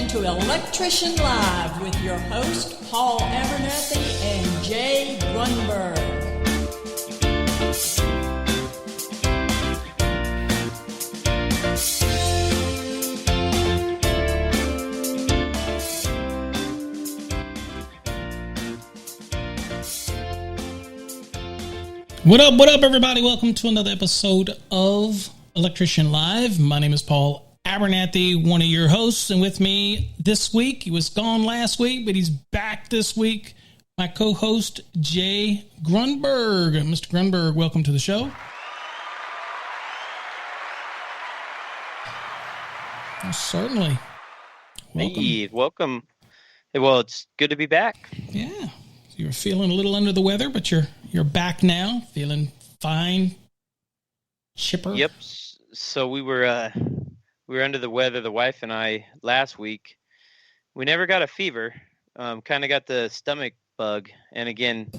to Electrician Live with your host, Paul Abernathy and Jay Grunberg. What up, everybody? Welcome to another episode of Electrician Live. My name is Paul Abernathy, one of your hosts, and with me this week, he was gone last week, but he's back this week, my co-host, Jay Grunberg. Mr. Grunberg, welcome to the show. Oh, certainly. Welcome. Hey, welcome. Well, it's good to be back. Yeah. You were feeling a little under the weather, but you're back now, feeling fine, chipper. Yep. So we were under the weather, the wife and I, last week. We never got a fever. Kind of got the stomach bug. And again,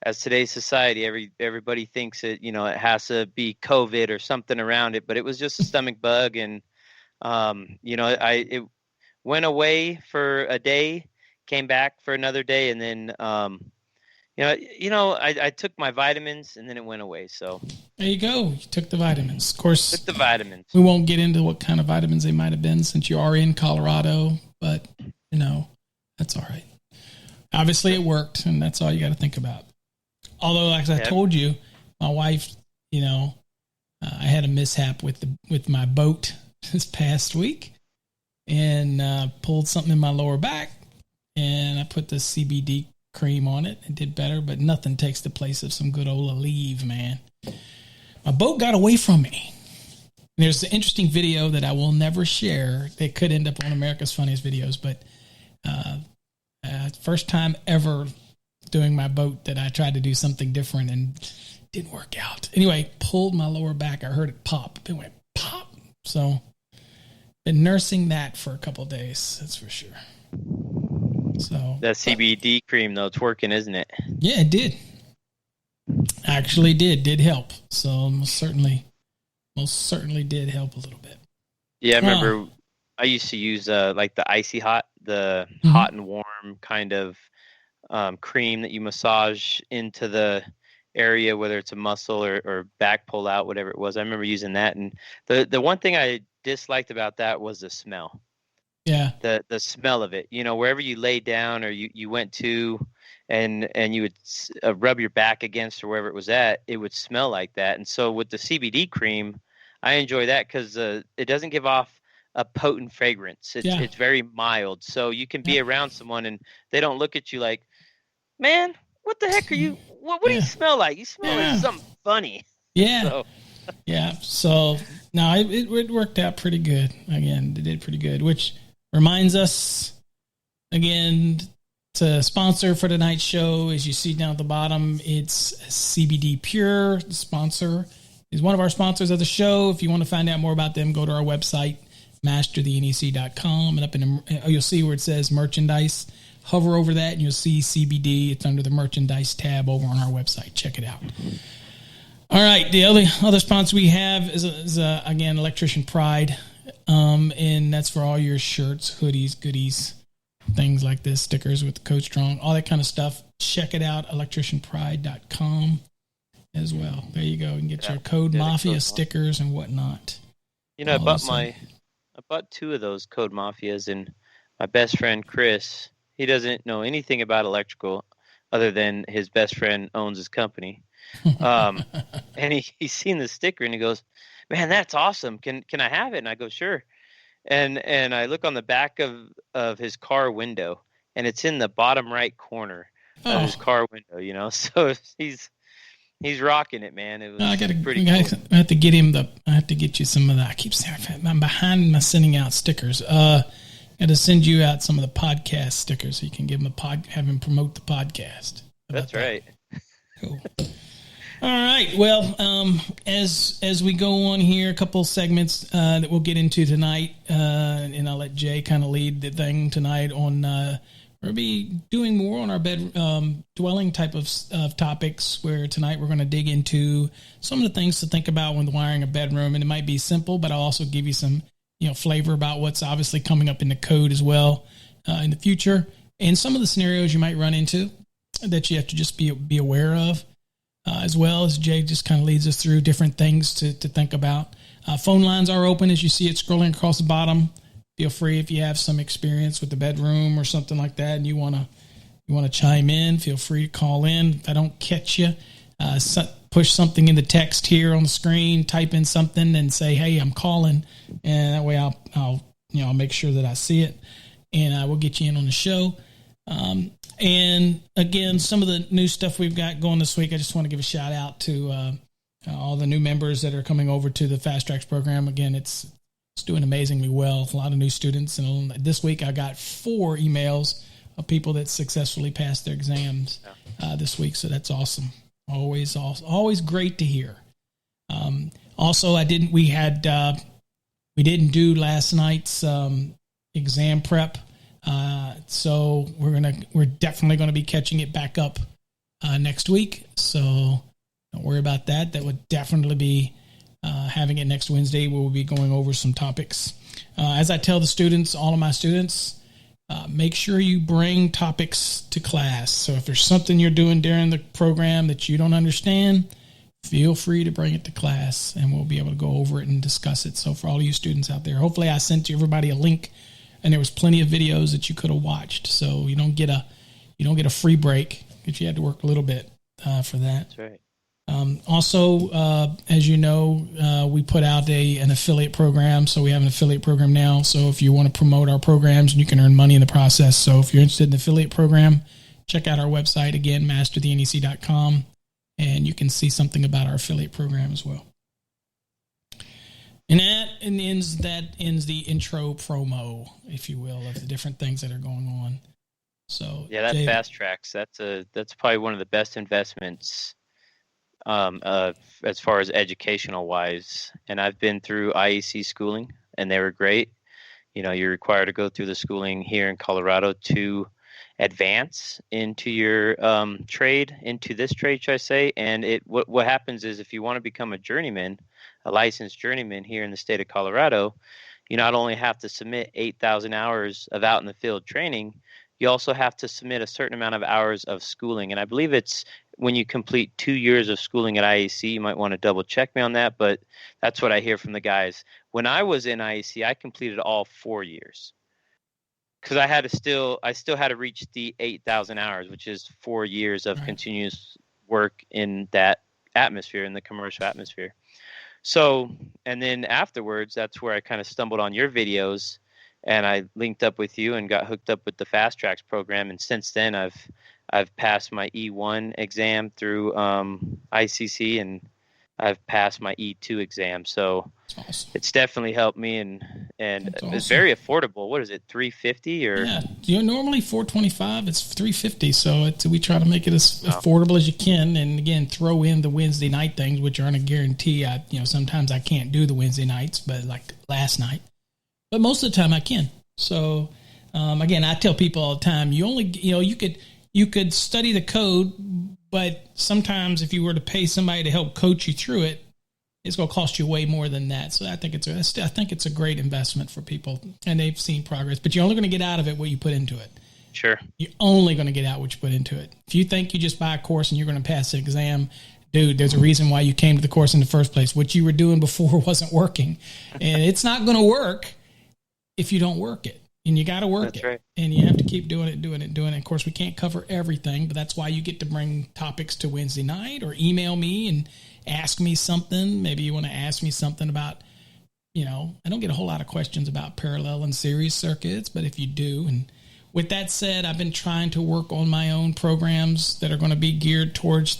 as today's society, everybody thinks it has to be COVID or something around it, but it was just a stomach bug. And it went away for a day. Came back for another day, and then, I took my vitamins, and then it went away. So there you go. You took the vitamins. Of course, took the vitamins. We won't get into what kind of vitamins they might have been since you are in Colorado, but that's all right. Obviously, it worked, and that's all you got to think about. Although, like I told you, my wife, I had a mishap with my boat this past week, and pulled something in my lower back. And I put the CBD cream on it. It did better, but nothing takes the place of some good old Aleve, man. My boat got away from me. And there's an interesting video that I will never share. It could end up on America's Funniest Videos, but first time ever doing my boat that I tried to do something different and didn't work out. Anyway, pulled my lower back. I heard it pop. It went pop. So been nursing that for a couple of days. That's for sure. So that CBD cream, though, it's working, isn't it? Yeah, it did. Actually did help. So most certainly did help a little bit. Yeah, I remember I used to use like the icy hot, the hot and warm kind of cream that you massage into the area, whether it's a muscle or back pull out, whatever it was. I remember using that, and the one thing I disliked about that was the smell. Yeah. The smell of it, wherever you lay down or you went to and you would rub your back against or wherever it was at, it would smell like that. And so with the CBD cream, I enjoy that because it doesn't give off a potent fragrance. It's very mild. So you can be around someone and they don't look at you like, man, what the heck are you, what do you smell like? You smell like something funny. Yeah. So. Yeah. So no, it worked out pretty good. Again, it did pretty good, which reminds us, again, to sponsor for tonight's show. As you see down at the bottom, it's CBD Pure. The sponsor is one of our sponsors of the show. If you want to find out more about them, go to our website, masterthenec.com, and up you'll see where it says merchandise. Hover over that, and you'll see CBD. It's under the merchandise tab over on our website. Check it out. All right, the other sponsor we have is again, Electrician Pride. And that's for all your shirts, hoodies, goodies, things like this, stickers with the Code Strong, all that kind of stuff. Check it out, electricianpride.com as well. There you go. You can get your Code Mafia stickers and whatnot. I bought two of those Code Mafias, and my best friend Chris, he doesn't know anything about electrical other than his best friend owns his company. And he's seen the sticker and he goes, man, that's awesome. Can I have it? And I go, sure. And I look on the back of his car window, and it's in the bottom right corner of his car window, So he's rocking it, man. It was pretty cool. I have to get him I have to get you some of that. I keep saying I'm behind my sending out stickers. Got to send you out some of the podcast stickers so you can give him have him promote the podcast. That's right. Cool. All right. Well, as we go on here, a couple segments that we'll get into tonight, and I'll let Jay kind of lead the thing tonight on. We'll be doing more on our bed dwelling type of topics. Where tonight we're going to dig into some of the things to think about when wiring a bedroom, and it might be simple, but I'll also give you some flavor about what's obviously coming up in the code as well in the future, and some of the scenarios you might run into that you have to just be aware of, as well as Jay just kind of leads us through different things to think about. Phone lines are open as you see it scrolling across the bottom. Feel free if you have some experience with the bedroom or something like that and you want to chime in, feel free to call in. If I don't catch you, push something in the text here on the screen, type in something and say, hey, I'm calling. And that way I'll make sure that I see it and I will get you in on the show. And again, some of the new stuff we've got going this week, I just want to give a shout out to all the new members that are coming over to the Fast Tracks program. Again, it's doing amazingly well. A lot of new students. And this week I got 4 emails of people that successfully passed their exams this week. So that's awesome. Always great to hear. Also, we didn't do last night's exam prep. So we're definitely going to be catching it back up next week. So don't worry about that. That would definitely be having it next Wednesday, where we'll be going over some topics. As I tell the students, all of my students, make sure you bring topics to class. So if there's something you're doing during the program that you don't understand, feel free to bring it to class and we'll be able to go over it and discuss it. So for all of you students out there, hopefully I sent everybody a link and there was plenty of videos that you could have watched. So you don't get a free break because you had to work a little bit for that. That's right. Also, as you know, we put out an affiliate program. So we have an affiliate program now. So if you want to promote our programs, you can earn money in the process. So if you're interested in the affiliate program, check out our website again, masterthenec.com, and you can see something about our affiliate program as well. And that ends the intro promo, if you will, of the different things that are going on. So yeah, that Fast Tracks, that's probably one of the best investments as far as educational wise. And I've been through IEC schooling and they were great. You're required to go through the schooling here in Colorado to advance into your trade, into this trade, should I say. And what happens is if you want to become a licensed journeyman here in the state of Colorado, you not only have to submit 8,000 hours of out in the field training, you also have to submit a certain amount of hours of schooling. And I believe it's when you complete 2 years of schooling at IEC, you might want to double check me on that, but that's what I hear from the guys. When I was in IEC, I completed all 4 years because I still had to reach the 8,000 hours, which is 4 years of continuous work in that atmosphere, in the commercial atmosphere. So, and then afterwards, that's where I kind of stumbled on your videos and I linked up with you and got hooked up with the Fast Tracks program. And since then I've passed my E1 exam through ICC and I've passed my E2 exam. So awesome. It's definitely helped me and awesome. It's very affordable. What is it, $350 or? Yeah, normally $425. It's $350. So we try to make it as affordable as you can. And again, throw in the Wednesday night things, which aren't a guarantee. Sometimes I can't do the Wednesday nights, but like last night. But most of the time I can. So again, I tell people all the time, you could study the code, but sometimes if you were to pay somebody to help coach you through it, it's going to cost you way more than that. So I think it's a great investment for people, and they've seen progress. But you're only going to get out of it what you put into it. Sure. You're only going to get out what you put into it. If you think you just buy a course and you're going to pass the exam, dude, there's a reason why you came to the course in the first place. What you were doing before wasn't working, and it's not going to work if you don't work it. And you got to work it. Right. And you have to keep doing it. Of course, we can't cover everything, but that's why you get to bring topics to Wednesday night or email me and ask me something. Maybe you want to ask me something about, I don't get a whole lot of questions about parallel and series circuits, but if you do. And with that said, I've been trying to work on my own programs that are going to be geared towards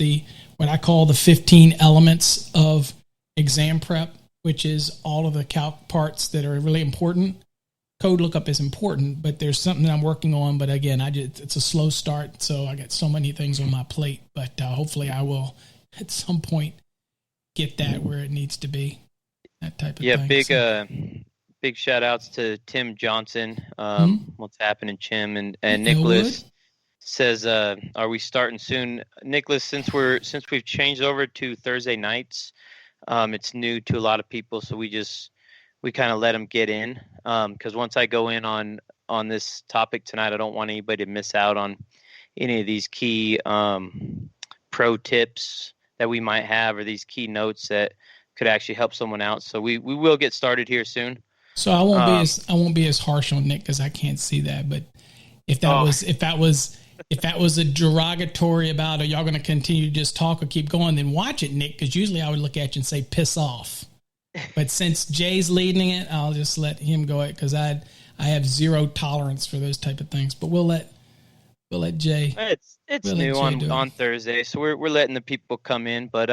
what I call the 15 elements of exam prep, which is all of the calc parts that are really important. Code lookup is important, but there's something that I'm working on. But again, it's a slow start, so I got so many things on my plate. But hopefully I will at some point get that where it needs to be, that type of thing. Yeah, big shout outs to Tim Johnson, what's happening, Chim, and Nicholas says, are we starting soon? Nicholas, since we've changed over to Thursday nights, it's new to a lot of people, so we we kind of let them get in. Because once I go in on this topic tonight, I don't want anybody to miss out on any of these key pro tips that we might have, or these key notes that could actually help someone out. So we will get started here soon. So I won't be as harsh on Nick because I can't see that. But if that was a derogatory about, are y'all going to continue to just talk or keep going, then watch it, Nick. Because usually I would look at you and say, piss off. But since Jay's leading it, I'll just let him go it because I have zero tolerance for those type of things. But we'll let Jay. It's new on Thursday, so we're letting the people come in. But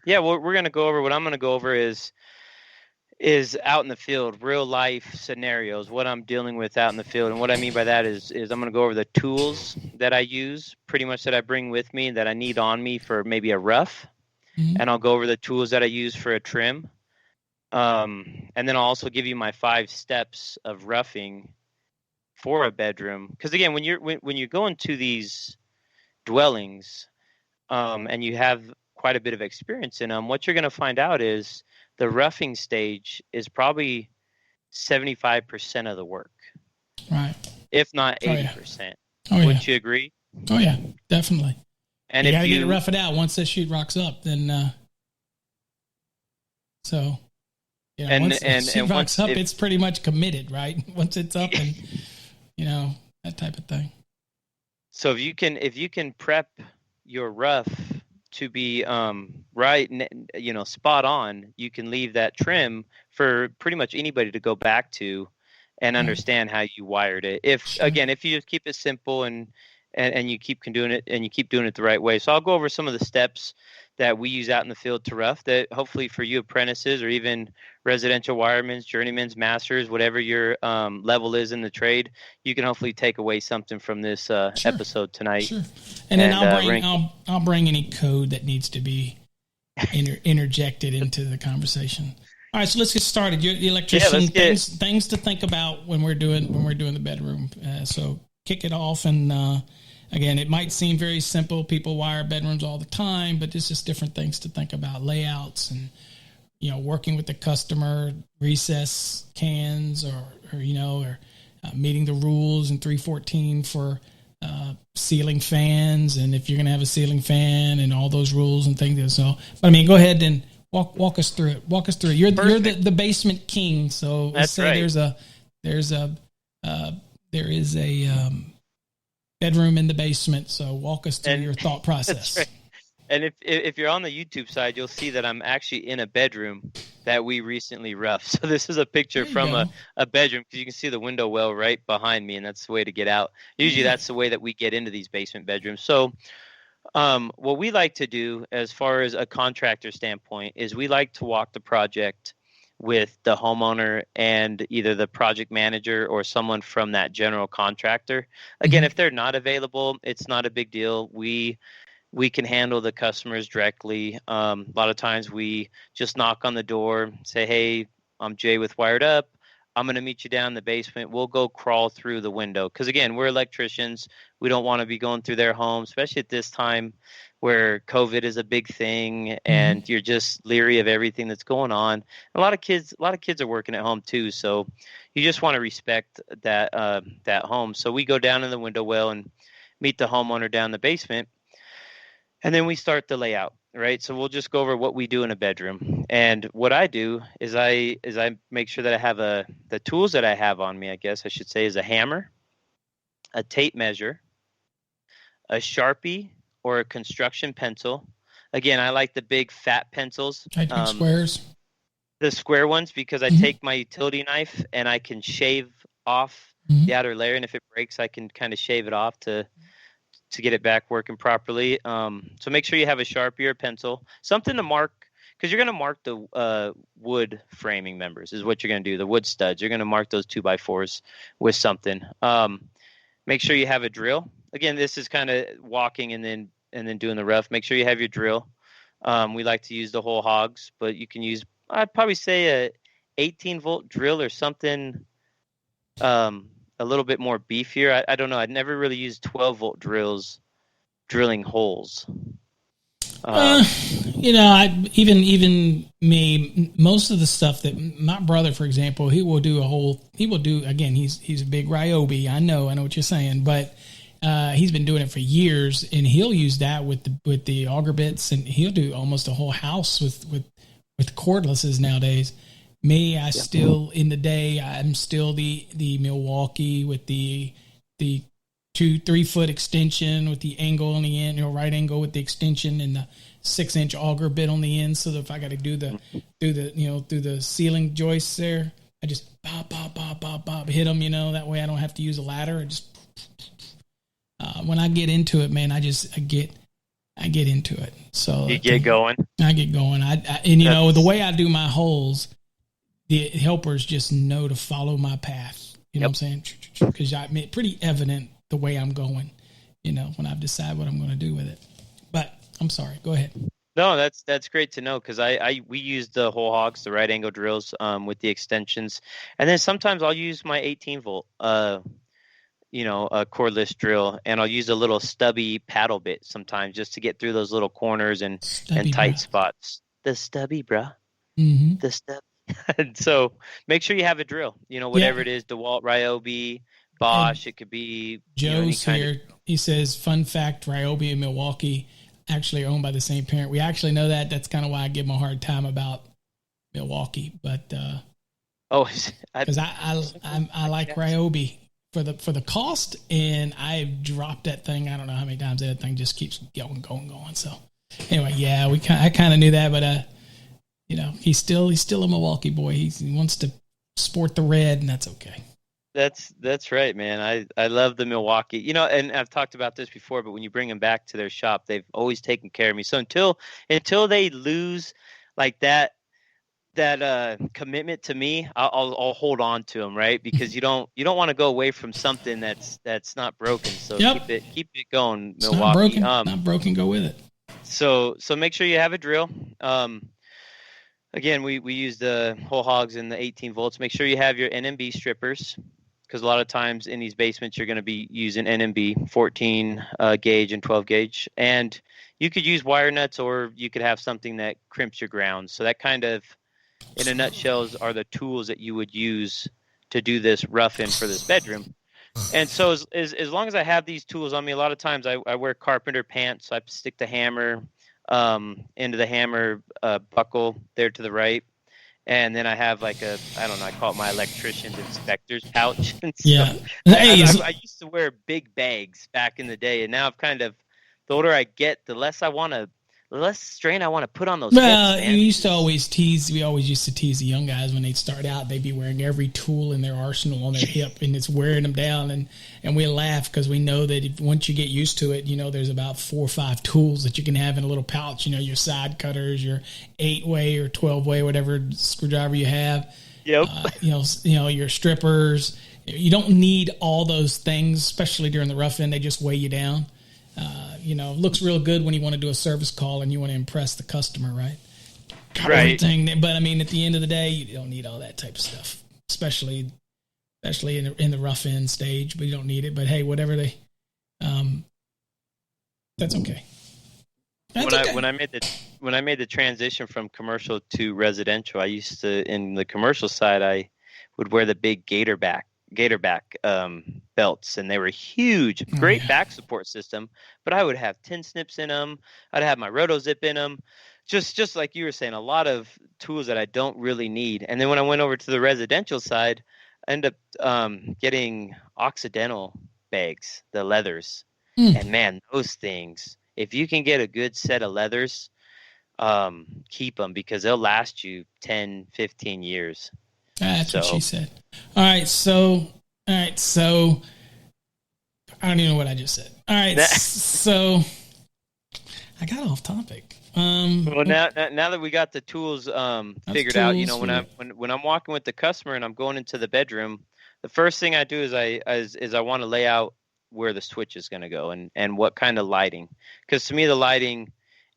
yeah, we're gonna go over what I'm gonna go over is out in the field, real life scenarios, what I'm dealing with out in the field. And what I mean by that is I'm going to go over the tools that I use, pretty much that I bring with me, that I need on me for maybe a rough. Mm-hmm. And I'll go over the tools that I use for a trim. And then I'll also give you my 5 steps of roughing for a bedroom. Because again, when you go into these dwellings and you have quite a bit of experience in them, what you're going to find out is the roughing stage is probably 75% of the work, right? If not 80%. Would you agree? Oh yeah, definitely. And you gotta get it rough it out once the sheetrock's up. Then, so yeah, once the sheetrock's up, it's pretty much committed, right? Once it's up, and that type of thing. So if you can prep your rough to be right, spot on, you can leave that trim for pretty much anybody to go back to and understand how you wired it. If you just keep it simple and you keep doing it and you keep doing it the right way. So I'll go over some of the steps that we use out in the field to rough that hopefully for you apprentices or even residential wiremen, journeymen, masters, whatever your level is in the trade, you can hopefully take away something from this episode tonight. Sure. And then I'll bring any code that needs to be interjected into the conversation. All right, so let's get started. You're the electrician. Things to think about when we're doing the bedroom. So kick it off and. Again, it might seem very simple. People wire bedrooms all the time, but there's just different things to think about, layouts and, working with the customer, recess cans or meeting the rules in 314 for ceiling fans. And if you're going to have a ceiling fan and all those rules and things. So, but go ahead and walk us through it. Walk us through it. You're the basement king. So let's say right. there is a bedroom in the basement. So walk us through your thought process. Right. And if you're on the YouTube side, you'll see that I'm actually in a bedroom that we recently roughed. So this is a picture from a bedroom because you can see the window well right behind me, and that's the way to get out. Usually that's the way that we get into these basement bedrooms. So what we like to do as far as a contractor standpoint is we like to walk the project with the homeowner and either the project manager or someone from that general contractor. Again, if they're not available, it's not a big deal. We can handle the customers directly. A lot of times we just knock on the door, say, hey, I'm Jay with Wired Up. I'm going to meet you down in the basement. We'll go crawl through the window. Because, again, we're electricians. We don't want to be going through their home, especially at this time where COVID is a big thing and you're just leery of everything that's going on. A lot of kids are working at home too. So you just want to respect that home. So we go down in the window well and meet the homeowner down in the basement. And then we start the layout, right? So we'll just go over what we do in a bedroom. And what I do is I make sure that I have the tools that I have on me, I guess I should say, is a hammer, a tape measure, a Sharpie, or a construction pencil. Again, I like the big fat pencils. I take squares. The square ones because I take my utility knife and I can shave off the outer layer, and if it breaks, I can kind of shave it off to get it back working properly. So make sure you have a Sharpie or a pencil, something to mark, because you're going to mark the wood framing members is what you're going to do, the wood studs. You're going to mark those 2x4s with something. Make sure you have a drill. Again, this is kind of walking and then doing the rough. Make sure you have your drill. We like to use the whole hogs, but you can use, I'd probably say, a 18-volt drill or something a little bit more beefier. I don't know. I'd never really used 12-volt drills drilling holes. Even me, most of the stuff that my brother, for example, he will do again. He's a big Ryobi. I know what you're saying, but he's been doing it for years, and he'll use that with the auger bits, and he'll do almost a whole house with cordlesses nowadays. Me, I'm still the Milwaukee with the 2-3 foot extension with the angle on the end, right angle with the extension, and the 6-inch auger bit on the end. So that if I got to do through the ceiling joists there, I just bob, hit them. That way I don't have to use a ladder. I just when I get into it, man, I get into it. So you get going. I get going. The way I do my holes, the helpers just know to follow my path. What I'm saying? Because I made pretty evident the way I'm going, when I've decided what I'm going to do with it. But I'm sorry. Go ahead. No, that's great to know, because we use the whole hogs, the right angle drills, with the extensions, and then sometimes I'll use my 18 volt, a cordless drill, and I'll use a little stubby paddle bit sometimes just to get through those little corners and tight spots. The stubby, bruh. Mm-hmm. The stubby. So make sure you have a drill. Whatever it is, DeWalt, Ryobi, Bosch. It could be Joe's here. He says, fun fact: Ryobi and Milwaukee actually are owned by the same parent. We actually know that. That's kind of why I give him a hard time about Milwaukee. But because I like Ryobi for the cost, and I've dropped that thing. I don't know how many times that thing just keeps going. So anyway, yeah, I kind of knew that, but he's still a Milwaukee boy. He wants to sport the red, and that's okay. That's right, man. I love the Milwaukee. And I've talked about this before, but when you bring them back to their shop, they've always taken care of me. So until they lose like that commitment to me, I'll hold on to them, right? Because you don't want to go away from something that's not broken. So keep it going, it's Milwaukee. Not broken, go with it. So make sure you have a drill. Again, we use the whole hogs and the 18 volts. Make sure you have your NMB strippers, because a lot of times in these basements you're going to be using NMB 14 gauge and 12 gauge, and you could use wire nuts, or you could have something that crimps your grounds. So that kind of, in a nutshell, are the tools that you would use to do this rough-in for this bedroom. And so as long as I have these tools on me, a lot of times I wear carpenter pants. So I stick the hammer into the hammer buckle there to the right. And then I have I call it my Electrician's inspector's pouch. And so yeah. I used to wear big bags back in the day, and now I've kind of, the older I get, the less strain I want to put on those well, hips, man. We always used to tease the young guys when they'd start out. They'd be wearing every tool in their arsenal on their hip, and it's wearing them down. And we laugh because we know that once you get used to it, there's about 4 or 5 tools that you can have in a little pouch. Your side cutters, your 8-way or 12-way, whatever screwdriver you have. Yep. Your strippers. You don't need all those things, especially during the rough end. They just weigh you down. Looks real good when you want to do a service call and you want to impress the customer, right? Right. But I mean, at the end of the day, you don't need all that type of stuff, especially in the rough end stage. But you don't need it. But hey, whatever that's okay. When I made the transition from commercial to residential, I used to, in the commercial side, I would wear the big gatorback belts, and they were huge, great back support system, but I would have tin snips in them. I'd have my roto zip in them, just like you were saying, a lot of tools that I don't really need. And then when I went over to the residential side, I ended up getting Occidental bags, the leathers. And man, those things, if you can get a good set of leathers, keep them, because they'll last you 10, 15 years. That's what she said. All right, so I don't even know what I just said. All right, so I got off topic. Well, now that we got the tools figured out, when I'm walking with the customer and I'm going into the bedroom, the first thing I do is I want to lay out where the switch is going to go and what kind of lighting, because to me the lighting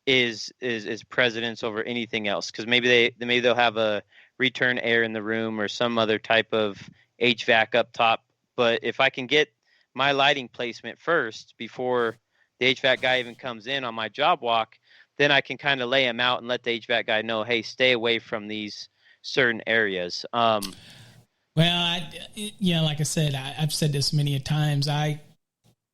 is precedence over anything else. Because maybe they'll have a return air in the room or some other type of HVAC up top. But if I can get my lighting placement first before the HVAC guy even comes in on my job walk, then I can kind of lay them out and let the HVAC guy know, hey, stay away from these certain areas. Well, like I said, I've said this many a times. I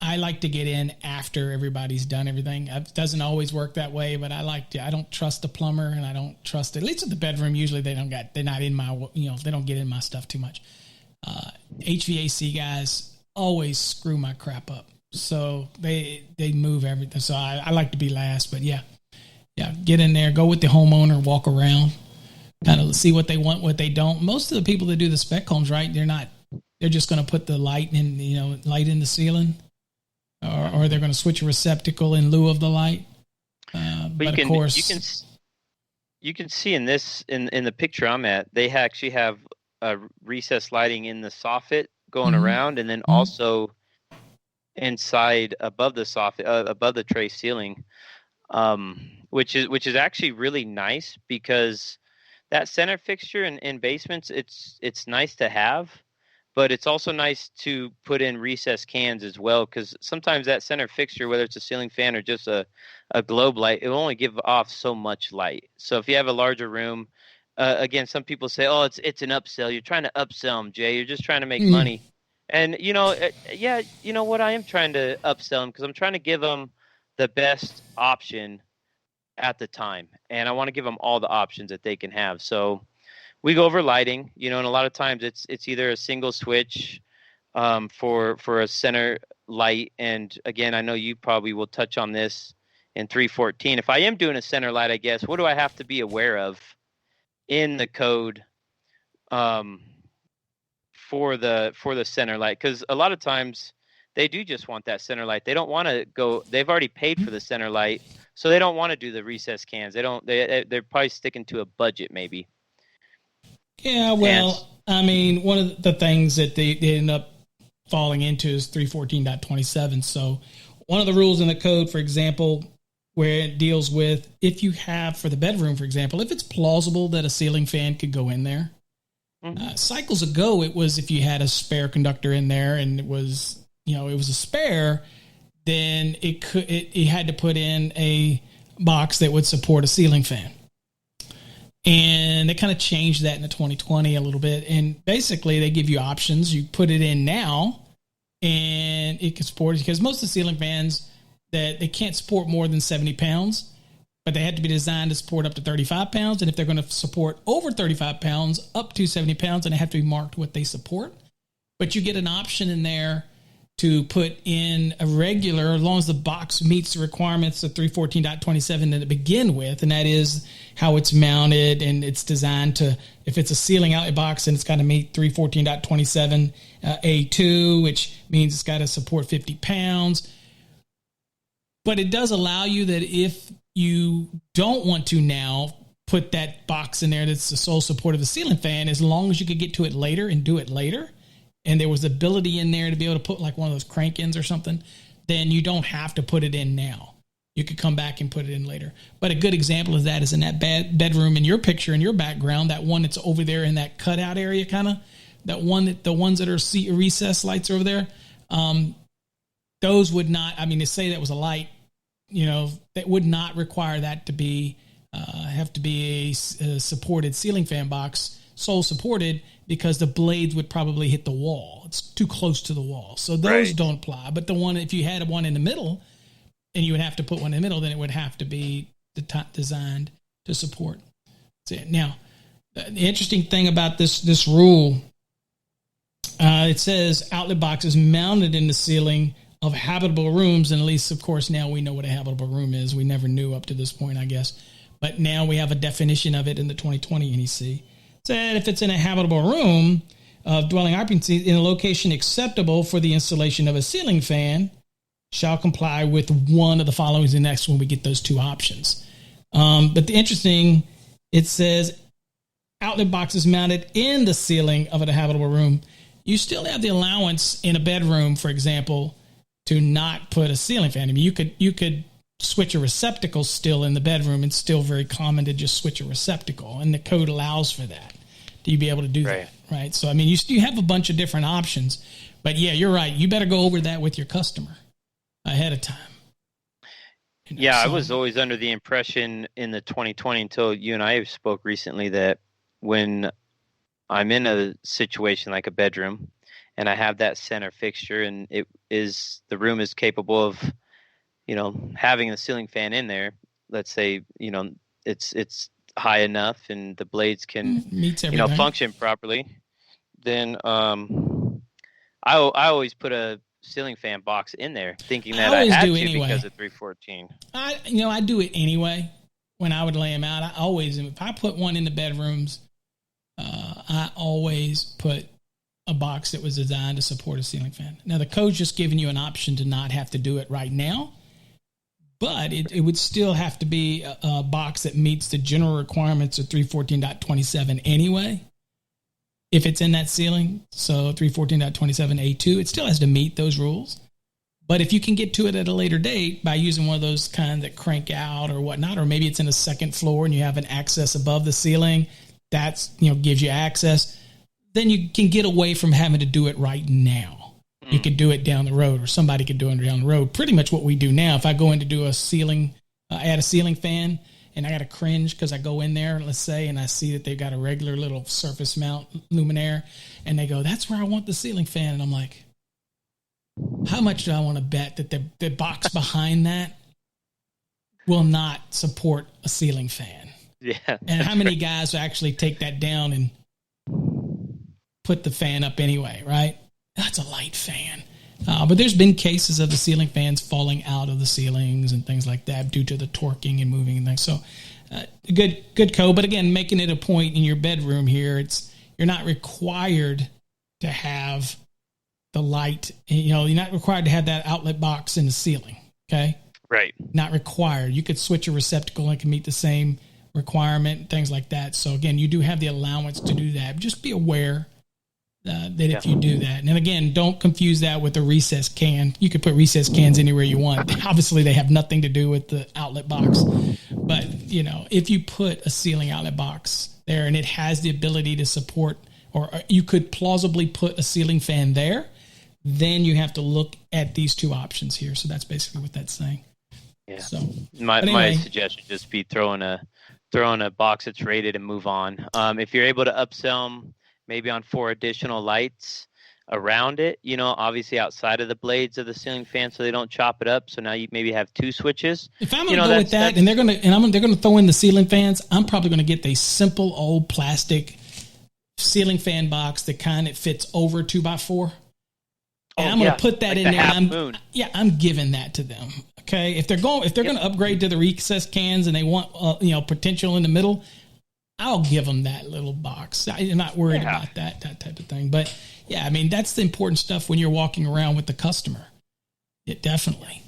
like to get in after everybody's done everything. It doesn't always work that way, but I don't trust the plumber, and I don't trust, at least at the bedroom. Usually they're not in my, they don't get in my stuff too much. HVAC guys always screw my crap up. So they move everything. So I like to be last, but yeah, get in there, go with the homeowner, walk around, kind of see what they want, what they don't. Most of the people that do the spec homes, right, they're just going to put the light in the ceiling, or they're going to switch a receptacle in lieu of the light. But of course, you can see in this, in the picture I'm at, they actually have recessed lighting in the soffit going around, and then also inside above the soffit, above the tray ceiling, which is actually really nice, because that center fixture in basements, it's nice to have, but it's also nice to put in recessed cans as well, because sometimes that center fixture, whether it's a ceiling fan or just a globe light, it will only give off so much light. So if you have a larger room, again, some people say, oh, it's an upsell. You're trying to upsell them, Jay. You're just trying to make money. And, you know what? I am trying to upsell them, because I'm trying to give them the best option at the time. And I want to give them all the options that they can have. So we go over lighting, and a lot of times it's either a single switch for a center light. And, again, I know you probably will touch on this in 314. If I am doing a center light, I guess, what do I have to be aware of in the code for the center light? Because a lot of times they do just want that center light. They don't want to go. They've already paid for the center light, so they don't want to do the recessed cans. They're probably sticking to a budget, maybe. Yeah, well, I mean, one of the things that they end up falling into is 314.27. So one of the rules in the code, for example, where it deals with, if you have, for the bedroom, for example, if it's plausible that a ceiling fan could go in there. Cycles ago, it was if you had a spare conductor in there and it was a spare, then it had to put in a box that would support a ceiling fan. And they kind of changed that in the 2020 a little bit. And basically they give you options. You put it in now and it can support it, because most of the ceiling fans, that they can't support more than 70 pounds, but they had to be designed to support up to 35 pounds. And if they're going to support over 35 pounds, up to 70 pounds, and they have to be marked what they support. But you get an option in there to put in a regular, as long as the box meets the requirements of 314.27 to begin with, and that is how it's mounted, and it's designed to, if it's a ceiling outlet box, and it's got to meet 314.27 A2, which means it's got to support 50 pounds. But it does allow you that if you don't want to now put that box in there that's the sole support of the ceiling fan, as long as you could get to it later and do it later, and there was ability in there to be able to put like one of those crank-ins or something, then you don't have to put it in now. You could come back and put it in later. But a good example of that is in that bedroom in your picture, in your background, that one that's over there in that cutout area, kind of, the ones that are recessed lights over there, those would not, I mean, to say that was a light, that would not require that to be, have to be a supported ceiling fan box, sole supported, because the blades would probably hit the wall. It's too close to the wall. So those don't apply. But the one, if you had one in the middle, and you would have to put one in the middle, then it would have to be designed to support. That's it. Now, the interesting thing about this rule, it says outlet boxes mounted in the ceiling of habitable rooms, and at least, of course, now we know what a habitable room is. We never knew up to this point, I guess. But now we have a definition of it in the 2020 NEC. It said if it's in a habitable room of dwelling occupancy in a location acceptable for the installation of a ceiling fan, shall comply with one of the following is the next when we get those two options. But the interesting, it says outlet boxes mounted in the ceiling of a habitable room. You still have the allowance in a bedroom, for example, to not put a ceiling fan. I mean, you could switch a receptacle still in the bedroom. It's still very common to just switch a receptacle, and the code allows for that. Do you be able to do that? Right. So, I mean, you have a bunch of different options, but yeah, you're right. You better go over that with your customer ahead of time. Yeah, I was always under the impression in the 2020 until you and I spoke recently that when I'm in a situation like a bedroom and I have that center fixture and the room is capable of, having the ceiling fan in there, let's say, it's high enough and the blades can, meets everything. function properly, then I always put a ceiling fan box in there thinking that I had to anyway. Because of 314. I do it anyway when I would lay them out. If I put one in the bedrooms, I always put a box that was designed to support a ceiling fan. Now, the code's just giving you an option to not have to do it right now, but it would still have to be a box that meets the general requirements of 314.27 anyway. If it's in that ceiling, so 314.27A2, it still has to meet those rules. But if you can get to it at a later date by using one of those kind that crank out or whatnot, or maybe it's in a second floor and you have an access above the ceiling, that's, gives you access, then you can get away from having to do it right now. You could do it down the road, or somebody could do it down the road. Pretty much what we do now. If I go in to do a ceiling, add a ceiling fan, and I got to cringe because I go in there, let's say, and I see that they've got a regular little surface mount luminaire, and they go, that's where I want the ceiling fan. And I'm like, how much do I want to bet that the box behind that will not support a ceiling fan? Yeah. And how many guys will actually take that down and put the fan up anyway, right? That's a light fan. But there's been cases of the ceiling fans falling out of the ceilings and things like that due to the torquing and moving and things. So good code. But again, making it a point in your bedroom here, you're not required to have the light. You're not required to have that outlet box in the ceiling. Okay. Right. Not required. You could switch a receptacle and it can meet the same requirement, things like that. So again, you do have the allowance to do that. Just be aware that if you do that, and again, don't confuse that with a recess can. You could put recess cans anywhere you want. Obviously, they have nothing to do with the outlet box. But if you put a ceiling outlet box there and it has the ability to support, or you could plausibly put a ceiling fan there, then you have to look at these two options here. So that's basically what that's saying. Yeah. So my suggestion would just be throwing a box that's rated and move on. If you're able to upsell them, maybe on 4 additional lights around it, obviously outside of the blades of the ceiling fan, so they don't chop it up. So now you maybe have 2 switches. If I'm going to go with that, and they're going to throw in the ceiling fans, I'm probably going to get the simple old plastic ceiling fan box that kind of fits over 2x4. And I'm going to put that in there. I'm giving that to them. Okay, if they're going to upgrade to the recess cans and they want potential in the middle, I'll give them that little box. I'm not worried about that type of thing. But yeah, I mean, that's the important stuff when you're walking around with the customer. It definitely.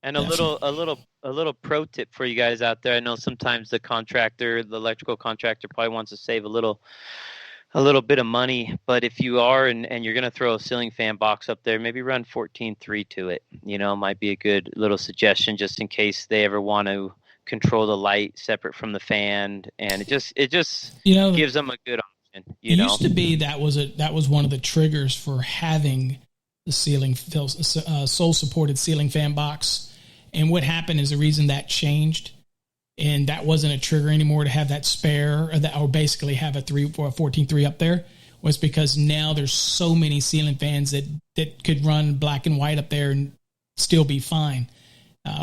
And a little pro tip for you guys out there. I know sometimes the electrical contractor probably wants to save a little bit of money, but if you are and you're going to throw a ceiling fan box up there, maybe run 14.3 to it. Might be a good little suggestion just in case they ever want to control the light separate from the fan, and it just gives them a good option. Used to be that was one of the triggers for having the ceiling soul supported ceiling fan box. And what happened is the reason that changed, and that wasn't a trigger anymore to have that spare or basically have a 14.3 up there, was because now there's so many ceiling fans that could run black and white up there and still be fine.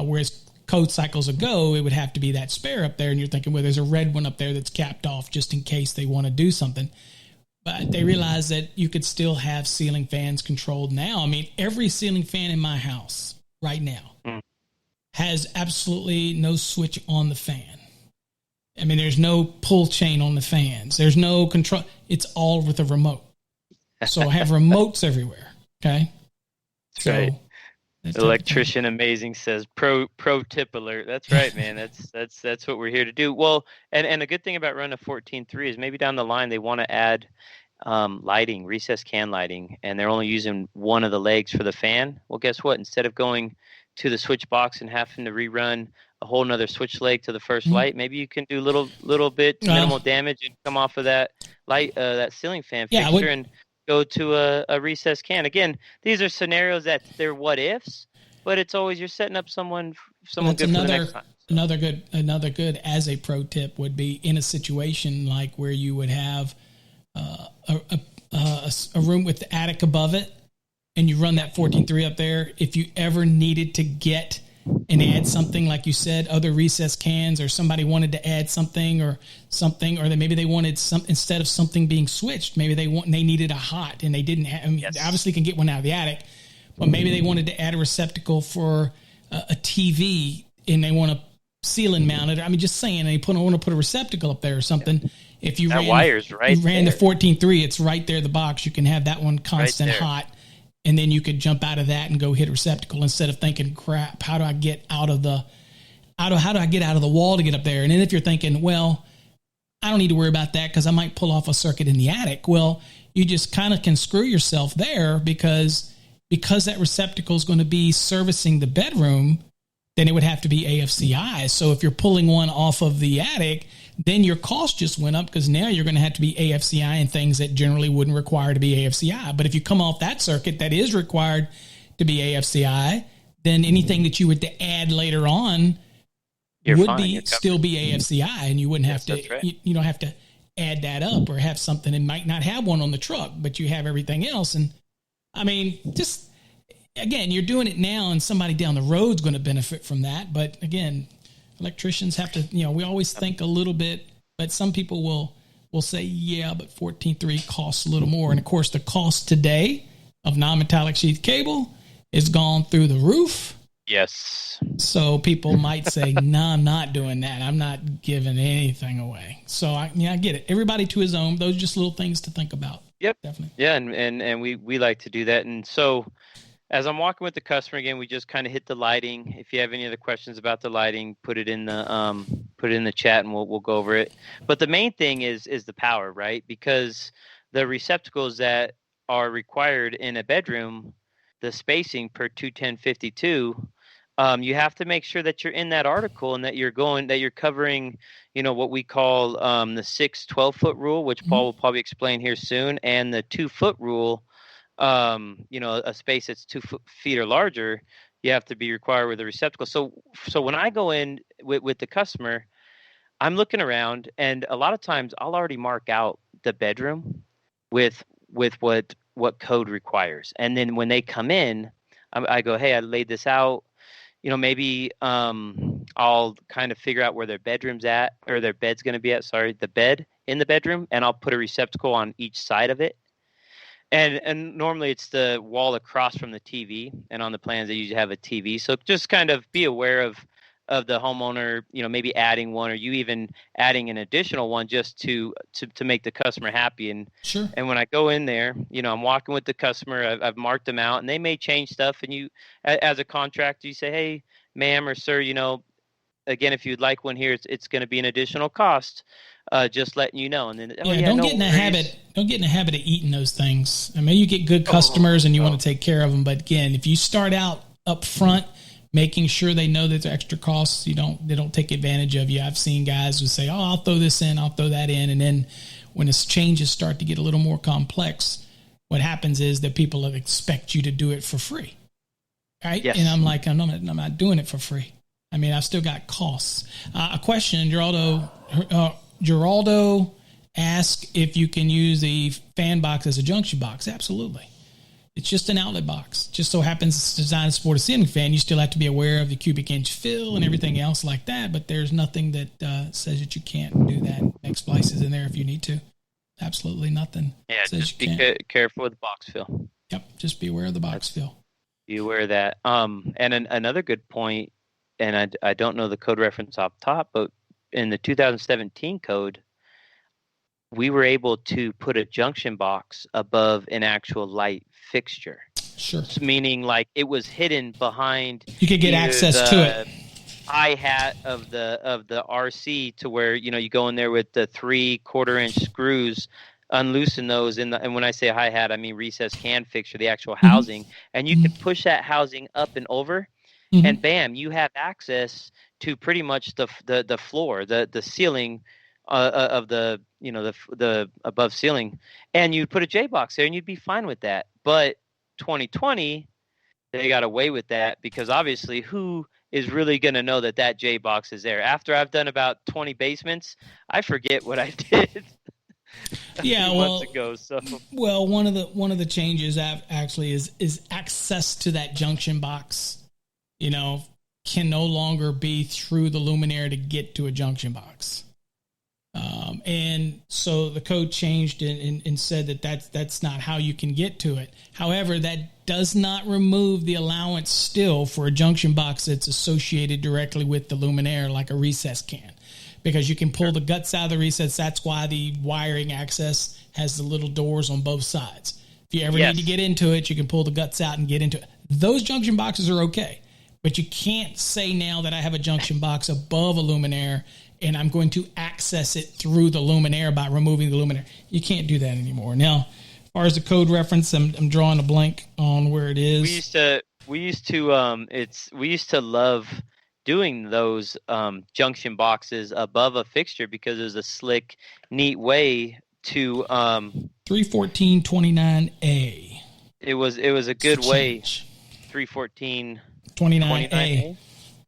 Whereas code cycles ago, it would have to be that spare up there, and you're thinking, well, there's a red one up there that's capped off just in case they want to do something. But they realized that you could still have ceiling fans controlled now. I mean, every ceiling fan in my house right now has absolutely no switch on the fan. I mean, there's no pull chain on the fans. There's no control. It's all with a remote. So I have remotes everywhere. Okay. That's right. Electrician Amazing says pro tip alert. That's right, man. That's what we're here to do. Well, and a good thing about running a 14.3 is maybe down the line they want to add lighting, recess can lighting, and they're only using one of the legs for the fan. Well, guess what? Instead of going to the switch box and having to rerun a whole nother switch leg to the first light, maybe you can do little bit minimal damage and come off of that light, that ceiling fan fixture and go to a recess can. Again, these are scenarios that they're what ifs, but it's always you're setting up someone someone good for the next time. So. Another good as a pro tip would be in a situation like where you would have a room with the attic above it, and you run that 14.3 up there. If you ever needed to get and add something, like you said, other recess cans, or somebody wanted to add something, or maybe they wanted instead of something being switched, maybe they needed a hot and they didn't have. I mean, they obviously can get one out of the attic, but maybe they wanted to add a receptacle for a TV and they want to ceiling mounted. I mean, just saying, they want to put a receptacle up there or something. If you ran the 14.3, it's right there in the box. You can have that one constant hot. And then you could jump out of that and go hit a receptacle instead of thinking, crap, how do I get out of the wall to get up there? And then if you're thinking, well, I don't need to worry about that because I might pull off a circuit in the attic. Well, you just kind of can screw yourself there because that receptacle is going to be servicing the bedroom, then it would have to be AFCI. So if you're pulling one off of the attic, then your cost just went up because now you're going to have to be AFCI and things that generally wouldn't require to be AFCI. But if you come off that circuit that is required to be AFCI, then anything that you would to add later on still be AFCI, and you wouldn't have to. Right. You don't have to add that up or have something and might not have one on the truck, but you have everything else. And I mean, just again, you're doing it now, and somebody down the road is going to benefit from that. But again, electricians have to, we always think a little bit, but some people will say, yeah, but 14.3 costs a little more. And of course, the cost today of non-metallic sheath cable is gone through the roof. Yes. So people might say, no, I'm not doing that. I'm not giving anything away. So I get it. Everybody to his own. Those are just little things to think about. Yep. Definitely. Yeah. And we like to do that. And so, as I'm walking with the customer again, we just kind of hit the lighting. If you have any other questions about the lighting, put it in the chat, and we'll go over it. But the main thing is the power, right? Because the receptacles that are required in a bedroom, the spacing per 21052, you have to make sure that you're in that article and that you're covering, what we call the 12-foot rule, which Paul will probably explain here soon, and the 2-foot rule. A space that's 2 feet or larger, you have to be required with a receptacle. So when I go in with the customer, I'm looking around, and a lot of times I'll already mark out the bedroom with what code requires. And then when they come in, I go, hey, I laid this out. Maybe I'll kind of figure out where their bedroom's at, or their bed's going to be at. Sorry, the bed in the bedroom, and I'll put a receptacle on each side of it. And normally it's the wall across from the TV, and on the plans they usually have a TV. So just kind of be aware of the homeowner, maybe adding one, or you even adding an additional one just to make the customer happy. And sure. And when I go in there, I'm walking with the customer, I've marked them out, and they may change stuff. And you, as a contractor, you say, hey, ma'am or sir, again, if you'd like one here, it's going to be an additional cost. Just letting you know. And then don't get in the habit of eating those things. I mean, you get good customers and you want to take care of them, but again, if you start out up front making sure they know that they're extra costs, they don't take advantage of you. I've seen guys who say, oh, I'll throw this in, I'll throw that in, and then when its changes start to get a little more complex, what happens is that people expect you to do it for free, right? Yes. And I'm like, I'm not doing it for free. I mean, I've still got costs. A question, Geraldo asked if you can use a fan box as a junction box. Absolutely. It's just an outlet box. Just so happens it's designed to support a ceiling fan. You still have to be aware of the cubic inch fill and everything else like that, but there's nothing that says that you can't do that. Make splices in there if you need to. Absolutely nothing. Yeah, just be careful with the box fill. Yep, just be aware of the box fill. Be aware of that. And another good point, and I don't know the code reference off top, but in the 2017 code, we were able to put a junction box above an actual light fixture. Sure. Meaning like it was hidden behind. You could get access to it. I-hat of the RC to where, you go in there with the 3/4 inch screws, unloosen those and when I say hi-hat, I mean recessed can fixture, the actual housing, and you can push that housing up and over, and bam, you have access to pretty much the floor, the ceiling of the the above ceiling, and you'd put a J box there and you'd be fine with that. But 2020, they got away with that because obviously who is really going to know that J box is there. After I've done about 20 basements, I forget what I did a few months ago. So one of the changes actually is access to that junction box. Can no longer be through the luminaire to get to a junction box. And so the code changed and said that's not how you can get to it. However, that does not remove the allowance still for a junction box that's associated directly with the luminaire, like a recess can, because you can pull the guts out of the recess. That's why the wiring access has the little doors on both sides. If you ever need to get into it, you can pull the guts out and get into it. Those junction boxes are okay, but you can't say now that I have a junction box above a luminaire and I'm going to access it through the luminaire by removing the luminaire. You can't do that anymore. Now, as far as the code reference, I'm drawing a blank on where it is. We used to love doing those junction boxes above a fixture because it was a slick, neat way to 314.29a. It was a good way. 314.29a.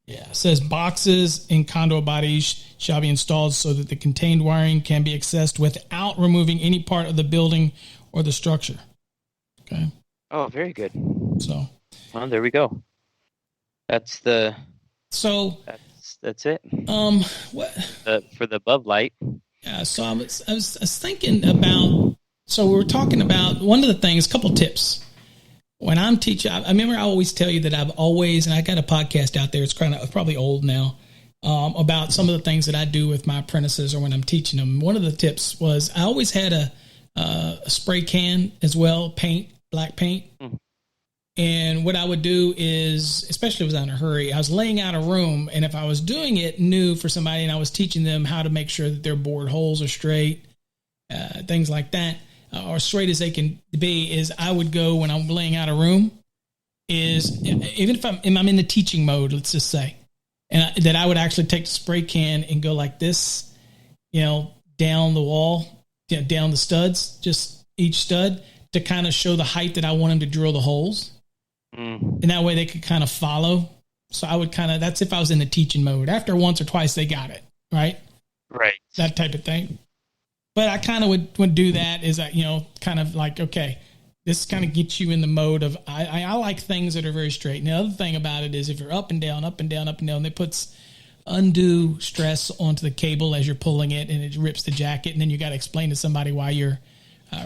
Yeah, it says boxes in conduit bodies shall be installed so that the contained wiring can be accessed without removing any part of the building or the structure. Okay. Oh, very good. So, well, there we go. That's it. What for the above light? Yeah. So I was thinking about. So we were talking about one of the things. A couple tips. When I'm teaching, I remember I always tell you that I've always, and I got a podcast out there, it's probably old now, about some of the things that I do with my apprentices or when I'm teaching them. One of the tips was I always had a spray can as well, black paint. Mm-hmm. And what I would do is, especially if I was in a hurry, I was laying out a room, and if I was doing it new for somebody and I was teaching them how to make sure that their board holes are straight, things like that, or straight as they can be, is I would go when I'm laying out a room, is even if I'm in the teaching mode, let's just say, and that I would actually take the spray can and go like this, down the wall, down the studs, just each stud, to kind of show the height that I want them to drill the holes. And that way they could kind of follow. So I would that's if I was in the teaching mode. After once or twice, they got it, right? Right. That type of thing. But I kind of would do that is that, kind of like, okay, this kind of gets you in the mode of, I like things that are very straight. And the other thing about it is if you're up and down, it puts undue stress onto the cable as you're pulling it, and it rips the jacket. And then you got to explain to somebody why you're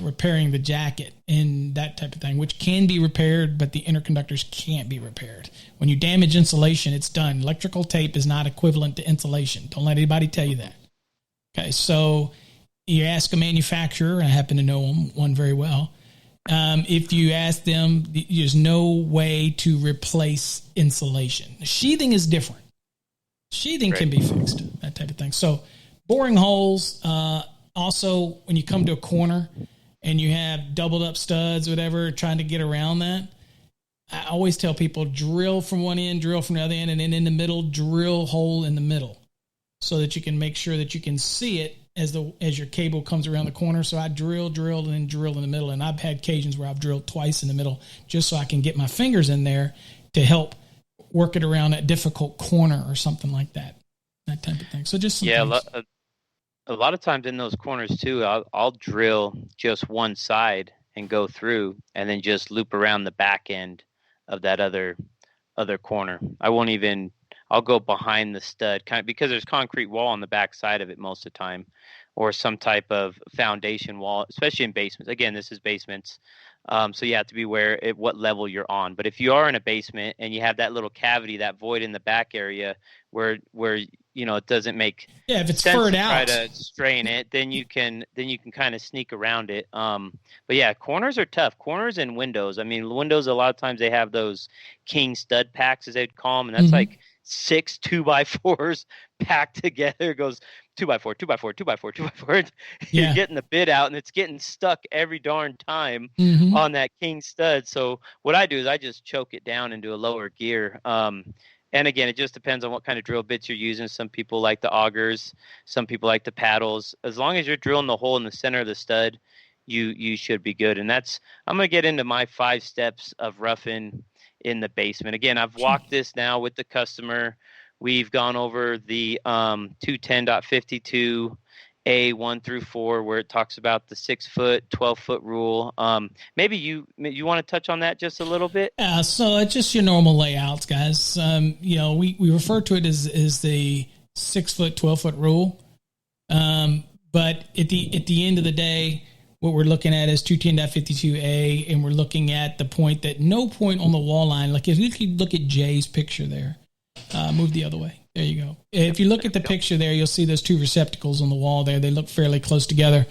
repairing the jacket and that type of thing, which can be repaired, but the interconductors can't be repaired. When you damage insulation, it's done. Electrical tape is not equivalent to insulation. Don't let anybody tell you that. Okay, so you ask a manufacturer, and I happen to know one very well. If you ask them, there's no way to replace insulation. Sheathing is different. Sheathing can be fixed, that type of thing. So boring holes, also when you come to a corner and you have doubled up studs, whatever, trying to get around that, I always tell people drill from one end, drill from the other end, and then in the middle, drill hole in the middle so that you can make sure that you can see it as your cable comes around the corner. So I drill, and then drill in the middle. And I've had occasions where I've drilled twice in the middle just so I can get my fingers in there to help work it around that difficult corner or something like that. That type of thing. So just a lot of times in those corners too, I'll drill just one side and go through, and then just loop around the back end of that other corner. I'll go behind the stud, because there's concrete wall on the back side of it most of the time, or some type of foundation wall, especially in basements. Again, this is basements. So you have to be aware at what level you're on. But if you are in a basement and you have that little cavity, that void in the back area where it doesn't make if it's sense furred to out, try to strain it, then you can kind of sneak around it. But yeah, corners are tough. Corners and windows. I mean, windows, a lot of times they have those king stud packs, as they'd call them, and that's like 6 2x4s packed together. It goes 2x4, 2x4, 2x4, 2x4. You're getting the bit out, and it's getting stuck every darn time on that king stud. So what I do is I just choke it down into a lower gear. And again, it just depends on what kind of drill bits you're using. Some people like the augers, some people like the paddles. As long as you're drilling the hole in the center of the stud, you should be good. And I'm going to get into my 5 steps of roughing in the basement. Again, I've walked this now with the customer. We've gone over the 210.52 A1 through 4, where it talks about the 6 foot, 12 foot rule. Maybe you want to touch on that just a little bit? So it's just your normal layouts, guys. We refer to it as the 6 foot, 12 foot rule. But at the end of the day, what we're looking at is 210.52A, and we're looking at the point that no point on the wall line. Like if you could look at Jay's picture there, move the other way. There you go. If you look at the picture there, you'll see those two receptacles on the wall there. They look fairly close together.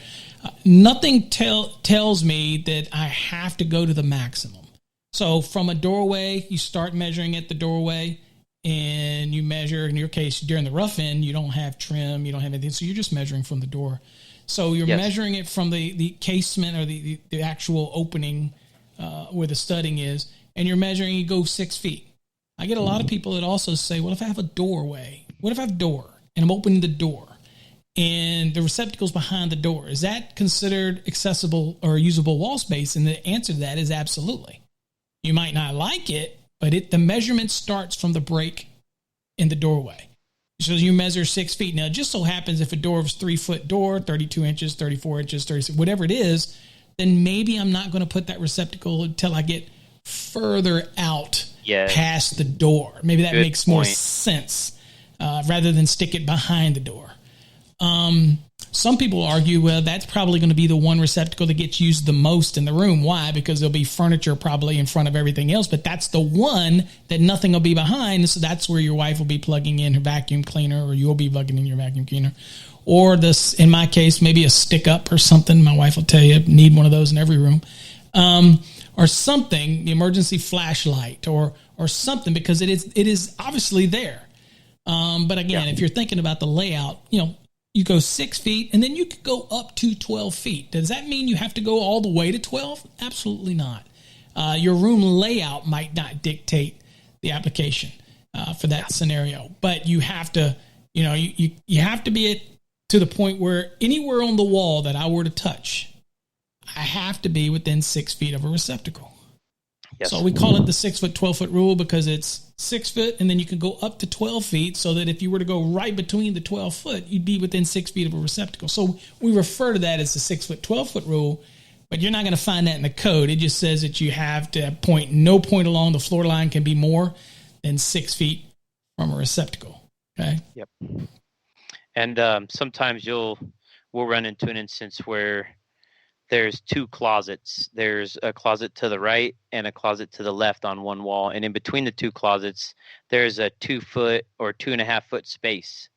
Nothing tells me that I have to go to the maximum. So from a doorway, you start measuring at the doorway, and you measure, in your case, during the rough end, you don't have trim, you don't have anything, so you're just measuring from the door. So you're measuring it from the casement or the actual opening where the studding is, and you're measuring, you go 6 feet. I get a lot of people that also say, well, if I have a doorway, what if I have a door and I'm opening the door and the receptacle's behind the door? Is that considered accessible or usable wall space? And the answer to that is absolutely. You might not like it, but the measurement starts from the break in the doorway. So you measure 6 feet. Now, it just so happens if a door is 3 foot door, 32 inches, 34 inches, 36, whatever it is, then maybe I'm not going to put that receptacle until I get further out past the door. Maybe that makes more sense rather than stick it behind the door. Some people argue, well, that's probably going to be the one receptacle that gets used the most in the room. Why? Because there'll be furniture probably in front of everything else, but that's the one that nothing will be behind. So that's where your wife will be plugging in her vacuum cleaner, or you'll be plugging in your vacuum cleaner. Or this, in my case, maybe a stick up or something. My wife will tell you, need one of those in every room. Or something, the emergency flashlight or something, because it is obviously there. But again, if you're thinking about the layout, you go 6 feet, and then you could go up to 12 feet. Does that mean you have to go all the way to 12? Absolutely not. Your room layout might not dictate the application for that scenario, but you have to, you have to be to the point where anywhere on the wall that I were to touch, I have to be within 6 feet of a receptacle. Yes. So we call it the 6 foot, 12 foot rule because it's 6 foot, and then you can go up to 12 feet so that if you were to go right between the 12 foot, you'd be within 6 feet of a receptacle. So we refer to that as the 6 foot, 12 foot rule, but you're not going to find that in the code. It just says that you have to no point along the floor line can be more than 6 feet from a receptacle. Okay. Yep. And sometimes we'll run into an instance where there's two closets. There's a closet to the right and a closet to the left on one wall. And in between the two closets, there's a 2 foot or 2.5 foot space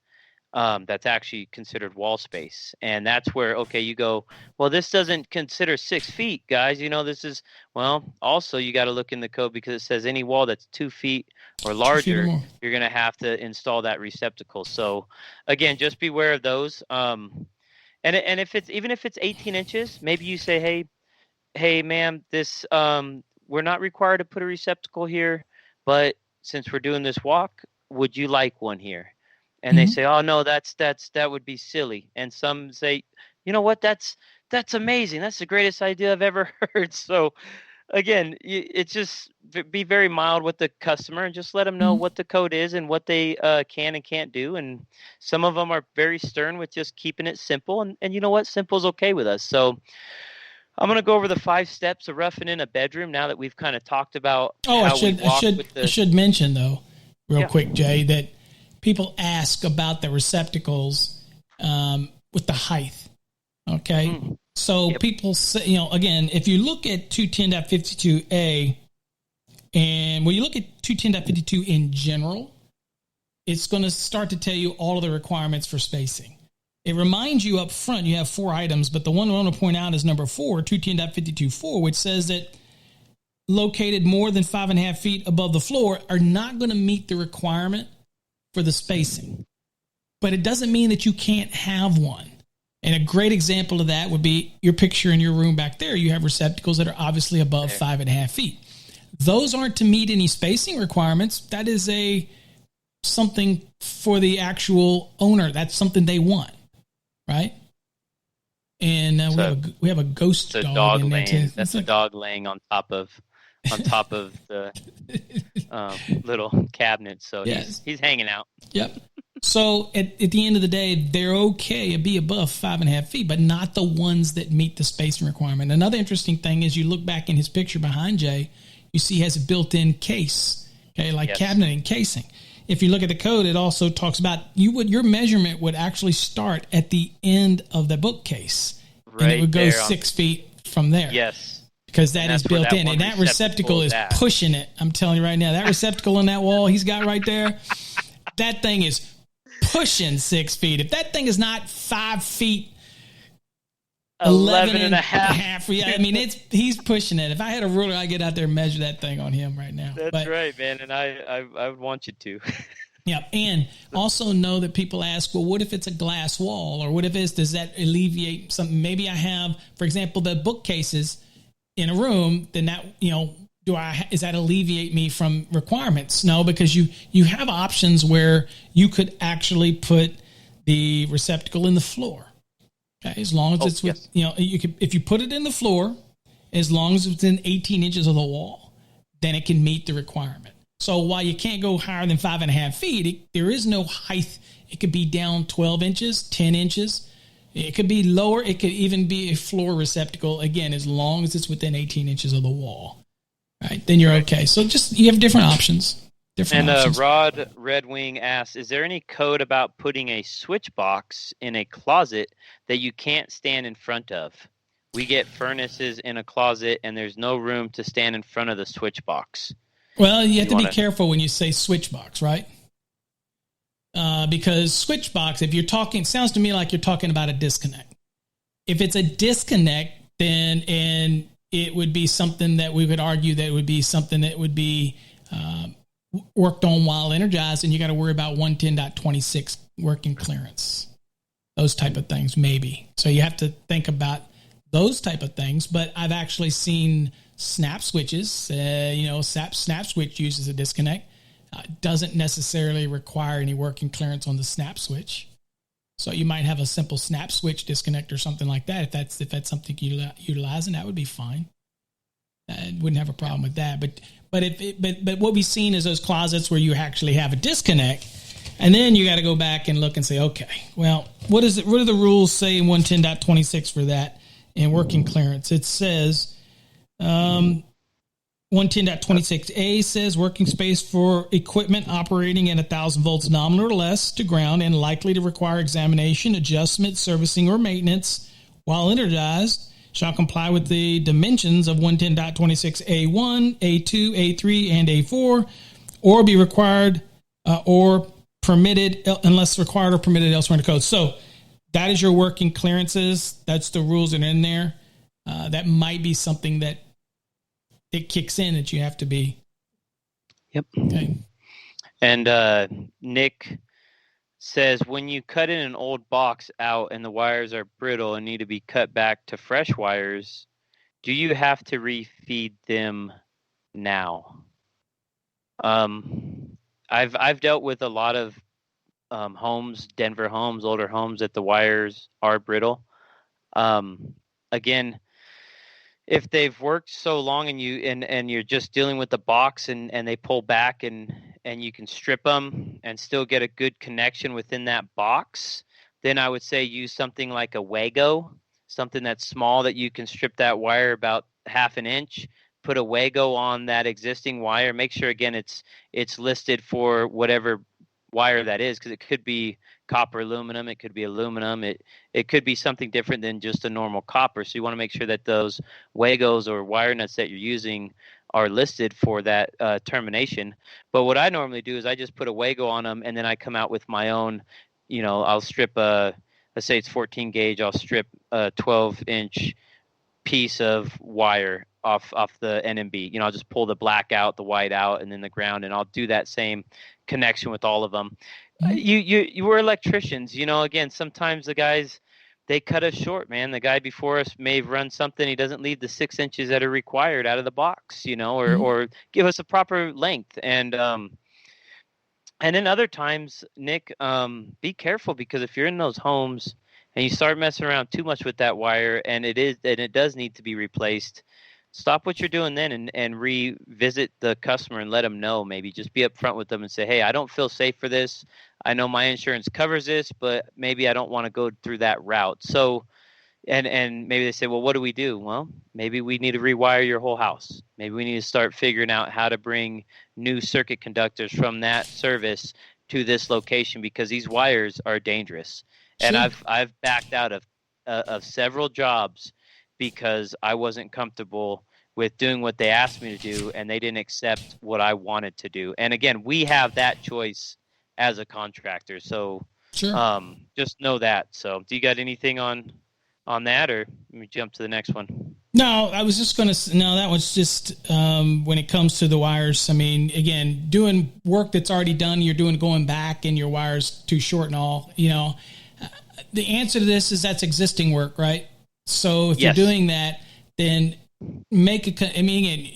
that's actually considered wall space. And that's where, you go, well, this doesn't consider 6 feet, guys. This is, also you got to look in the code because it says any wall that's 2 feet or larger, you're going to have to install that receptacle. So, again, just beware of those. And if it's 18 inches, maybe you say, hey, ma'am, this we're not required to put a receptacle here, but since we're doing this walk, would you like one here? And they say, oh no, that would be silly. And some say, you know what, that's amazing. That's the greatest idea I've ever heard. So again, it's just be very mild with the customer and just let them know what the code is and what they can and can't do. And some of them are very stern with just keeping it simple. And you know what? Simple is okay with us. So I'm going to go over the 5 steps of roughing in a bedroom now that we've kind of talked about. I should mention, though, real quick, Jay, that people ask about the receptacles with the height. Okay. So people say, again, if you look at 210.52A, and when you look at 210.52 in general, it's going to start to tell you all of the requirements for spacing. It reminds you up front, you have 4 items, but the one I want to point out is number 4, 210.52.4, which says that located more than 5.5 feet above the floor are not going to meet the requirement for the spacing. But it doesn't mean that you can't have one. And a great example of that would be your picture in your room back there. You have receptacles that are obviously above 5.5 feet. Those aren't to meet any spacing requirements. That is something for the actual owner. That's something they want, right? And we have a ghost dog in there too. That's a dog laying on top of on top of the little cabinet. So Yes. he's hanging out. Yep. So at the end of the day, they're okay to be above 5.5 feet, but not the ones that meet the spacing requirement. Another interesting thing is you look back in his picture behind Jay, you see he has a built-in case, okay, like Yes. cabinet and casing. If you look at the code, it also talks about your measurement would actually start at the end of the bookcase, and it would go 6 feet from there. Yes. Because that is built in, and that receptacle is at. pushing it. I'm telling you right now, that receptacle on that wall he's got right there, that thing is pushing 6 feet. If that thing is not 5 feet, 11 and a half. Yeah, I mean, he's pushing it. If I had a ruler, I'd get out there and measure that thing on him right now. That's right, man, and I would want you to. Yeah, and also know that people ask, well, what if it's a glass wall, or what if does that alleviate something? Maybe I have, for example, the bookcases in a room. Then that does that alleviate me from requirements? No, because you have options where you could actually put the receptacle in the floor. Okay, as long as it's with, you could, if you put it in the floor, as long as it's within 18 inches of the wall, then it can meet the requirement. So while you can't go higher than 5.5 feet, there is no height. It could be down 12 inches, 10 inches. It could be lower. It could even be a floor receptacle, again, as long as it's within 18 inches of the wall. Right, then you're okay. So you have different options. Rod Red Wing asks, is there any code about putting a switch box in a closet that you can't stand in front of? We get furnaces in a closet, and there's no room to stand in front of the switch box. Well, you have to be careful when you say switch box, right? Because switch box, if you're talking, it sounds to me like you're talking about a disconnect. If it's a disconnect, then it would be something that we would argue that it would be something that would be worked on while energized, and you got to worry about 110.26 working clearance, those type of things, maybe. So you have to think about those type of things. But I've actually seen snap switches. Snap switch uses a disconnect. Doesn't necessarily require any working clearance on the snap switch. So you might have a simple snap switch disconnect or something like that. If that's something you utilize, and that would be fine. I wouldn't have a problem with that. But what we've seen is those closets where you actually have a disconnect, and then you got to go back and look and say, okay, well, what do the rules say in 110.26 for that in working clearance? It says 110.26a says working space for equipment operating at 1,000 volts nominal or less to ground and likely to require examination, adjustment, servicing, or maintenance while energized shall comply with the dimensions of 110.26a1, a2, a3, and a4, or be required or permitted unless required or permitted elsewhere in the code. So that is your working clearances. That's the rules that are in there. That might be something that it kicks in that you have to be. Yep. Okay. And Nick says, when you cut in an old box out and the wires are brittle and need to be cut back to fresh wires, do you have to refeed them now? I've dealt with a lot of homes, Denver homes, older homes, that the wires are brittle. Again, if they've worked so long and you're just dealing with the box and they pull back and you can strip them and still get a good connection within that box, then I would say use something like a Wago, something that's small that you can strip that wire about half an inch, put a Wago on that existing wire. Make sure, again, it's listed for whatever wire that is, because it could be copper aluminum, it could be aluminum, it could be something different than just a normal copper. So you want to make sure that those Wagos or wire nuts that you're using are listed for that termination. But what I normally do is I just put a Wago on them, and then I come out with my own, I'll strip let's say it's 14 gauge, I'll strip a 12-inch piece of wire off the NMB. I'll just pull the black out, the white out, and then the ground, and I'll do that same connection with all of them. You were electricians, again, sometimes the guys, they cut us short, man. The guy before us may have run something, he doesn't leave the 6 inches that are required out of the box, or give us a proper length. And then other times, Nick, be careful, because if you're in those homes and you start messing around too much with that wire, and it does need to be replaced, stop what you're doing then and revisit the customer and let them know. Maybe just be upfront with them and say, hey, I don't feel safe for this. I know my insurance covers this, but maybe I don't want to go through that route. So, and maybe they say, well, what do we do? Well, maybe we need to rewire your whole house. Maybe we need to start figuring out how to bring new circuit conductors from that service to this location because these wires are dangerous. And I've backed out of several jobs because I wasn't comfortable with doing what they asked me to do, and they didn't accept what I wanted to do. And again, we have that choice as a contractor, so just know that. So, do you got anything on that, or let me jump to the next one? No, I was just going to. No, that was just when it comes to the wires. I mean, again, doing work that's already done, you're going back, and your wires too short and all. You know, the answer to this is that's existing work, right? So if you're doing that, then make a. I mean, again,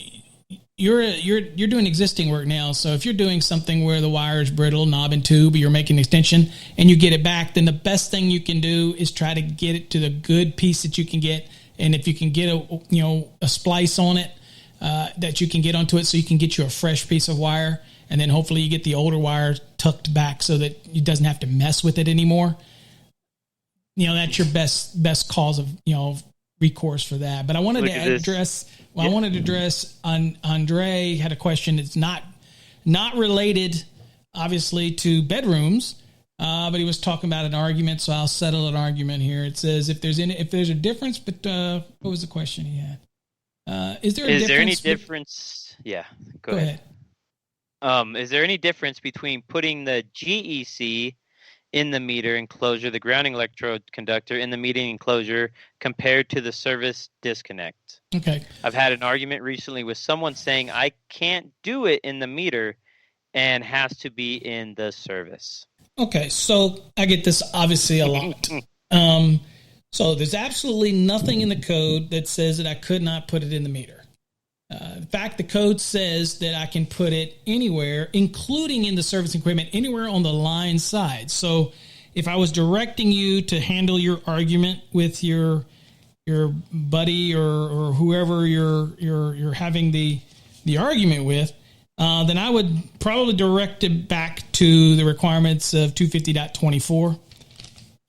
you're doing existing work now. So if you're doing something where the wire is brittle, knob and tube, you're making an extension, and you get it back, then the best thing you can do is try to get it to the good piece that you can get. And if you can get a splice on it that you can get onto it, so you can get you a fresh piece of wire, and then hopefully you get the older wire tucked back so that it doesn't have to mess with it anymore. That's your best cause of recourse for that. But I wanted to address. I wanted to address. Andre had a question. It's not related, obviously, to bedrooms, but he was talking about an argument. So I'll settle an argument here. It says if there's a difference, but what was the question he had? Is there any difference? Yeah, go ahead. Is there any difference between putting the GEC in the meter enclosure, the grounding electroconductor in the meter enclosure, compared to the service disconnect? Okay. I've had an argument recently with someone saying I can't do it in the meter and has to be in the service. Okay, so I get this obviously a lot. So there's absolutely nothing in the code that says that I could not put it in the meter. In fact, the code says that I can put it anywhere, including in the service equipment, anywhere on the line side. So if I was directing you to handle your argument with your buddy or whoever you're having the argument with, then I would probably direct it back to the requirements of 250.24.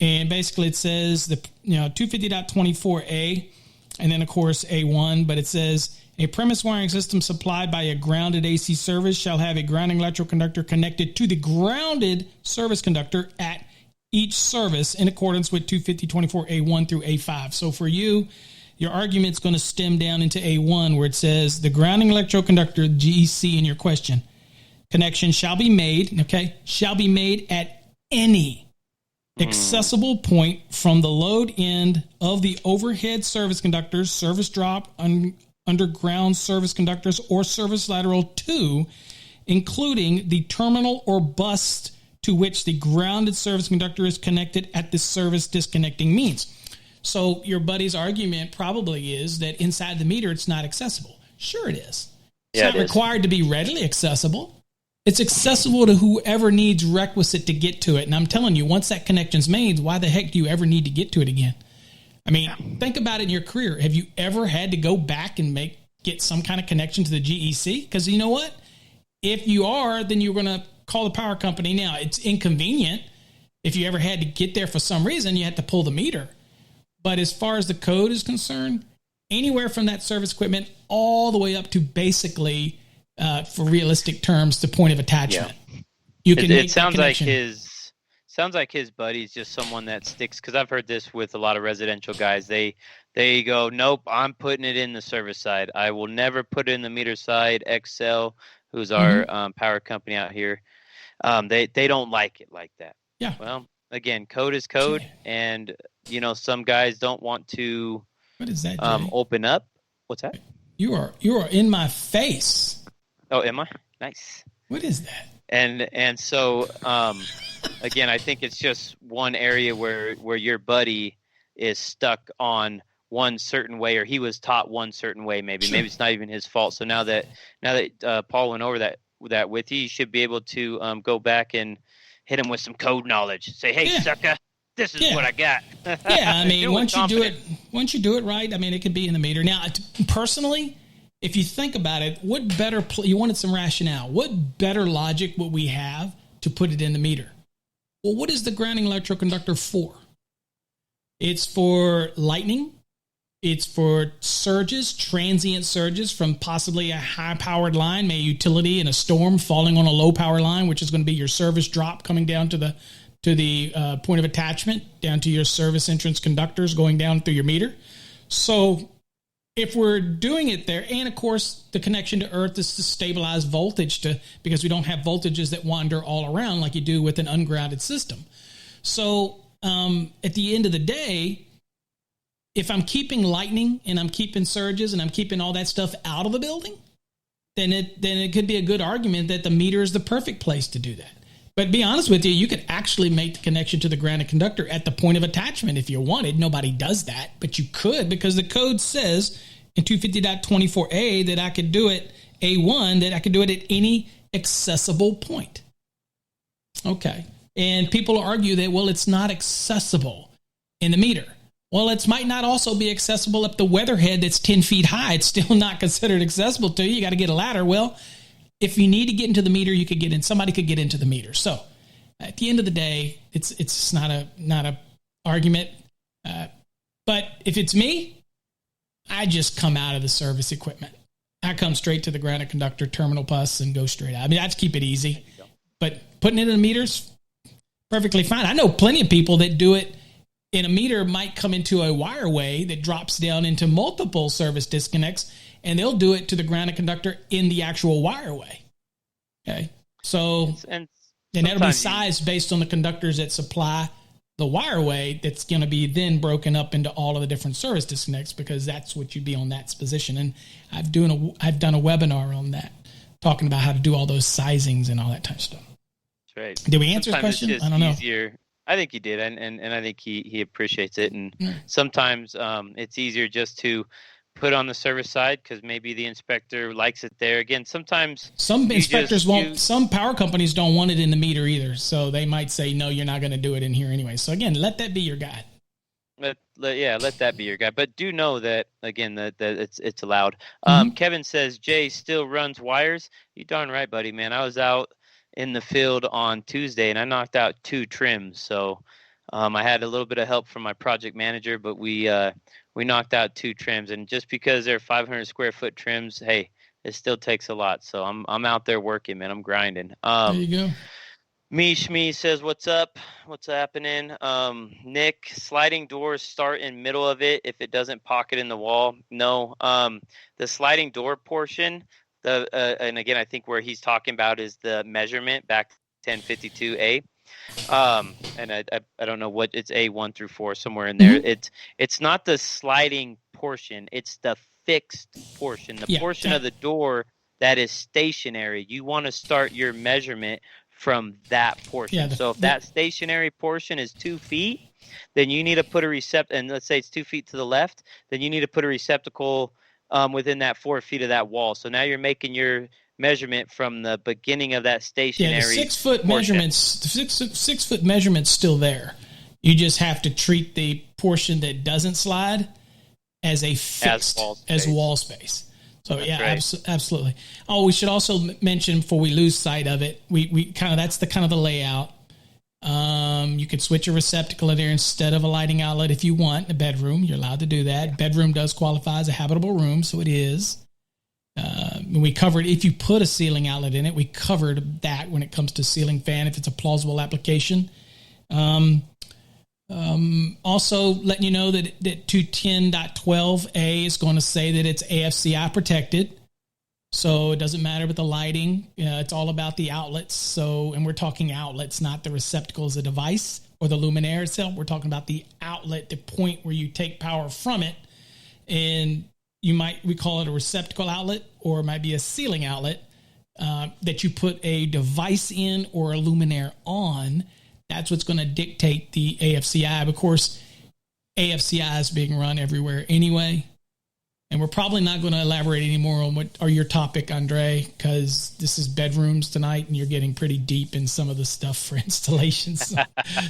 And basically it says 250.24a, and then of course A1, but it says a premise wiring system supplied by a grounded AC service shall have a grounding electroconductor connected to the grounded service conductor at each service in accordance with 250.24a1 through a5. So for you, your argument's going to stem down into A1, where it says the grounding electroconductor, GEC, in your question, connection shall be made at any accessible point from the load end of the overhead service conductors, service drop, underground service conductors, or service lateral 2, including the terminal or bus to which the grounded service conductor is connected at the service disconnecting means. So your buddy's argument probably is that inside the meter it's not accessible. Sure it is. It's not required to be readily accessible. It's accessible to whoever needs requisite to get to it. And I'm telling you, once that connection's made, why the heck do you ever need to get to it again? I mean, think about it in your career. Have you ever had to go back and get some kind of connection to the GEC? Because you know what? If you are, then you're going to call the power company. Now, it's inconvenient. If you ever had to get there for some reason, you had to pull the meter. But as far as the code is concerned, anywhere from that service equipment all the way up to basically, for realistic terms, the point of attachment. Yeah. You can. It sounds like his buddy's just someone that sticks, because I've heard this with a lot of residential guys. They go, nope, I'm putting it in the service side. I will never put it in the meter side. XL, who's our power company out here, they don't like it like that. Yeah. Well, again, code is code, and some guys don't want to. What is that? Open up. What's that? You are in my face. Oh, am I? Nice. What is that? And so again, I think it's just one area where your buddy is stuck on one certain way, or he was taught one certain way. Maybe it's not even his fault. So now that Paul went over that with you should be able to go back and hit him with some code knowledge. Say, hey, sucker, this is what I got. Yeah, I mean, once you do it right, I mean, it could be in the meter. Now, personally, if you think about it, you wanted some rationale. What better logic would we have to put it in the meter? Well, what is the grounding electroconductor for? It's for lightning. It's for surges, transient surges from possibly a high-powered line, maybe utility in a storm falling on a low-power line, which is going to be your service drop coming down to the point of attachment, down to your service entrance conductors going down through your meter. So if we're doing it there, and of course the connection to earth is to stabilize voltage because we don't have voltages that wander all around like you do with an ungrounded system. So at the end of the day, if I'm keeping lightning and I'm keeping surges and I'm keeping all that stuff out of the building, then it could be a good argument that the meter is the perfect place to do that. But to be honest with you, you could actually make the connection to the grounded conductor at the point of attachment if you wanted. Nobody does that, but you could, because the code says in 250.24a that I could do it, A1, that I could do it at any accessible point. Okay. And people argue that, well, it's not accessible in the meter. Well, it might not also be accessible up the weatherhead that's 10 feet high. It's still not considered accessible to you. You got to get a ladder. Well, if you need to get into the meter, you could get in. Somebody could get into the meter. So at the end of the day, it's not a argument. But if it's me, I just come out of the service equipment. I come straight to the grounded conductor terminal bus and go straight out. I mean, I just keep it easy. But putting it in the meters, perfectly fine. I know plenty of people that do it. In a meter might come into a wireway that drops down into multiple service disconnects, and they'll do it to the grounded conductor in the actual wireway. Okay. So, and that'll be sized based on the conductors that supply the wireway that's going to be then broken up into all of the different service disconnects, because that's what you'd be on that position. And I've done a webinar on that, talking about how to do all those sizings and all that type of stuff. That's right. Did we answer the question? I don't know. I think he did, and I think he appreciates it. And sometimes it's easier just to put on the service side because maybe the inspector likes it there. Again, sometimes some inspectors won't. Some power companies don't want it in the meter either, so they might say, no, you're not going to do it in here anyway. So again, let that be your guide. Let that be your guide. But do know that, again, that it's allowed. Kevin says Jay still runs wires. You darn right, buddy, man. I was out in the field on Tuesday, and I knocked out 2 trims. So I had a little bit of help from my project manager, but we knocked out 2 trims. And just because they're 500 square foot trims, hey, it still takes a lot. So I'm out there working, man. I'm grinding. There you go. Me says, what's up? What's happening? Nick, sliding doors start in middle of it if it doesn't pocket in the wall. No. The sliding door portion, and again, I think where he's talking about is the measurement back to 1052A. And I don't know what it's A1 through 4, somewhere in there. It's not the sliding portion. It's the fixed portion, the portion of the door that is stationary. You want to start your measurement from that portion. So if that stationary portion is 2 feet, then you need to put a and let's say it's 2 feet to the left, then you need to put a receptacle within that 4 feet of that wall. So now you're making your measurement from the beginning of that stationary. Yeah, the 6 foot measurements. The 6 foot measurement's still there. You just have to treat the portion that doesn't slide as a fixed as wall space. So that's right. Absolutely. Oh, we should also mention before we lose sight of it, we kind of that's the kind of the layout. You could switch a receptacle in there instead of a lighting outlet if you want. In a bedroom, you're allowed to do that. Bedroom does qualify as a habitable room, so it is. We covered, if you put a ceiling outlet in it, we covered that when it comes to ceiling fan, if it's a plausible application. Also letting you know that 210.12a is going to say that it's AFCI protected. So it doesn't matter with the lighting. It's all about the outlets. So, and we're talking outlets, not the receptacle as a device or the luminaire itself. We're talking about the outlet, the point where you take power from it. And we call it a receptacle outlet, or it might be a ceiling outlet that you put a device in or a luminaire on. That's what's going to dictate the AFCI. Of course, AFCI is being run everywhere anyway. And we're probably not going to elaborate anymore on what are your topic, Andre, because this is bedrooms tonight, and you're getting pretty deep in some of the stuff for installations.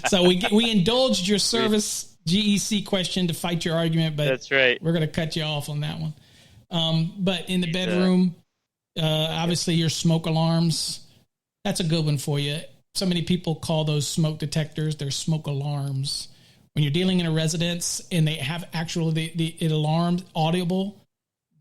So we indulged your service GEC question to fight your argument, but that's right. We're going to cut you off on that one. But in the bedroom, obviously your smoke alarms, that's a good one for you. So many people call those smoke detectors. They're smoke alarms. When you're dealing in a residence and they have it alarmed audible,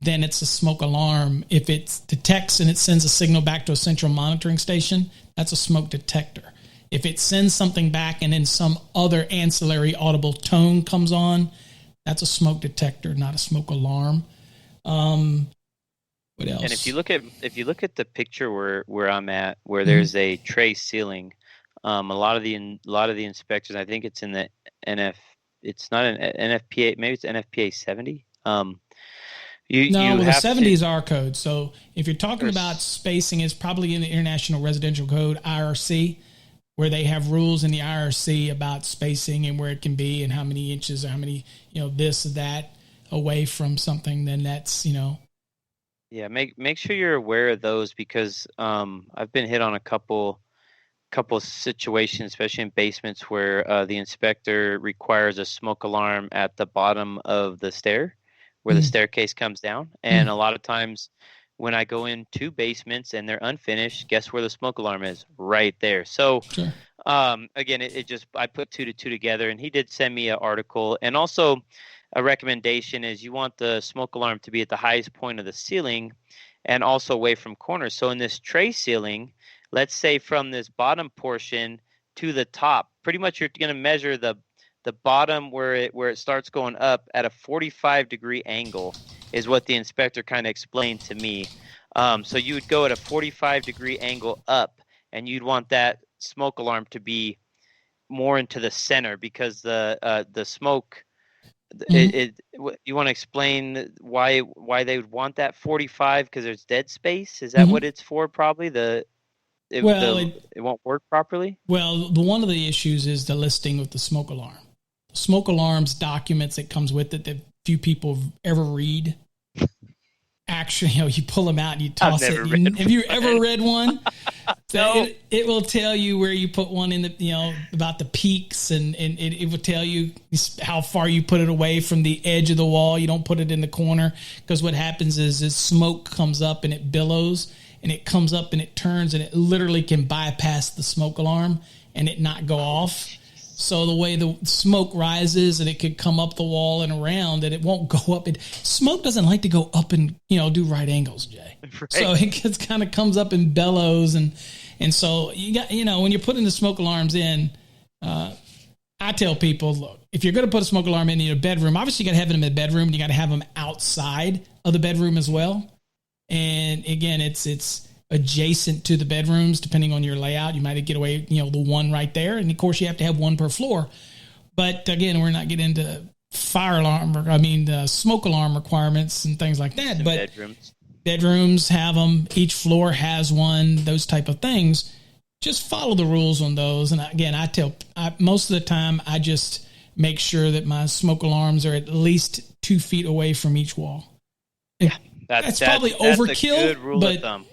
then it's a smoke alarm. If it detects and it sends a signal back to a central monitoring station, that's a smoke detector. If it sends something back and then some other ancillary audible tone comes on, that's a smoke detector, not a smoke alarm. What else? And if you look at the picture where I'm at, where there's a tray ceiling, a lot of the inspectors, I think it's in the it's not an NFPA, maybe it's NFPA 70. The 70 is our code. So if you're talking about spacing, it's probably in the International Residential Code, IRC, where they have rules in the IRC about spacing and where it can be and how many inches or how many, this or that away from something. Then that's, Yeah, make sure you're aware of those, because I've been hit on a couple situations, especially in basements, where the inspector requires a smoke alarm at the bottom of the stair where the staircase comes down. And a lot of times when I go into basements and they're unfinished, guess where the smoke alarm is? Right there. So sure. Again, I put two to two together, and he did send me an article. And also a recommendation is you want the smoke alarm to be at the highest point of the ceiling and also away from corners. So in this tray ceiling, let's say from this bottom portion to the top, pretty much you're going to measure the bottom where it starts going up at a 45-degree angle is what the inspector kind of explained to me. So you would go at a 45-degree angle up, and you'd want that smoke alarm to be more into the center, because the smoke. You want to explain why they would want that 45? Because there's dead space. Is that what it's for? Probably it won't work properly. Well, one of the issues is the listing with the smoke alarm. Smoke alarms documents that comes with it that few people ever read. Actually, you pull them out and you toss it. Have you ever read one? No. It will tell you where you put one in the, about the peaks, and it will tell you how far you put it away from the edge of the wall. You don't put it in the corner, because what happens is smoke comes up and it billows, and it comes up and it turns, and it literally can bypass the smoke alarm and it not go off. So the way the smoke rises, and it could come up the wall and around, and it won't go up. Smoke doesn't like to go up and do right angles, Jay. Right. So it kind of comes up in bellows, and so you got when you're putting the smoke alarms in, I tell people, look, if you're going to put a smoke alarm in your bedroom, obviously you got to have them in the bedroom, and you got to have them outside of the bedroom as well. And again, it's adjacent to the bedrooms, depending on your layout. You might get away, the one right there. And of course you have to have one per floor. But again, we're not getting into smoke alarm requirements and things like that. But bedrooms have them. Each floor has one, those type of things. Just follow the rules on those. And again, most of the time, I just make sure that my smoke alarms are at least 2 feet away from each wall. Yeah. That's probably overkill, a good rule of thumb.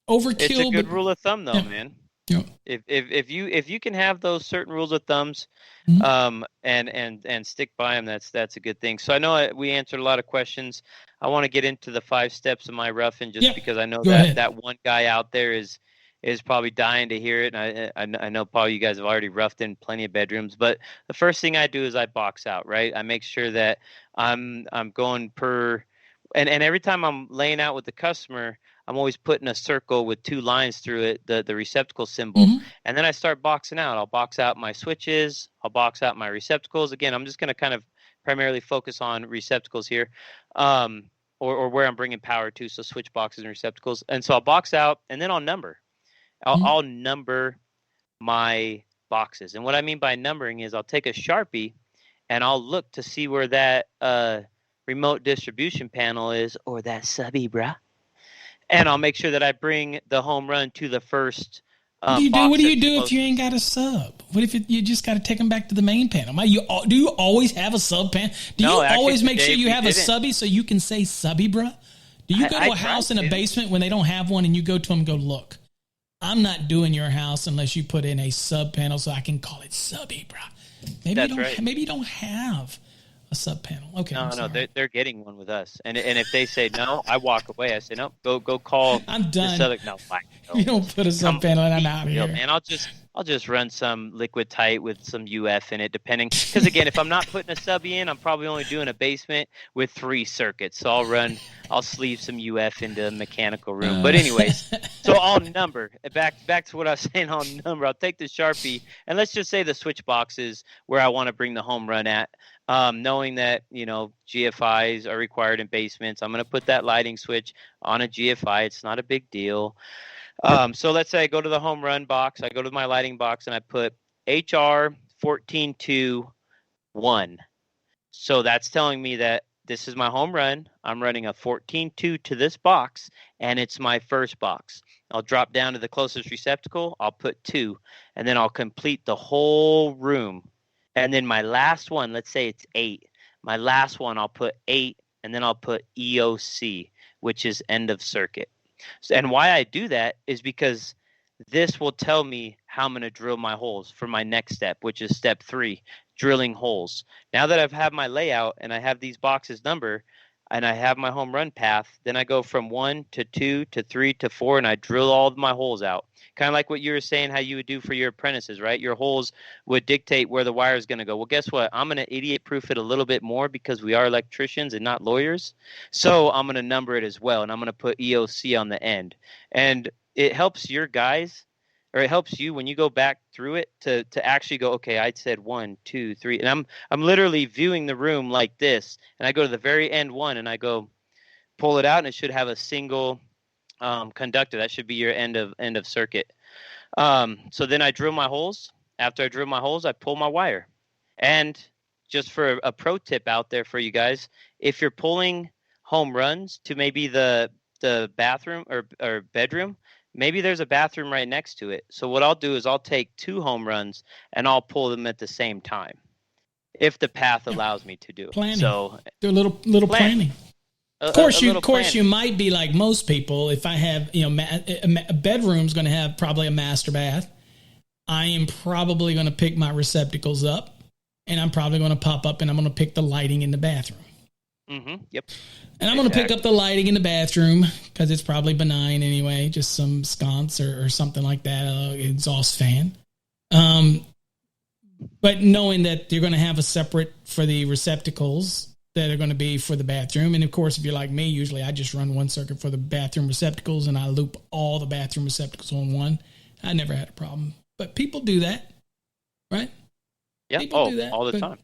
Overkill. It's a good rule of thumb, though, man. Yeah. If you can have those certain rules of thumbs, and stick by them, that's a good thing. So I know we answered a lot of questions. I want to get into the 5 steps of my roughing, because I know that one guy out there is probably dying to hear it. And I know, Paul, you guys have already roughed in plenty of bedrooms, but the first thing I do is I box out, right? I make sure that I'm going per. And every time I'm laying out with the customer, I'm always putting a circle with 2 lines through it, the receptacle symbol. And then I start boxing out. I'll box out my switches. I'll box out my receptacles. Again, I'm just going to kind of primarily focus on receptacles here, or where I'm bringing power to, so switch boxes and receptacles. And so I'll box out, and then I'll number. I'll number my boxes. And what I mean by numbering is I'll take a Sharpie, and I'll look to see where that remote distribution panel is, or that subby, bruh. And I'll make sure that I bring the home run to the first What do you do? box What do you that's do if supposed- you ain't got a sub? What if you just got to take them back to the main panel? Do you always have a sub panel? Do No, you actually, always make sure Dave, you we have a didn't. subby so you can say subby, bruh? Do you go to I a house tried in a to. basement when they don't have one and you go to them and go, look, I'm not doing your house unless you put in a sub panel so I can call it subby, bruh. Maybe you don't have a sub panel. Okay. No, they're getting one with us. And if they say no, I walk away. I say, no, go call. I'm done. This other, no, fine. If you don't put a sub panel in, I'm out of here. Man, I'll just run some liquid tight with some UF in it, depending. Because again, if I'm not putting a subby in, I'm probably only doing a basement with 3 circuits. So I'll sleeve some UF into a mechanical room. But anyways, so I'll number. Back to what I was saying. I'll number. I'll take the Sharpie, and let's just say the switch box is where I want to bring the home run at. Knowing that, GFIs are required in basements, I'm going to put that lighting switch on a GFI. It's not a big deal. So let's say I go to the home run box. I go to my lighting box and I put HR 14.2.1. So that's telling me that this is my home run. I'm running a 14.2 to this box, and it's my first box. I'll drop down to the closest receptacle. I'll put 2, and then I'll complete the whole room. And then my last one, let's say it's 8. My last one, I'll put 8, and then I'll put EOC, which is end of circuit. And why I do that is because this will tell me how I'm going to drill my holes for my next step, which is step 3, drilling holes. Now that I've had my layout and I have these boxes numbered and I have my home run path, then I go from 1 to 2 to 3 to 4, and I drill all of my holes out. Kind of like what you were saying, how you would do for your apprentices, right? Your holes would dictate where the wire is going to go. Well, guess what? I'm going to idiot-proof it a little bit more because we are electricians and not lawyers. So I'm going to number it as well, and I'm going to put EOC on the end. And it helps your guys, or it helps you when you go back through it to actually go, okay, I said 1, 2, 3. And I'm literally viewing the room like this, and I go to the very end one, and I go pull it out, and it should have a single conductor. That should be your end of circuit. So then I drill my holes. After I drill my holes, I pull my wire. And just for a pro tip out there for you guys, if you're pulling home runs to maybe the bathroom or bedroom, maybe there's a bathroom right next to it. So what I'll do is I'll take 2 home runs and I'll pull them at the same time, if the path allows me to do it. Planning. So they're little planning. Of course, you might be like most people. If I have, a bedroom's going to have probably a master bath. I am probably going to pick my receptacles up, and I'm probably going to pop up, and I'm going to pick the lighting in the bathroom. Mm-hmm. Yep. And I'm going to pick up the lighting in the bathroom because it's probably benign anyway, just some sconce or something like that, exhaust fan. But knowing that you're going to have a separate for the receptacles that are going to be for the bathroom. And of course, if you're like me, usually I just run one circuit for the bathroom receptacles and I loop all the bathroom receptacles on one. I never had a problem, but people do that, right? Yeah. People do that all the time.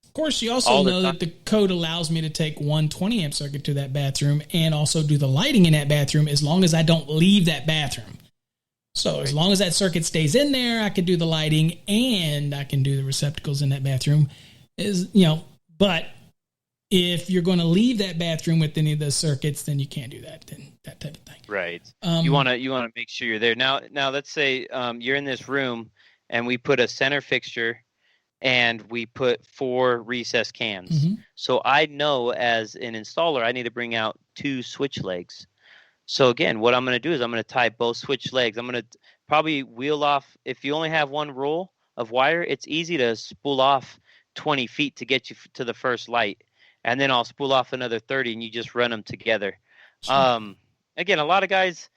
Of course, you also know that the code allows me to take one 20 amp circuit to that bathroom and also do the lighting in that bathroom as long as I don't leave that bathroom. So as long as that circuit stays in there, I can do the lighting and I can do the receptacles in that bathroom. But if you're going to leave that bathroom with any of those circuits, then you can't do that. Then that type of thing. Right. You want to make sure you're there. Now let's say you're in this room and we put a center fixture and we put 4 recessed cans. Mm-hmm. So I know as an installer, I need to bring out 2 switch legs. So again, what I'm going to do is I'm going to tie both switch legs. I'm going to probably wheel off. If you only have one roll of wire, it's easy to spool off 20 feet to get you to the first light. And then I'll spool off another 30 and you just run them together. Sure. Again, a lot of guys,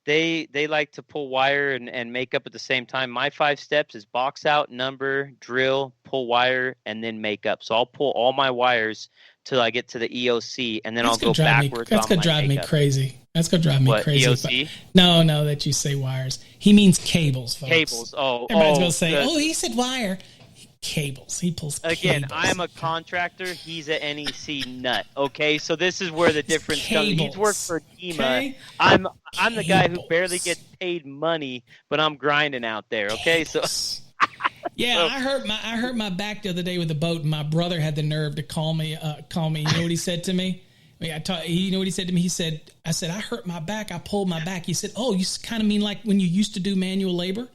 they like to pull wire and make up at the same time. My 5 steps is box out, number, drill, pull wire, and then make up. So I'll pull all my wires till I get to the EOC, and then I'll go backwards. That's going to drive me crazy. That's going to drive me crazy. EOC? No, that you say wires. He means cables, folks. Cables. Everybody's going to say, he said wire. Cables. He pulls cables. Again, I'm a contractor. He's a NEC nut. Okay, so this is where the difference comes. He's worked for DEMA. Okay? I'm the guy who barely gets paid money, but I'm grinding out there. Okay, so yeah, I hurt my back the other day with the boat, and my brother had the nerve to call me. You know what he said to me? You know what he said to me? I said, I hurt my back. I pulled my back. He said, oh, you kind of mean like when you used to do manual labor?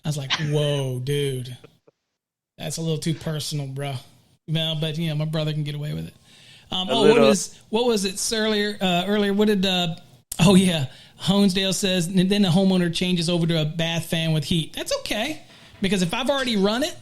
I was like, whoa, dude. That's a little too personal, bro. Well, but my brother can get away with it. What was it earlier? What did, Honesdale says, and then the homeowner changes over to a bath fan with heat. That's okay. Because if I've already run it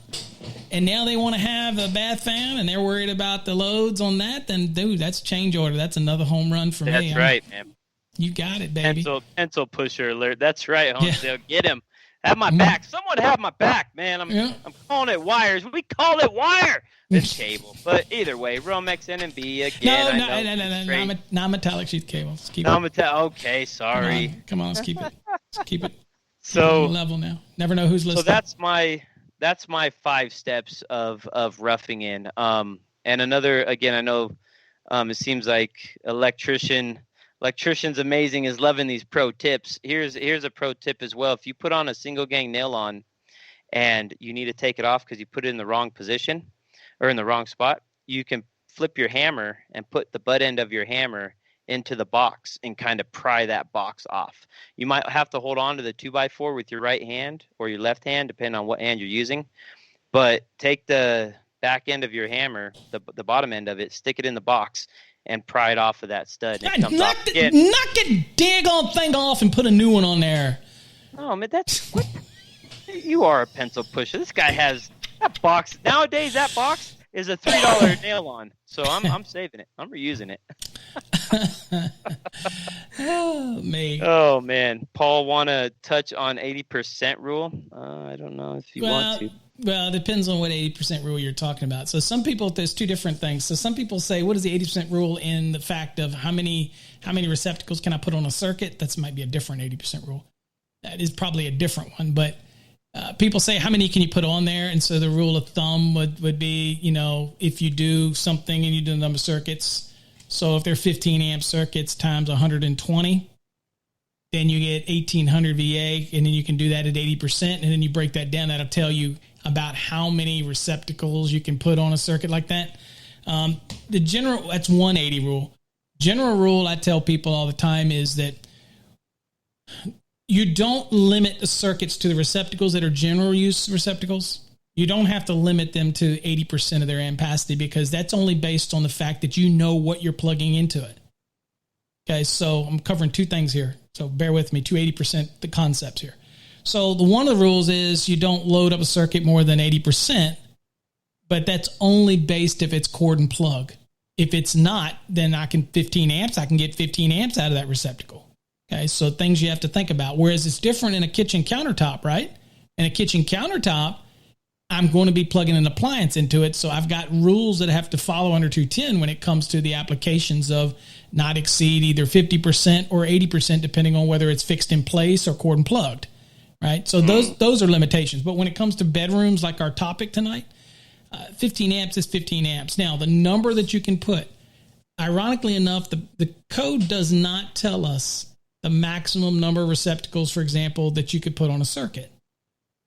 and now they want to have a bath fan and they're worried about the loads on that, then dude, that's change order. That's another home run for me. That's right, man. You got it, baby. Pencil pusher alert. That's right, Honesdale. Get him. Have my back. Someone have my back, man. I'm calling it wires. We call it wire. It's cable. But either way, Romex NMB again. No, non-metallic sheath cable. Let's keep it. Okay, sorry. Come on, let's keep it. Let's keep it. So level now. Never know who's listening. So that's my 5 steps of roughing in. And another, again, I know it seems like Electrician's amazing, is loving these pro tips. Here's a pro tip as well. If you put on a single gang nail on and you need to take it off because you put it in the wrong position or in the wrong spot, you can flip your hammer and put the butt end of your hammer into the box and kind of pry that box off. You might have to hold on to the 2x4 with your right hand or your left hand, depending on what hand you're using. But take the back end of your hammer, the bottom end of it, stick it in the box, and pry it off of that stud. And it comes knock off the daggone thing off and put a new one on there. Oh, man, that's what? You are a pencil pusher. This guy has that box. Nowadays, that box is a $3 nail on. So I'm saving it. I'm reusing it. Oh, me. Oh, man. Paul, want to touch on 80% rule? I don't know if you want to. Well, it depends on what 80% rule you're talking about. So some people, there's two different things. So some people say, what is the 80% rule in the fact of how many receptacles can I put on a circuit? That might be a different 80% rule. That is probably a different one. But people say, how many can you put on there? And so the rule of thumb would be, if you do something and you do the number of circuits. So if they're 15 amp circuits times 120, then you get 1800 VA, and then you can do that at 80%. And then you break that down. That'll tell you about how many receptacles you can put on a circuit like that. That's 180 rule. General rule I tell people all the time is that you don't limit the circuits to the receptacles that are general use receptacles. You don't have to limit them to 80% of their ampacity, because that's only based on the fact that you know what you're plugging into it. Okay, so I'm covering two things here. So bear with me, 280%, the concepts here. So one of the rules is you don't load up a circuit more than 80%, but that's only based if it's cord and plug. If it's not, then I can get 15 amps out of that receptacle. Okay, so things you have to think about. Whereas it's different in a kitchen countertop, right? In a kitchen countertop, I'm going to be plugging an appliance into it, so I've got rules that I have to follow under 210 when it comes to the applications of not exceed either 50% or 80%, depending on whether it's fixed in place or cord and plugged, right? So those are limitations. But when it comes to bedrooms, like our topic tonight, 15 amps is 15 amps. Now, the number that you can put, ironically enough, the code does not tell us the maximum number of receptacles, for example, that you could put on a circuit.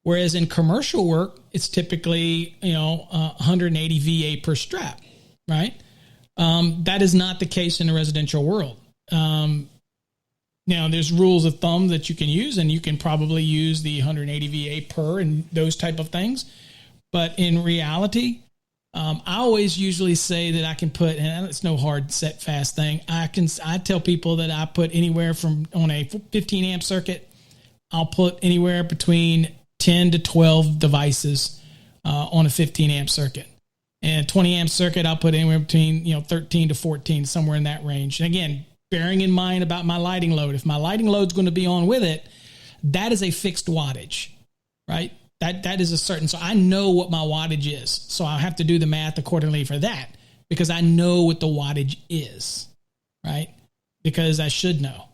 Whereas in commercial work, it's typically, 180 VA per strap, right? That is not the case in the residential world. Now, there's rules of thumb that you can use, and you can probably use the 180 VA per and those type of things. But in reality, I always usually say that I can put, and it's no hard set fast thing. I tell people that I put anywhere from, on a 15 amp circuit, I'll put anywhere between 10 to 12 devices on a 15 amp circuit. And 20 amp circuit, I'll put anywhere between 13 to 14, somewhere in that range. And again, bearing in mind about my lighting load, if my lighting load's going to be on with it, that is a fixed wattage, right? That is a certain, so I know what my wattage is. So I have to do the math accordingly for that, because I know what the wattage is, right? Because I should know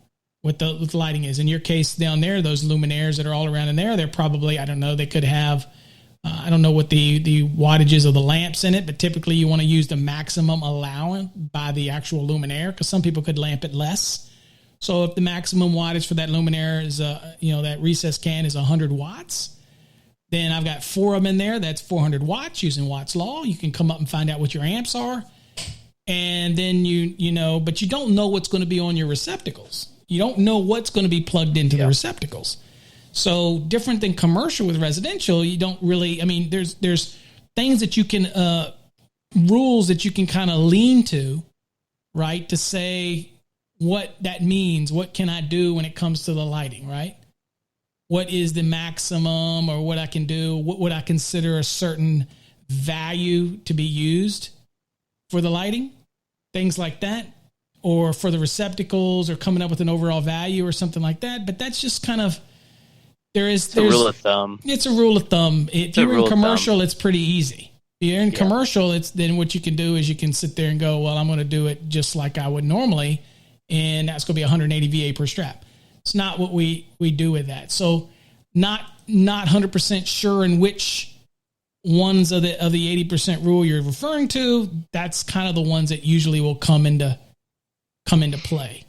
what the lighting is. In your case down there, those luminaires that are all around in there, they're probably, I don't know, they could have, I don't know what the wattage is of the lamps in it, but typically you want to use the maximum allowance by the actual luminaire, because some people could lamp it less. So if the maximum wattage for that luminaire is, that recess can is 100 watts, then I've got 4 of them in there. That's 400 watts using Watt's law. You can come up and find out what your amps are. And then but you don't know what's going to be on your receptacles. You don't know what's going to be plugged into the receptacles. So different than commercial with residential, you don't really, there's things that you can, rules that you can kind of lean to, right? To say what that means. What can I do when it comes to the lighting, right? What is the maximum, or what I can do? What would I consider a certain value to be used for the lighting? Things like that. Or for the receptacles, or coming up with an overall value or something like that. But that's just kind of, there's a rule of thumb. It's a rule of thumb. If you're in commercial, it's pretty easy. If you're in commercial, then what you can do is you can sit there and go, well, I'm going to do it just like I would normally, and that's going to be 180 VA per strap. It's not what we do with that. So not 100% sure in which ones of the 80% rule you're referring to. That's kind of the ones that usually will come into play.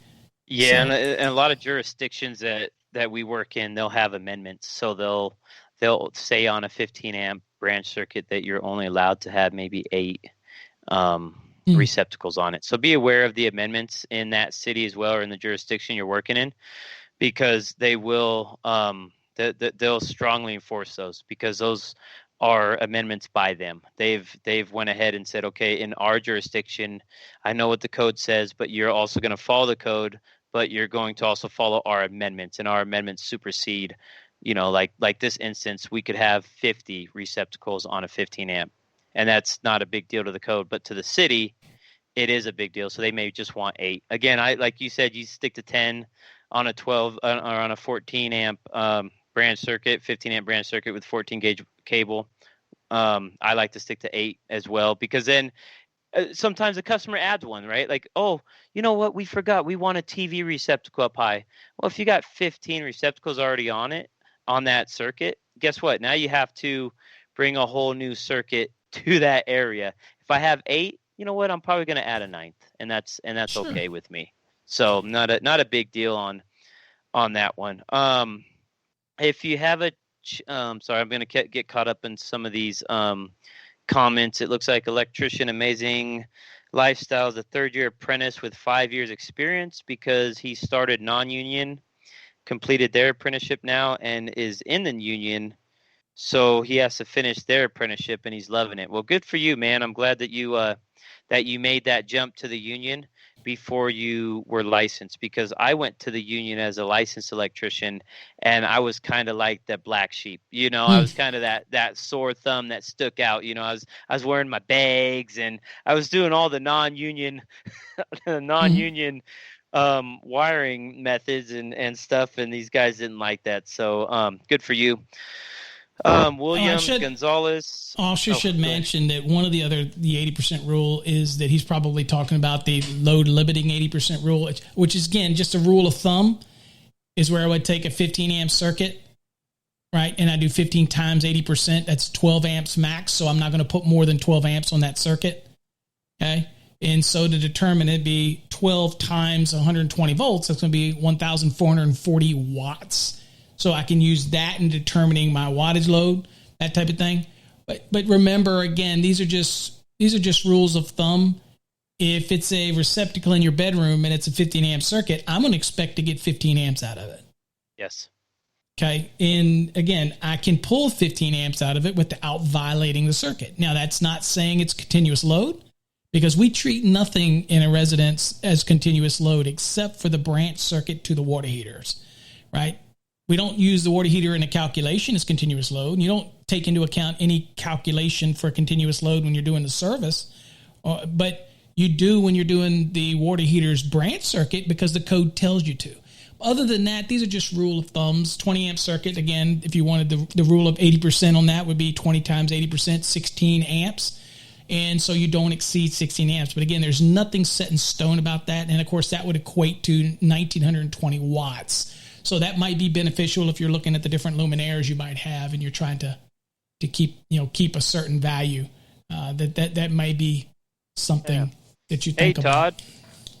Yeah, so, and a lot of jurisdictions that we work in, they'll have amendments. So they'll say on a 15 amp branch circuit that you're only allowed to have maybe 8 receptacles on it. So be aware of the amendments in that city as well, or in the jurisdiction you're working in, because they will they'll strongly enforce those, because those are amendments by them. They've went ahead and said, okay, in our jurisdiction, I know what the code says, but you're also going to follow the code, but you're going to also follow our amendments, and our amendments supersede, like this instance, we could have 50 receptacles on a 15 amp, and that's not a big deal to the code, but to the city, it is a big deal. So they may just want 8. Again, like you said, you stick to 10 on a 12 or on a 14 amp branch circuit, 15 amp branch circuit with 14 gauge cable. I like to stick to 8 as well, because then sometimes the customer adds one, right? Like, oh, you know what? We forgot. We want a TV receptacle up high. Well, if you got 15 receptacles already on that circuit, guess what? Now you have to bring a whole new circuit to that area. If I have 8, you know what? I'm probably going to add a 9th, and that's sure. Okay with me. So not a big deal on that one. If you have sorry, I'm going to get caught up in some of these comments. It looks like Electrician, amazing lifestyle, is a third-year apprentice with 5 years experience, because he started non-union, completed their apprenticeship now, and is in the union. So he has to finish their apprenticeship, and he's loving it. Well, good for you, man. I'm glad that you made that jump to the union before you were licensed, because I went to the union as a licensed electrician, and I was kind of like the black sheep. I was kind of that sore thumb that stuck out. I was wearing my bags, and I was doing all the non-union wiring methods and stuff, and these guys didn't like that. So good for you. William Gonzalez. Also should mention that one of the 80% rule is that he's probably talking about the load limiting 80% rule, which is, again, just a rule of thumb, is where I would take a 15 amp circuit, right? And I do 15 times 80%. That's 12 amps max. So I'm not going to put more than 12 amps on that circuit. Okay. And so to determine, it'd be 12 times 120 volts. That's going to be 1,440 watts. So I can use that in determining my wattage load, that type of thing. But remember, again, these are just rules of thumb. If it's a receptacle in your bedroom and it's a 15 amp circuit, I'm going to expect to get 15 amps out of it. Yes. Okay. And again, I can pull 15 amps out of it without violating the circuit. Now, that's not saying it's continuous load, because we treat nothing in a residence as continuous load except for the branch circuit to the water heaters, right? We don't use the water heater in a calculation as continuous load. You don't take into account any calculation for continuous load when you're doing the service, but you do when you're doing the water heater's branch circuit, because the code tells you to. Other than that, these are just rule of thumbs. 20 amp circuit, again, if you wanted the rule of 80% on that, would be 20 times 80%, 16 amps. And so you don't exceed 16 amps. But again, there's nothing set in stone about that. And of course, that would equate to 1,920 watts. So that might be beneficial if you're looking at the different luminaires you might have, and you're trying to keep a certain value. That might be something that you think about. Hey,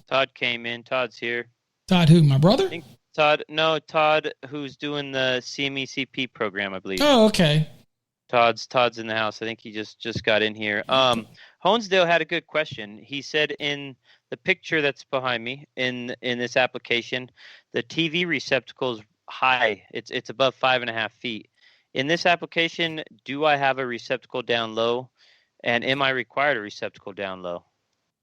Todd came in. Todd's here. Todd who? My brother? I think Todd, who's doing the CMECP program, I believe. Oh, okay. Todd's in the house. I think he just got in here. Honesdale had a good question. He said in the picture that's behind me in this application, the TV receptacle is high. It's above 5.5 feet. In this application, do I have a receptacle down low, and am I required a receptacle down low?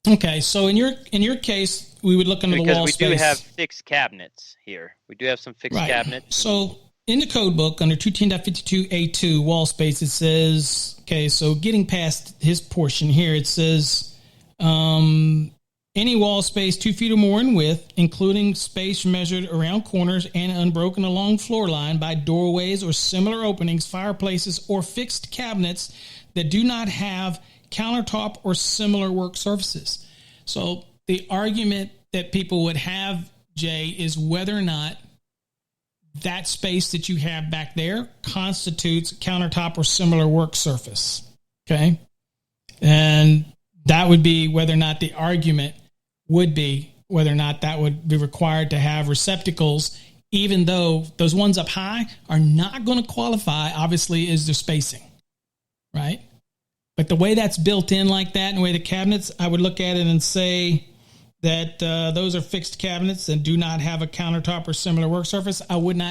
Okay, so in your case, we would look under the wall space. Because we do have fixed cabinets here. We do have some fixed cabinets. So in the code book under 210.52A2 wall space, it says, okay, so getting past his portion here, it says any wall space 2 feet or more in width, including space measured around corners and unbroken along floor line by doorways or similar openings, fireplaces, or fixed cabinets that do not have countertop or similar work surfaces. So the argument that people would have, Jay, is whether or not that space that you have back there constitutes countertop or similar work surface. Okay. And that would be whether or not the argument would be whether or not that would be required to have receptacles, even though those ones up high are not going to qualify, obviously, is their spacing. Right. But the way that's built in like that, and the way the cabinets, I would look at it and say that those are fixed cabinets and do not have a countertop or similar work surface. I would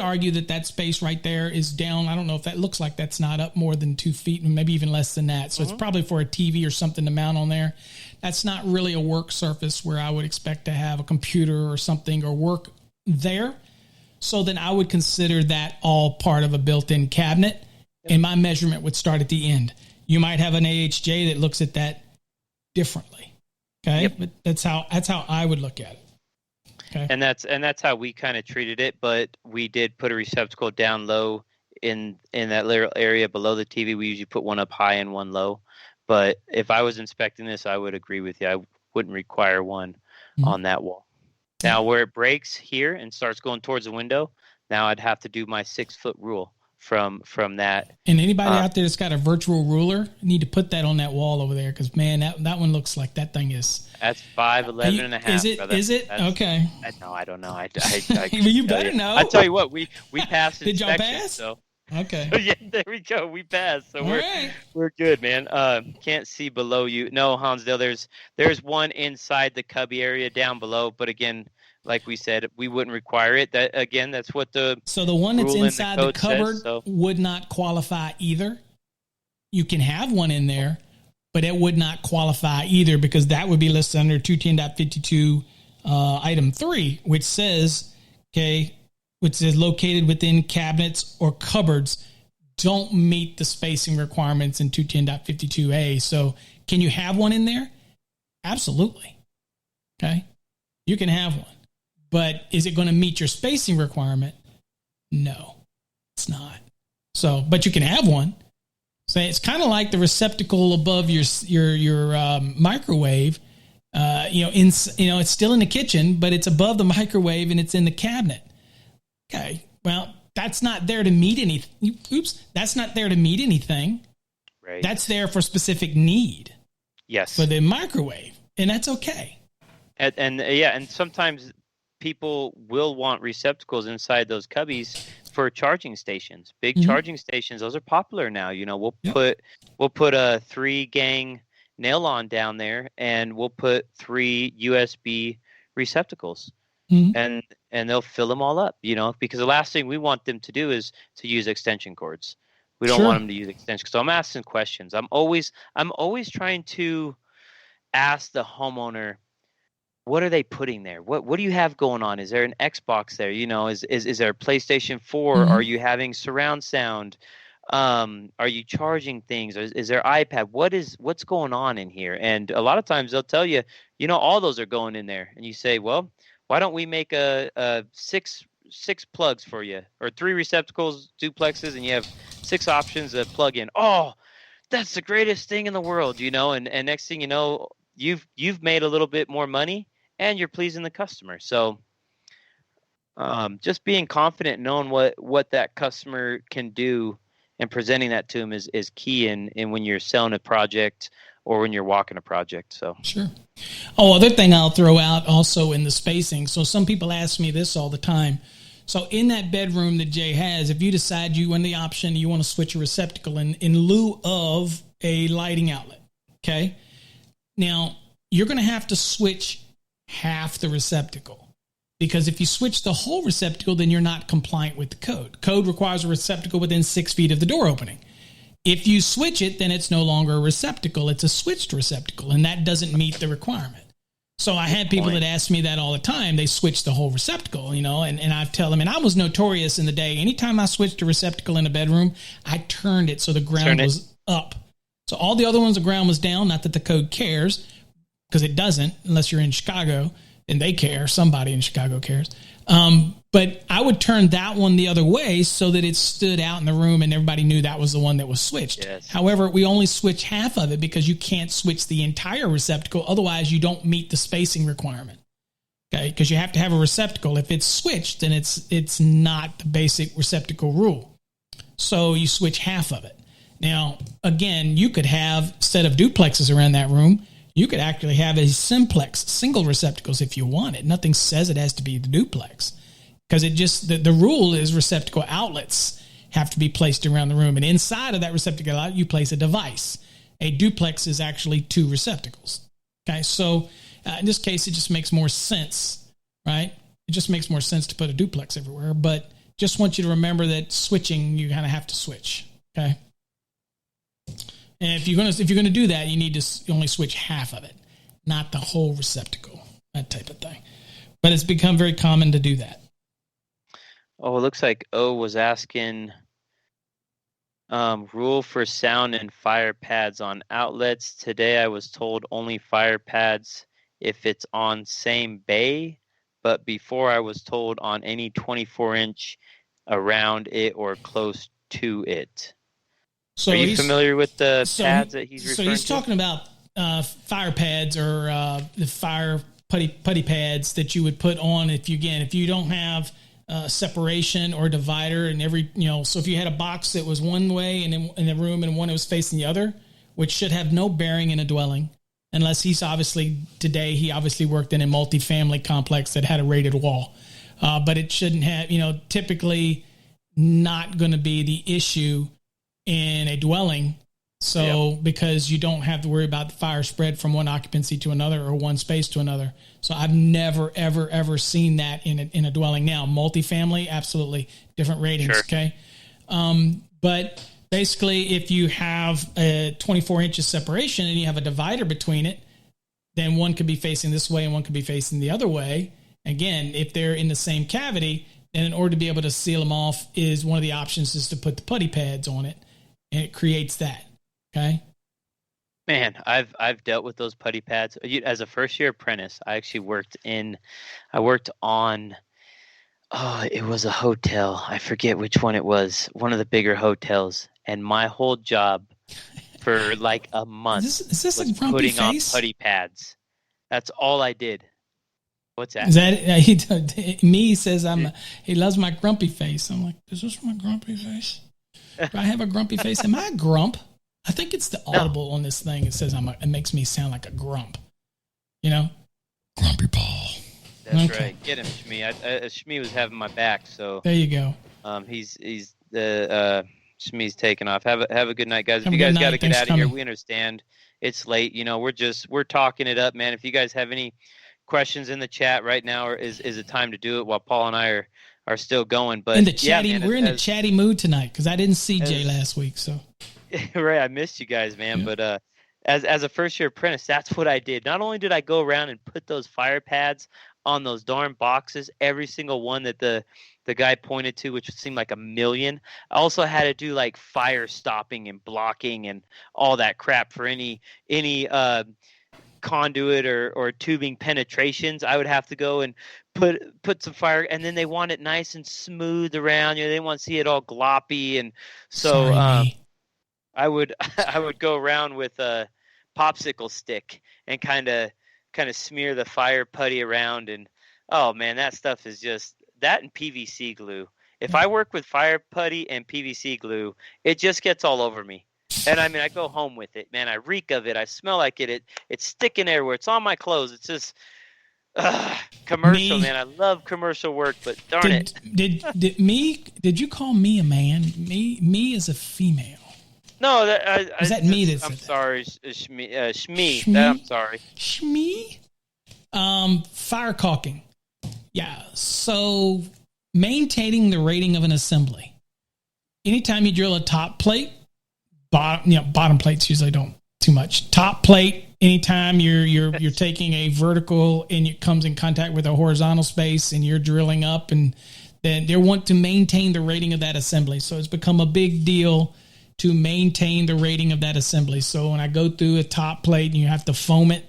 argue that space right there is down. I don't know if that looks like that's not up more than 2 feet, maybe even less than that. So It's probably for a TV or something to mount on there. That's not really a work surface where I would expect to have a computer or something or work there. So then I would consider that all part of a built-in cabinet, and my measurement would start at the end. You might have an AHJ that looks at that differently. Okay. Yep. But that's how I would look at it. Okay. And that's how we kind of treated it, but we did put a receptacle down low in that little area below the TV. We usually put one up high and one low. But if I was inspecting this, I would agree with you. I wouldn't require one on that wall. Now, where it breaks here and starts going towards the window, now I'd have to do my 6-foot rule from that. And anybody out there that's got a virtual ruler, need to put that on that wall over there, because man, that one looks like that thing is. That's 5'11" and a half. Is it? Brother. Is it? Okay. No, I don't know. I you better know. I tell you what, we passed. Did y'all pass? So. Okay. Yeah, there we go. We passed, so right. We're good, man. Can't see below you. No, Hansdale. There's one inside the cubby area down below, but again, like we said, we wouldn't require it. That's what the one that's inside the cupboard says, would not qualify either. You can have one in there, but it would not qualify either, because that would be listed under 210.52 item 3, which says located within cabinets or cupboards don't meet the spacing requirements in 210.52a. So can you have one in there? Absolutely. Okay. You can have one. But is it going to meet your spacing requirement? No, it's not. So, but you can have one. So it's kind of like the receptacle above your microwave. It's still in the kitchen, but it's above the microwave and it's in the cabinet. Okay, well, that's not there to meet anything. That's not there to meet anything. Right. That's there for specific need. Yes. For the microwave, and that's okay. And sometimes people will want receptacles inside those cubbies for charging stations. Big charging stations, those are popular now. We'll put a 3-gang nail-on down there, and we'll put 3 USB receptacles, and they'll fill them all up. Because the last thing we want them to do is to use extension cords. We don't want them to use extension. So I'm asking questions. I'm always trying to ask the homeowner, what are they putting there? What do you have going on? Is there an Xbox there? Is there a PlayStation 4? Are you having surround sound? Are you charging things? Is there iPad? What's going on in here? And a lot of times they'll tell you, all those are going in there. And you say, well, why don't we make a 6 plugs for you, or 3 receptacles, duplexes, and you have 6 options to plug in. Oh, that's the greatest thing in the world, and next thing you know, you've made a little bit more money and you're pleasing the customer. So just being confident, knowing what that customer can do and presenting that to them is key in when you're selling a project or when you're walking a project. So sure. Oh, other thing I'll throw out also in the spacing. So some people ask me this all the time. So in that bedroom that Jay has, if you decide you want the option, you want to switch a receptacle in lieu of a lighting outlet. Okay. Now, you're going to have to switch half the receptacle, because if you switch the whole receptacle, then you're not compliant with the code. Code requires a receptacle within 6 feet of the door opening. If you switch it, then it's no longer a receptacle. It's a switched receptacle, and that doesn't meet the requirement. So I had people that ask me that all the time. They switched the whole receptacle, and I tell them, and I was notorious in the day. Anytime I switched a receptacle in a bedroom, I turned it so the ground was up. So all the other ones, the ground was down. Not that the code cares, because it doesn't, unless you're in Chicago and they care. Somebody in Chicago cares. But I would turn that one the other way so that it stood out in the room and everybody knew that was the one that was switched. Yes. However, we only switch half of it because you can't switch the entire receptacle. Otherwise, you don't meet the spacing requirement. Okay, because you have to have a receptacle. If it's switched, then it's not the basic receptacle rule. So you switch half of it. Now, again, you could have, instead of duplexes around that room, you could actually have a simplex, single receptacles if you want it. Nothing says it has to be the duplex, because it just, the rule is receptacle outlets have to be placed around the room. And inside of that receptacle outlet, you place a device. A duplex is actually 2 receptacles. Okay, so in this case, it just makes more sense, right? It just makes more sense to put a duplex everywhere. But just want you to remember that switching, you kind of have to switch. Okay. And if you're gonna do that, you need to only switch half of it, not the whole receptacle, that type of thing. But it's become very common to do that. Oh, it looks like O was asking rule for sound and fire pads on outlets. Today I was told only fire pads if it's on same bay, but before I was told on any 24-inch around it or close to it. So are you familiar with the pads that he's referring to? So he's talking about fire pads or the fire putty pads that you would put on if you don't have separation or divider, and so if you had a box that was one way and in the room and one that was facing the other, which should have no bearing in a dwelling, unless he obviously worked in a multifamily complex that had a rated wall, but it shouldn't have, typically not going to be the issue in a dwelling. So because you don't have to worry about the fire spread from one occupancy to another or one space to another. So I've never, ever seen that in a dwelling. Now, multifamily, absolutely different ratings. Sure. Okay. But basically if you have a 24 inches separation and you have a divider between it, then one could be facing this way and one could be facing the other way. Again, if they're in the same cavity, then in order to be able to seal them off, is one of the options is to put the putty pads on it, and it creates that. Okay. Man, I've dealt with those putty pads as a first year apprentice. I actually worked on, it was a hotel. I forget which one it was. One of the bigger hotels, and my whole job for like a month is this was a grumpy putting face? on putty pads. That's all I did. What's that? Is that me says he loves my grumpy face. I'm like, is this my grumpy face? Do I have a grumpy face? Am I a grump? I think it's the audible on this thing. It says it makes me sound like a grump. Grumpy Paul. That's right. Get him, Shmee. Shmee was having my back, so there you go. He's the Shmee's taking off. Have a good night, guys. If you guys got to get out of here, we understand. It's late. We're talking it up, man. If you guys have any questions in the chat right now, is a time to do it while Paul and I are still going. But in the chatty, we're in a chatty mood tonight because I didn't see Jay last week, so. Right, I missed you guys, man. Yeah. But as a first year apprentice, that's what I did. Not only did I go around and put those fire pads on those darn boxes, every single one that the guy pointed to, which seemed like a million. I also had to do like fire stopping and blocking and all that crap for any conduit or tubing penetrations. I would have to go and put some fire, and then they want it nice and smooth around. They want to see it all gloppy, and so I would go around with a popsicle stick and kind of smear the fire putty around, and oh man, that stuff is just that and PVC glue. If I work with fire putty and PVC glue, it just gets all over me. And I mean, I go home with it, man. I reek of it. I smell like it. It's sticking everywhere. It's on my clothes. It's just commercial, man. I love commercial work, but darn it. Did you call me a man? Me is a female. No, Was that me that said I'm that? sorry, Shmee. Shmee? I'm sorry. Shmee? Fire caulking. Yeah. So maintaining the rating of an assembly. Anytime you drill a top plate, bottom plates usually don't too much. Top plate, anytime you're taking a vertical and it comes in contact with a horizontal space and you're drilling up, and then they want to maintain the rating of that assembly. So it's become a big deal to maintain the rating of that assembly. So when I go through a top plate and you have to foam it,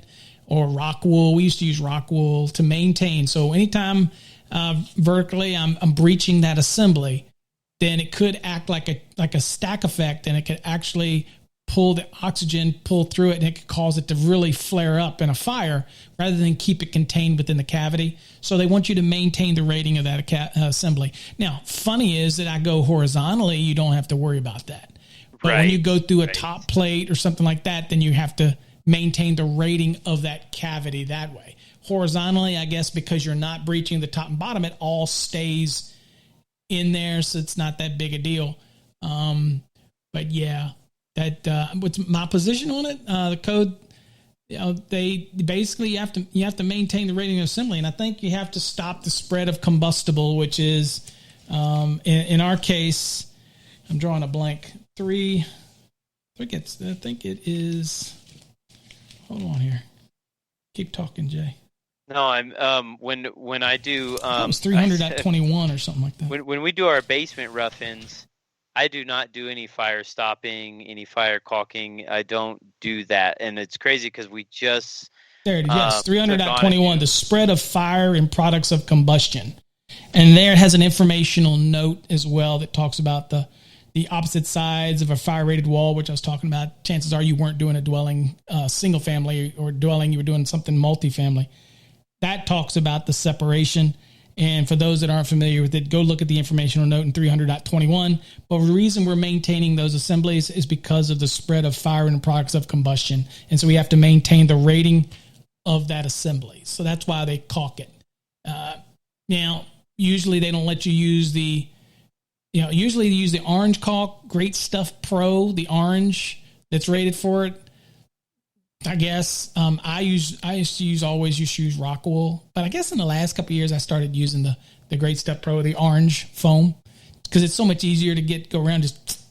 or rock wool, we used to use rock wool to maintain. So anytime vertically I'm breaching that assembly, then it could act like a stack effect, and it could actually pull the oxygen, pull through it, and it could cause it to really flare up in a fire rather than keep it contained within the cavity. So they want you to maintain the rating of that assembly. Now, funny is that I go horizontally, you don't have to worry about that. But when you go through a top plate or something like that, then you have to maintain the rating of that cavity that way. Horizontally, I guess because you're not breaching the top and bottom, it all stays in there, so it's not that big a deal. But yeah, that what's my position on it? The code, they basically you have to maintain the rating of assembly, and I think you have to stop the spread of combustible, which is in our case, I'm drawing a blank. I think it is. Hold on here. Keep talking, Jay. No, I'm when I do it was 300.21 or something like that. When we do our basement rough-ins, I do not do any fire stopping, any fire caulking. I don't do that, and it's crazy because we just there it is. Yes, 300.21, the spread of fire in products of combustion, and there it has an informational note as well that talks about the opposite sides of a fire-rated wall, which I was talking about. Chances are you weren't doing a dwelling single family or dwelling, you were doing something multifamily. That talks about the separation. And for those that aren't familiar with it, go look at the informational note in 300.21. But the reason we're maintaining those assemblies is because of the spread of fire and products of combustion. And so we have to maintain the rating of that assembly. So that's why they caulk it. Now, usually they don't let you use usually they use the orange caulk, Great Stuff Pro, the orange that's rated for it. I guess I used to use rock wool, but I guess in the last couple of years I started using the Great Stuff Pro, the orange foam, because it's so much easier to go around just.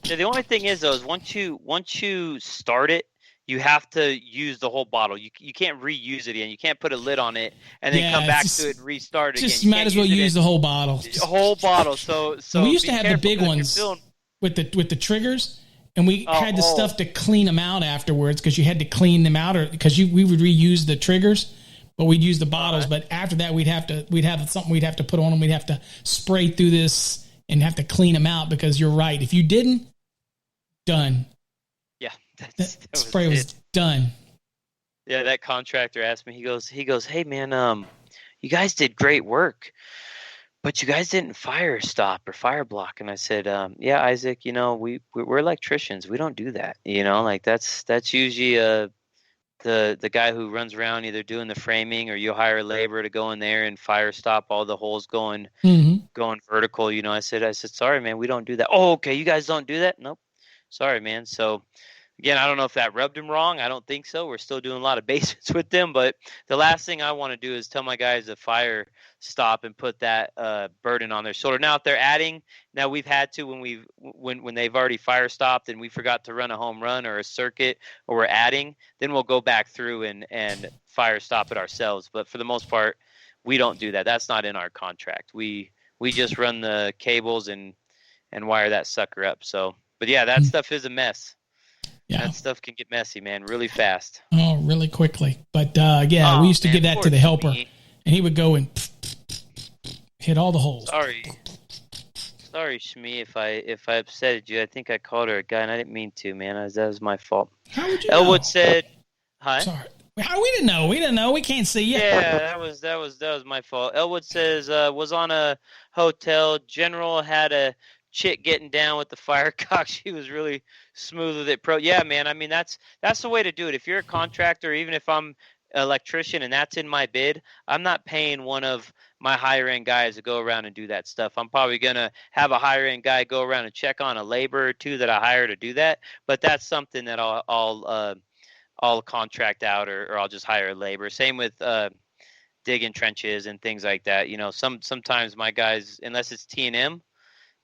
Yeah, the only thing is though, is once you start it, you have to use the whole bottle. You can't reuse it again. You can't put a lid on it and then come back to it and restart it again. Just might as well use the whole bottle. The whole bottle. So we used to have the big ones with the triggers. And we had the stuff to clean them out afterwards, because you had to clean them out, or because we would reuse the triggers, but we'd use the bottles. But after that, we'd have something we'd have to put on them. We'd have to spray through this and have to clean them out, because you're right. If you didn't, done. Yeah, that spray was done. Yeah, that contractor asked me. He goes, hey man, you guys did great work, but you guys didn't fire stop or fire block. And I said, yeah, Isaac, we're electricians. We don't do that. Like that's usually the guy who runs around either doing the framing, or you'll hire a laborer to go in there and fire stop all the holes going vertical. I said, sorry, man, we don't do that. Oh, okay. You guys don't do that? Nope. Sorry, man. So again, I don't know if that rubbed him wrong. I don't think so. We're still doing a lot of basements with them, but the last thing I want to do is tell my guys to fire stop and put that burden on their shoulder. Now, if they're adding, now we've had to when they've already fire stopped and we forgot to run a home run or a circuit, or we're adding, then we'll go back through and fire stop it ourselves. But for the most part, we don't do that. That's not in our contract. We just run the cables and wire that sucker up. So, but yeah, that stuff is a mess. Yeah. That stuff can get messy, man, really fast. Oh, really quickly. But we used to give that to the helper, and he would go and hit all the holes. Sorry, Shmee, if I upsetted you. I think I called her a guy, and I didn't mean to, man. That was my fault. How would you Elwood know? said, "Hi." Sorry. How we didn't know? We didn't know. We can't see you. Yeah, that was my fault. Elwood says was on a hotel. General had a chick getting down with the fire cock. She was really smooth with it. Yeah, man. I mean, that's the way to do it. If you're a contractor, even if I'm electrician and that's in my bid, I'm not paying one of my higher end guys to go around and do that stuff. I'm probably going to have a higher end guy go around and check on a laborer or two that I hire to do that. But that's something that I'll contract out or I'll just hire a labor. Same with digging trenches and things like that. Sometimes my guys, unless it's T&M,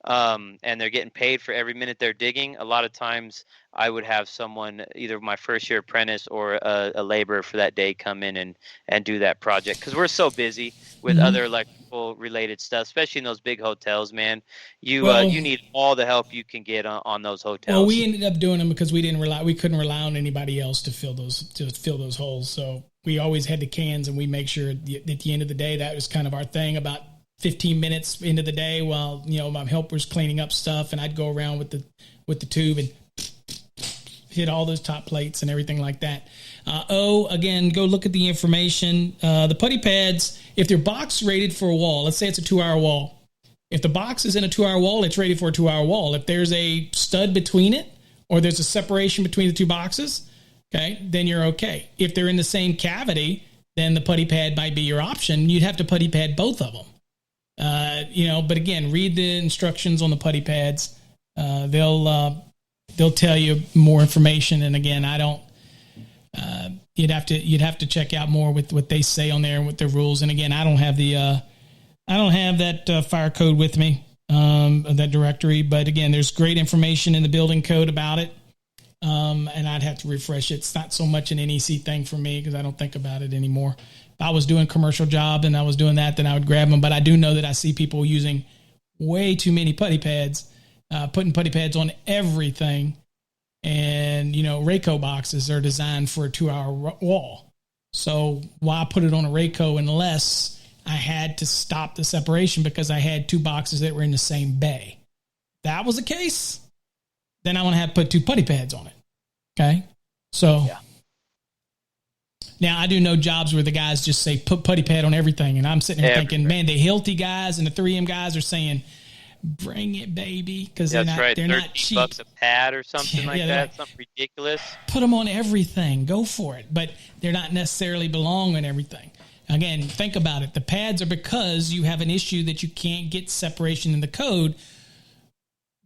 and they're getting paid for every minute they're digging, a lot of times I would have someone, either my first year apprentice or a laborer for that day, come in and do that project, because we're so busy with other electrical related stuff, especially in those big hotels, man. You need all the help you can get on those hotels. Well, we ended up doing them because we couldn't rely on anybody else to fill those holes. So we always had the cans, and we make sure at the end of the day, that was kind of our thing. About 15 minutes into the day, while my helper's cleaning up stuff, and I'd go around with the tube and hit all those top plates and everything like that. Again, go look at the information. The putty pads, if they're box rated for a wall, let's say it's a 2-hour wall. If the box is in a 2-hour wall, it's rated for a 2-hour wall. If there's a stud between it, or there's a separation between the two boxes, okay, then you're okay. If they're in the same cavity, then the putty pad might be your option. You'd have to putty pad both of them. But again, read the instructions on the putty pads. They'll tell you more information. And again, I don't. You'd have to check out more with what they say on there and with their rules. And again, I don't have that fire code with me, that directory. But again, there's great information in the building code about it. And I'd have to refresh it. It's not so much an NEC thing for me because I don't think about it anymore. If I was doing a commercial job and I was doing that, then I would grab them. But I do know that I see people using way too many putty pads, putting putty pads on everything. And, Rayco boxes are designed for a 2-hour wall. So why put it on a Rayco unless I had to stop the separation because I had two boxes that were in the same bay? If that was the case, then I want to have put 2 putty pads on it. Okay. So yeah. Now I do know jobs where the guys just say put putty pad on everything. And I'm sitting here thinking, man, the Hilti guys and the 3M guys are saying, bring it, baby. Because they're not cheap. $13 a pad or something like that. Something ridiculous. Put them on everything. Go for it. But they're not necessarily belong on everything. Again, think about it. The pads are because you have an issue that you can't get separation in the code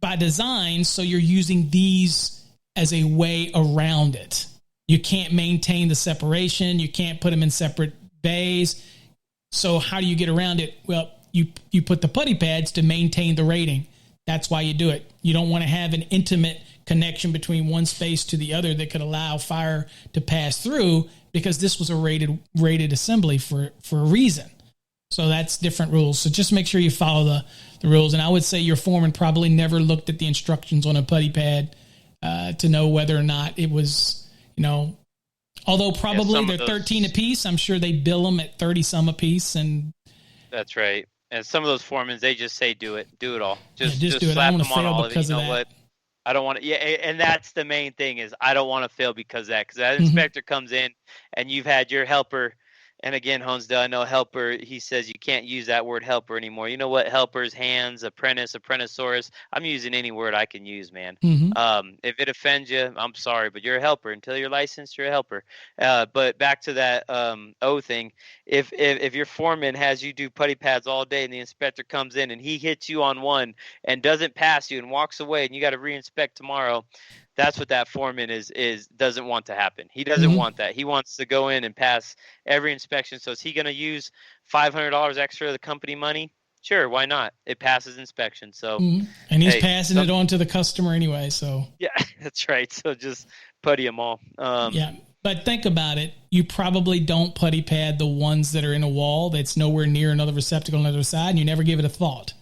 by design. So you're using these as a way around it. You can't maintain the separation. You can't put them in separate bays. So how do you get around it? Well, you put the putty pads to maintain the rating. That's why you do it. You don't want to have an intimate connection between one space to the other that could allow fire to pass through, because this was a rated assembly for a reason. So that's different rules. So just make sure you follow the rules. And I would say your foreman probably never looked at the instructions on a putty pad to know whether or not it was, although probably they're 13 a piece. I'm sure they bill them at 30 some a piece. And that's right. And some of those foremen, they just say, do it all. Just do it. slap them on all of it. You know what? I don't want to. Yeah, and that's the main thing is I don't want to fail because of that. Because that inspector comes in and you've had your helper. And again, Honesdale, I know helper, he says you can't use that word helper anymore. You know what? Helpers, hands, apprentice, apprenticesaurus. I'm using any word I can use, man. If it offends you, I'm sorry, but you're a helper. Until you're licensed, you're a helper. But back to that O thing. If your foreman has you do putty pads all day and the inspector comes in and he hits you on one and doesn't pass you and walks away and you got to reinspect tomorrow, that's what that foreman is doesn't want to happen. He doesn't want that. He wants to go in and pass every inspection. So is he going to use $500 extra of the company money? Sure, why not? It passes inspection. So and he's passing it on to the customer anyway. So yeah, that's right. So just putty them all. But think about it. You probably don't putty pad the ones that are in a wall that's nowhere near another receptacle on the other side, and you never give it a thought.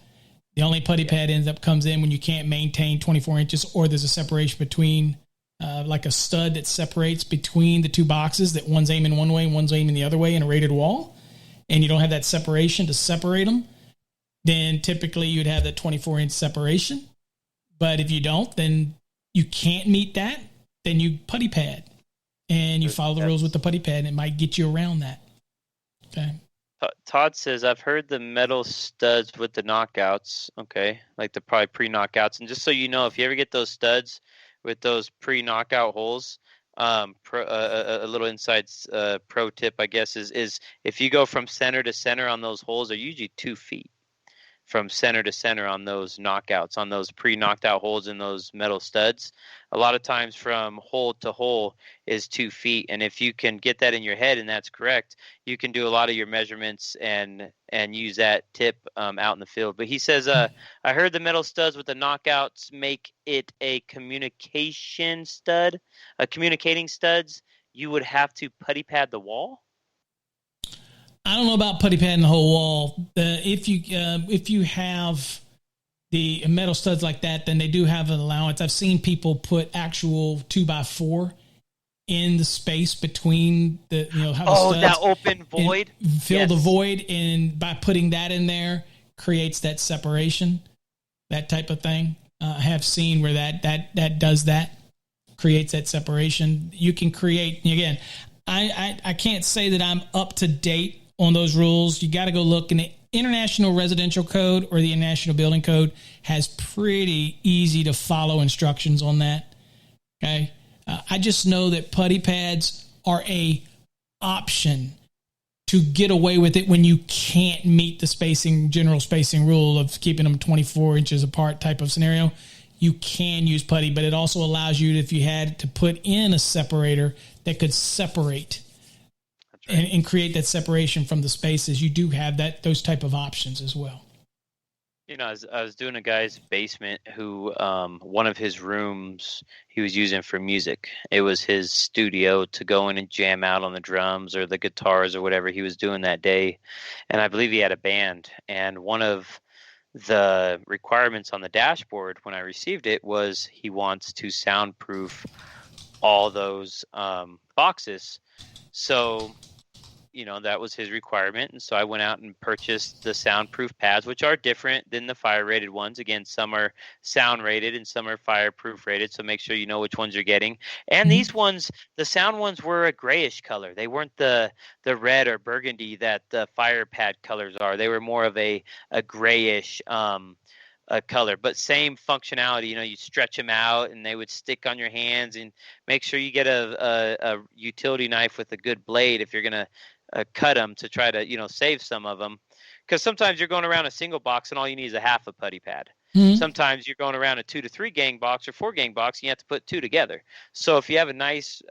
The only putty pad comes in when you can't maintain 24 inches or there's a separation between like a stud that separates between the two boxes, that one's aiming one way and one's aiming the other way in a rated wall, and you don't have that separation to separate them. Then typically you'd have that 24-inch separation. But if you don't, then you can't meet that. Then you putty pad and you follow the rules with the putty pad, and it might get you around that. Okay. Todd says, I've heard the metal studs with the knockouts. Okay. Like the probably pre-knockouts. And just so you know, if you ever get those studs with those pre-knockout holes, A little inside pro tip, I guess, is if you go from center to center on those holes, they're usually 2 feet from center to center on those knockouts, on those pre-knocked out holes in those metal studs. A lot of times from hole to hole is 2 feet. And if you can get that in your head and that's correct, you can do a lot of your measurements and use that tip out in the field. But he says, I heard the metal studs with the knockouts make it a communicating studs. You would have to putty pad the wall. I don't know about putty padding the whole wall. If you have the metal studs like that, then they do have an allowance. I've seen people put actual 2x4 in the space between the how the studs, that open void, fill the void, and by putting that in there creates that separation, that type of thing. I have seen where that does that, creates that separation. You can create again. I can't say that I'm up to date on those rules. You got to go look in the International Residential Code or the International Building Code has pretty easy to follow instructions on that. Okay. I just know that putty pads are a option to get away with it when you can't meet the general spacing rule of keeping them 24 inches apart type of scenario. You can use putty, but it also allows you, if you had to put in a separator that could separate and create that separation from the spaces, you do have those type of options as well. I was doing a guy's basement who one of his rooms he was using for music. It was his studio to go in and jam out on the drums or the guitars or whatever he was doing that day. And I believe he had a band. And one of the requirements on the dashboard when I received it was he wants to soundproof all those boxes. So that was his requirement. And so I went out and purchased the soundproof pads, which are different than the fire rated ones. Again, some are sound rated and some are fireproof rated. So make sure you know which ones you're getting. And these ones, the sound ones, were a grayish color. They weren't the red or burgundy that the fire pad colors are. They were more of a grayish color, but same functionality. You stretch them out and they would stick on your hands. And make sure you get a utility knife with a good blade if you're going to cut them to try to save some of them, because sometimes you're going around a single box and all you need is a half a putty pad. Sometimes you're going around a 2 to 3 gang box or 4 gang box and you have to put 2 together. So if you have a nice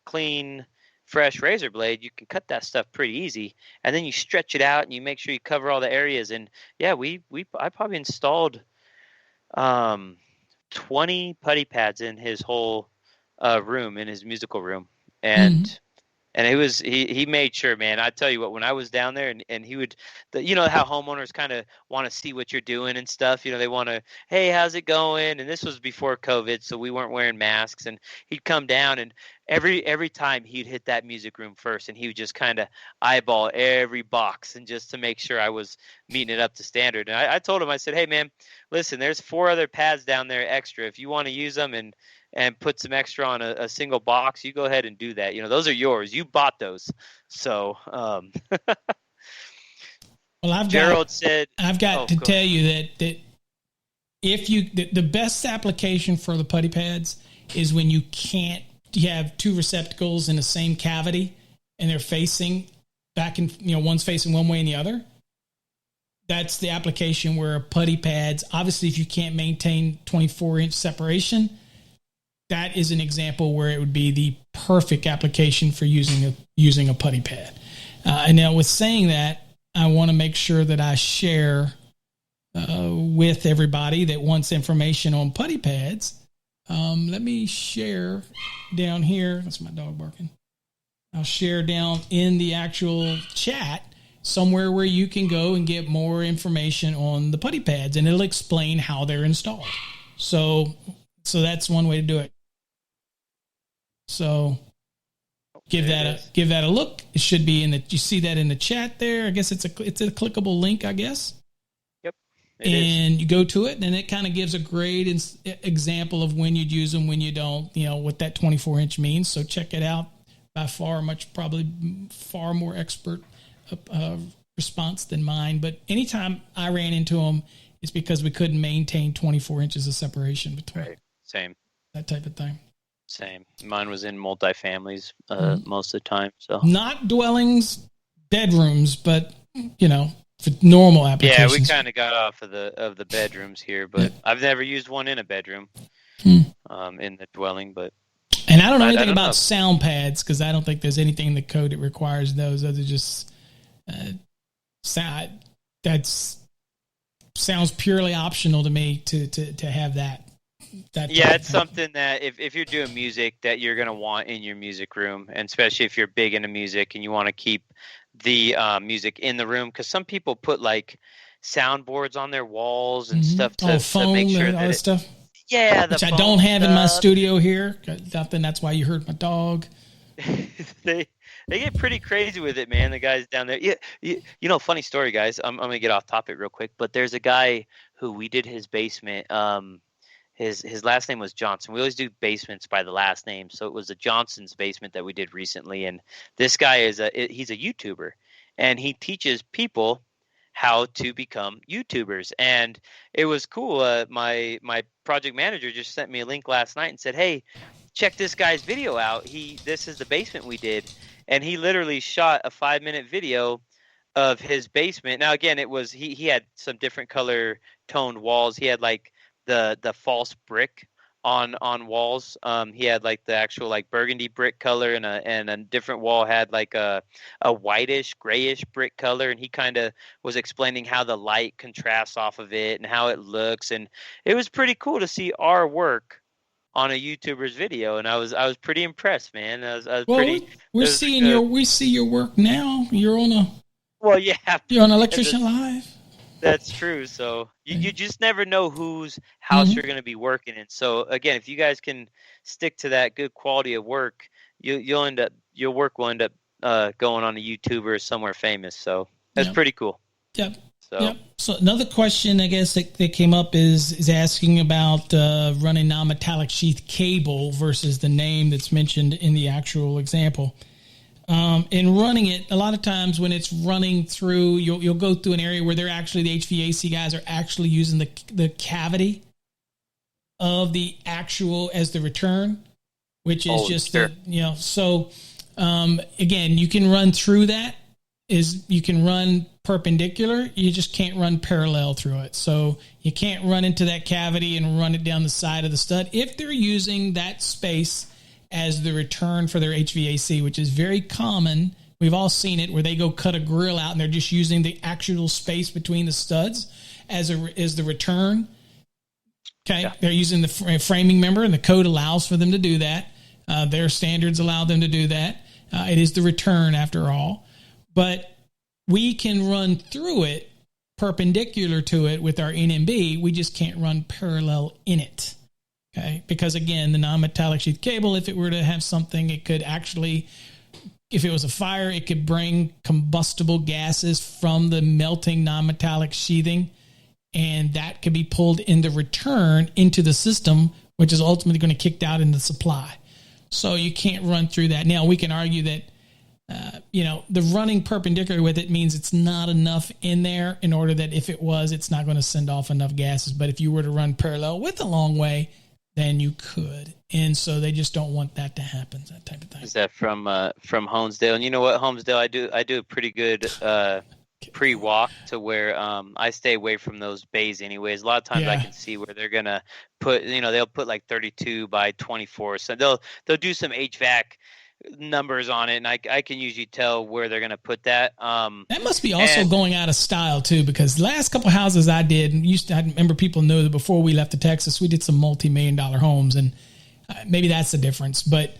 clean fresh razor blade, you can cut that stuff pretty easy, and then you stretch it out and you make sure you cover all the areas. And yeah, I probably installed 20 putty pads in his whole room, in his musical room. And and it was he made sure, man. I tell you what, when I was down there, and he would, how homeowners kind of want to see what you're doing and stuff. They want to, hey, how's it going? And this was before COVID, so we weren't wearing masks. And he'd come down, and every time he'd hit that music room first, and he would just kind of eyeball every box, and just to make sure I was meeting it up to standard. And I told him, I said, hey, man, listen, there's 4 other pads down there extra. If you want to use them and put some extra on a single box, you go ahead and do that. Those are yours. You bought those. So, well, I've got to tell you that if the best application for the putty pads is when you have 2 receptacles in the same cavity and they're facing back and, one's facing one way and the other. That's the application where putty pads, obviously if you can't maintain 24-inch separation, that is an example where it would be the perfect application for using a putty pad. And now with saying that, I want to make sure that I share with everybody that wants information on putty pads. Let me share down here. That's my dog barking. I'll share down in the actual chat somewhere where you can go and get more information on the putty pads, and it'll explain how they're installed. So that's one way to do it. So give that a look. It should be you see that in the chat there. I guess it's a clickable link, I guess. Yep. And you go to it, and it kind of gives a great example of when you'd use them, when you don't, what that 24-inch means. So check it out. By far, probably far more expert response than mine. But anytime I ran into them, it's because we couldn't maintain 24 inches of separation between. Right. Same. That type of thing. Same. Mine was in multifamilies most of the time. So not dwellings, bedrooms, but for normal applications. yeah, we kind of got off of the bedrooms here, but I've never used one in a bedroom, in the dwelling. But and I don't know anything about sound pads because I don't think there's anything in the code that requires those. Other just sound. That's sounds purely optional to me to have that. Yeah, it's something that if you're doing music that you're going to want in your music room, and especially if you're big into music and you want to keep the music in the room, because some people put like soundboards on their walls and stuff to make sure that all that stuff. Yeah, which I don't have in my studio here. Nothing. That's why you heard my dog. They get pretty crazy with it, man. The guys down there. Yeah, funny story, guys. I'm gonna get off topic real quick, but there's a guy who we did his basement. His last name was Johnson. We always do basements by the last name, so it was the Johnson's basement that we did recently. And this guy he's a YouTuber, and he teaches people how to become YouTubers. And it was cool. My project manager just sent me a link last night and said, "Hey, check this guy's video out. This is the basement we did," and he literally shot a 5-minute video of his basement. Now, again, it was he had some different color toned walls. He had like the false brick on walls. He had like the actual like burgundy brick color, and a different wall had like a whitish grayish brick color, and he kind of was explaining how the light contrasts off of it and how it looks, and it was pretty cool to see our work on a YouTuber's video, and I was pretty impressed, man. I was pretty. We see your work now. You're on you're on Electrician Live. That's true. So you just never know whose house you're going to be working in. So again, if you guys can stick to that good quality of work, your work will end up going on a YouTuber or somewhere famous. So that's pretty cool. Yep. So another question, I guess, that came up is asking about running non-metallic sheath cable versus the name that's mentioned in the actual example. In running it, a lot of times when it's running through, you'll go through an area where the HVAC guys are actually using the cavity of the actual as the return, which is So again, you can run through that. You can run perpendicular, you just can't run parallel through it. So you can't run into that cavity and run it down the side of the stud if they're using that space as the return for their HVAC, which is very common. We've all seen it where they go cut a grill out and they're just using the actual space between the studs as the return. Okay, yeah. They're using the framing member, and the code allows for them to do that. Their standards allow them to do that. It is the return after all. But we can run through it perpendicular to it with our NMB. We just can't run parallel in it. Okay, because again, the non-metallic sheath cable, if it were to have something, it could actually, if it was a fire, it could bring combustible gases from the melting non-metallic sheathing, and that could be pulled in the return into the system, which is ultimately going to kick out in the supply. So you can't run through that. Now, we can argue that the running perpendicular with it means it's not enough in there in order that if it was, it's not going to send off enough gases. But if you were to run parallel with a long way, then you could. And so they just don't want that to happen, that type of thing. Is that from Honesdale? And you know what, Honesdale, I do a pretty good pre-walk to where I stay away from those bays anyways. A lot of times I can see where they're going to put, they'll put like 32 by 24. So they'll do some HVAC numbers on it, and I can usually tell where they're going to put that. That must be also going out of style too, because the last couple of houses I did, I remember people knew that before we left to Texas, we did some multi-million-dollar homes, and maybe that's the difference. But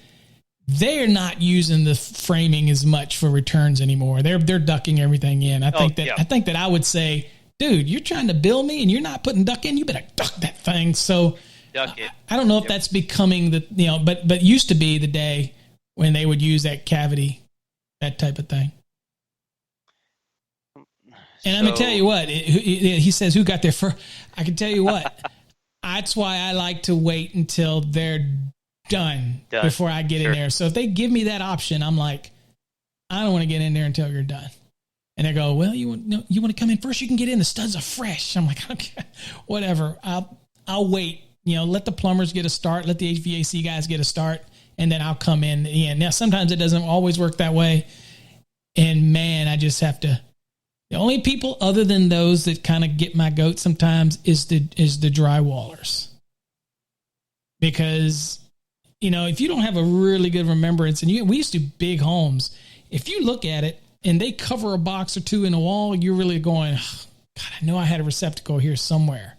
they're not using the framing as much for returns anymore. They're ducking everything in. I think that I would say, dude, you're trying to bill me and you're not putting duck in. You better duck that thing. So duck it. I don't know if that's becoming but used to be the day when they would use that cavity, that type of thing. And I'm going to tell you what, he says, who got there first? I can tell you what, that's why I like to wait until they're done before I get in there. So if they give me that option, I'm like, I don't want to get in there until you're done. And they go, well, you want to come in first? You can get in. The studs are fresh. I'm like, okay, whatever. I'll wait let the plumbers get a start, let the HVAC guys get a start, and then I'll come in. Yeah. Now, sometimes it doesn't always work that way. And man, I just have to, the only people other than those that kind of get my goat sometimes is the drywallers. Because, if you don't have a really good remembrance, and we used to do big homes, if you look at it and they cover a box or two in the wall, you're really going, oh, God, I know I had a receptacle here somewhere.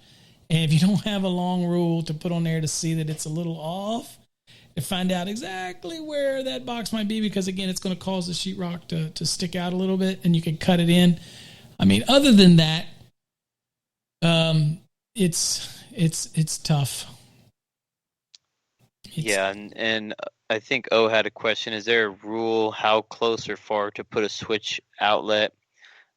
And if you don't have a long rule to put on there to see that it's a little off, to find out exactly where that box might be, because again, it's going to cause the sheetrock to stick out a little bit, and you can cut it in. I mean, other than that, it's tough. And I think O had a question. Is there a rule how close or far to put a switch outlet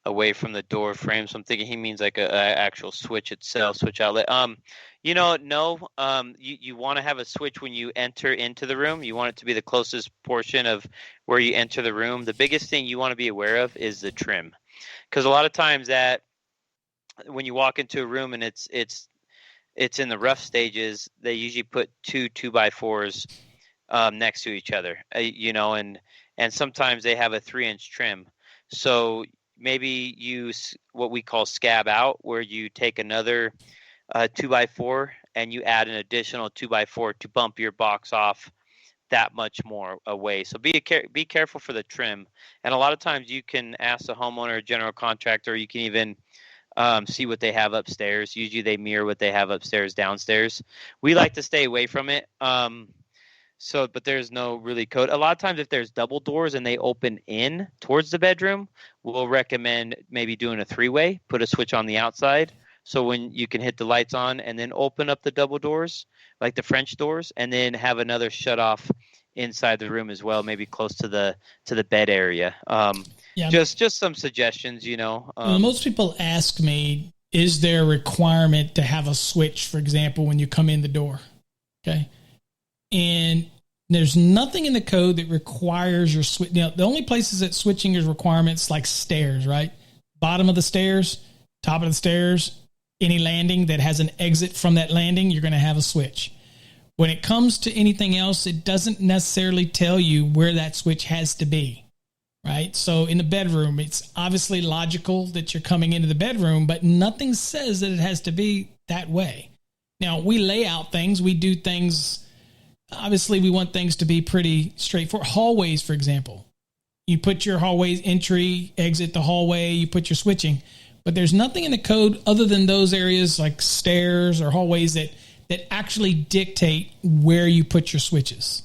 away from the door frame? So I'm thinking he means like a actual switch itself, switch outlet. No. You want to have a switch when you enter into the room. You want it to be the closest portion of where you enter the room. The biggest thing you want to be aware of is the trim, because a lot of times that when you walk into a room and it's in the rough stages, they usually put 2x4s next to each other, and sometimes they have a 3-inch trim. So maybe use what we call scab out, where you take another 2x4 and you add an additional 2x4 to bump your box off that much more away. So be careful for the trim. And a lot of times you can ask the homeowner, general contractor, you can even see what they have upstairs. Usually they mirror what they have upstairs, downstairs. We like to stay away from it. But there's no really code. A lot of times if there's double doors and they open in towards the bedroom, we'll recommend maybe doing a 3-way, put a switch on the outside. So when you can hit the lights on and then open up the double doors, like the French doors, and then have another shut off inside the room as well, maybe close to the bed area. Just some suggestions, Most people ask me, is there a requirement to have a switch, for example, when you come in the door? Okay. And there's nothing in the code that requires your switch. The only places that switching is requirements like stairs, right? Bottom of the stairs, top of the stairs, any landing that has an exit from that landing, you're going to have a switch. When it comes to anything else, it doesn't necessarily tell you where that switch has to be, right? So in the bedroom, it's obviously logical that you're coming into the bedroom, but nothing says that it has to be that way. Now, we lay out things. We do things. Obviously, we want things to be pretty straightforward. Hallways, for example. You put your hallways, entry, exit the hallway, you put your switching. But there's nothing in the code other than those areas like stairs or hallways that actually dictate where you put your switches.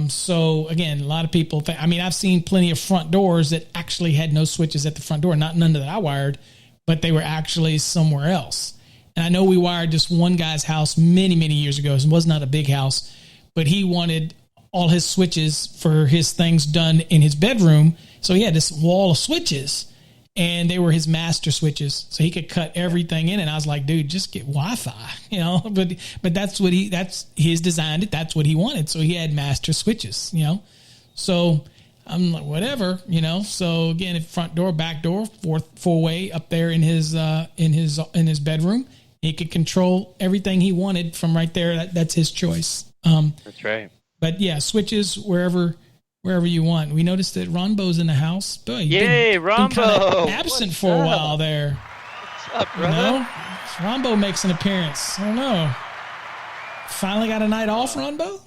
So, again, a lot of people think, I've seen plenty of front doors that actually had no switches at the front door. None that I wired, but they were actually somewhere else. And I know we wired this one guy's house many, many years ago. It was not a big house, but he wanted all his switches for his things done in his bedroom. So he had this wall of switches, and they were his master switches. So he could cut everything in. And I was like, dude, just get Wi-Fi, but that's his design. That's what he wanted. So he had master switches, so I'm like, whatever, so again, front door, back door, four-way up there in his bedroom. He could control everything he wanted from right there. That's his choice. That's right. But yeah, switches wherever you want. We noticed that Ronbo's in the house. Boy, yay, Ronbo! Kind of absent for a while there. What's up, brother? Ronbo makes an appearance. I don't know. Finally got a night off, Ronbo?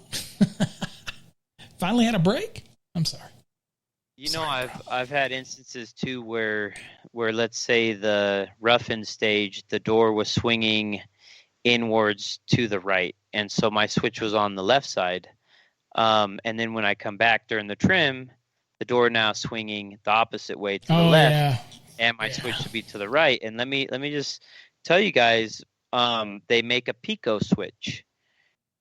Finally had a break? I'm sorry. I've had instances too where let's say the rough-in stage, the door was swinging inwards to the right, and so my switch was on the left side. And then when I come back during the trim, the door now swinging the opposite way to the left, and my switch should be to the right. And let me just tell you guys, they make a Pico switch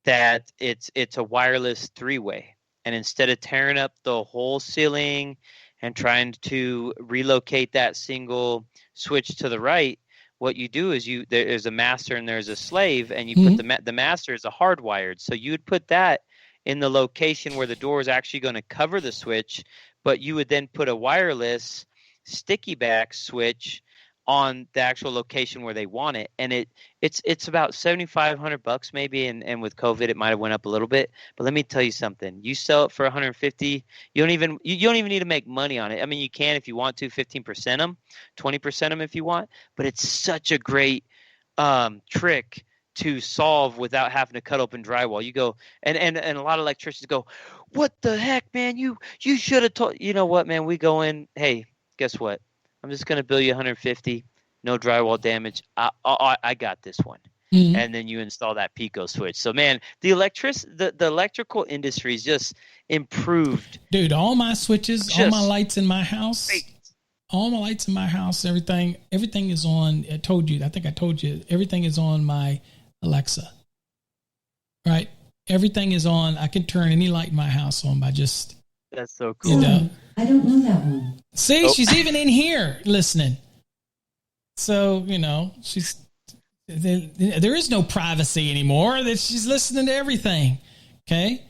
that it's a wireless 3-way. And instead of tearing up the whole ceiling and trying to relocate that single switch to the right, what you do is there's a master and there's a slave, and you put the master is a hardwired. So you would put that in the location where the door is actually going to cover the switch, but you would then put a wireless sticky back switch on the actual location where they want it, and it's about $7,500 maybe, and with COVID it might have went up a little bit. But let me tell you something: you sell it for 150, you don't even need to make money on it. I mean, you can if you want to, 15% them, 20% them if you want, but it's such a great trick to solve without having to cut open drywall. You go and a lot of electricians go, "What the heck, man? You should have told." You know what, man? We go in, hey, guess what? I'm just going to bill you 150, no drywall damage. I got this one. Mm-hmm. And then you install that Pico switch. So, man, the electrical industry is just improved. Dude, all my switches, all my lights in my house, everything is on. I told you, everything is on my Alexa. Right? Everything is on. I can turn any light in my house on by just... That's so cool. I don't know that one. See, she's even in here listening. So, there is no privacy anymore. That she's listening to everything. Okay?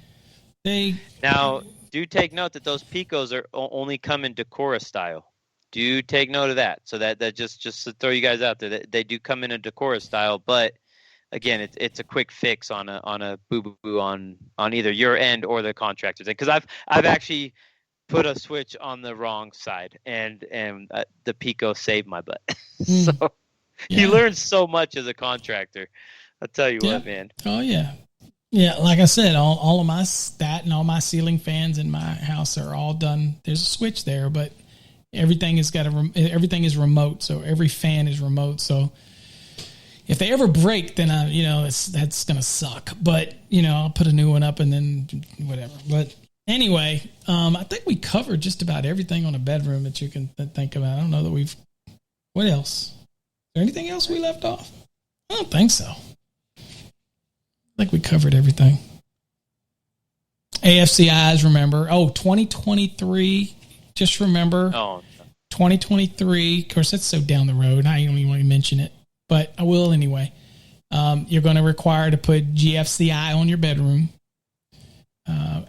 Now, do take note that those Picos are only come in Decora style. Do take note of that. So that just to throw you guys out there, they do come in a Decora style, but again, it's a quick fix on a boo-boo on either your end or the contractor's end. Because I've actually put a switch on the wrong side, and the Pico saved my butt. So you learn so much as a contractor. I'll tell you what, man. Oh yeah, yeah. Like I said, all of my stat and all my ceiling fans in my house are all done. There's a switch there, but everything everything is remote. So every fan is remote. So if they ever break, then that's gonna suck. But I'll put a new one up and then whatever. But anyway, I think we covered just about everything on a bedroom that you can think about. I don't know that what else? Is there anything else we left off? I don't think so. I think we covered everything. AFCIs, remember. 2023. Just remember. 2023. Of course, that's so down the road. I don't even want to mention it, but I will anyway. You're going to require to put GFCI on your bedroom.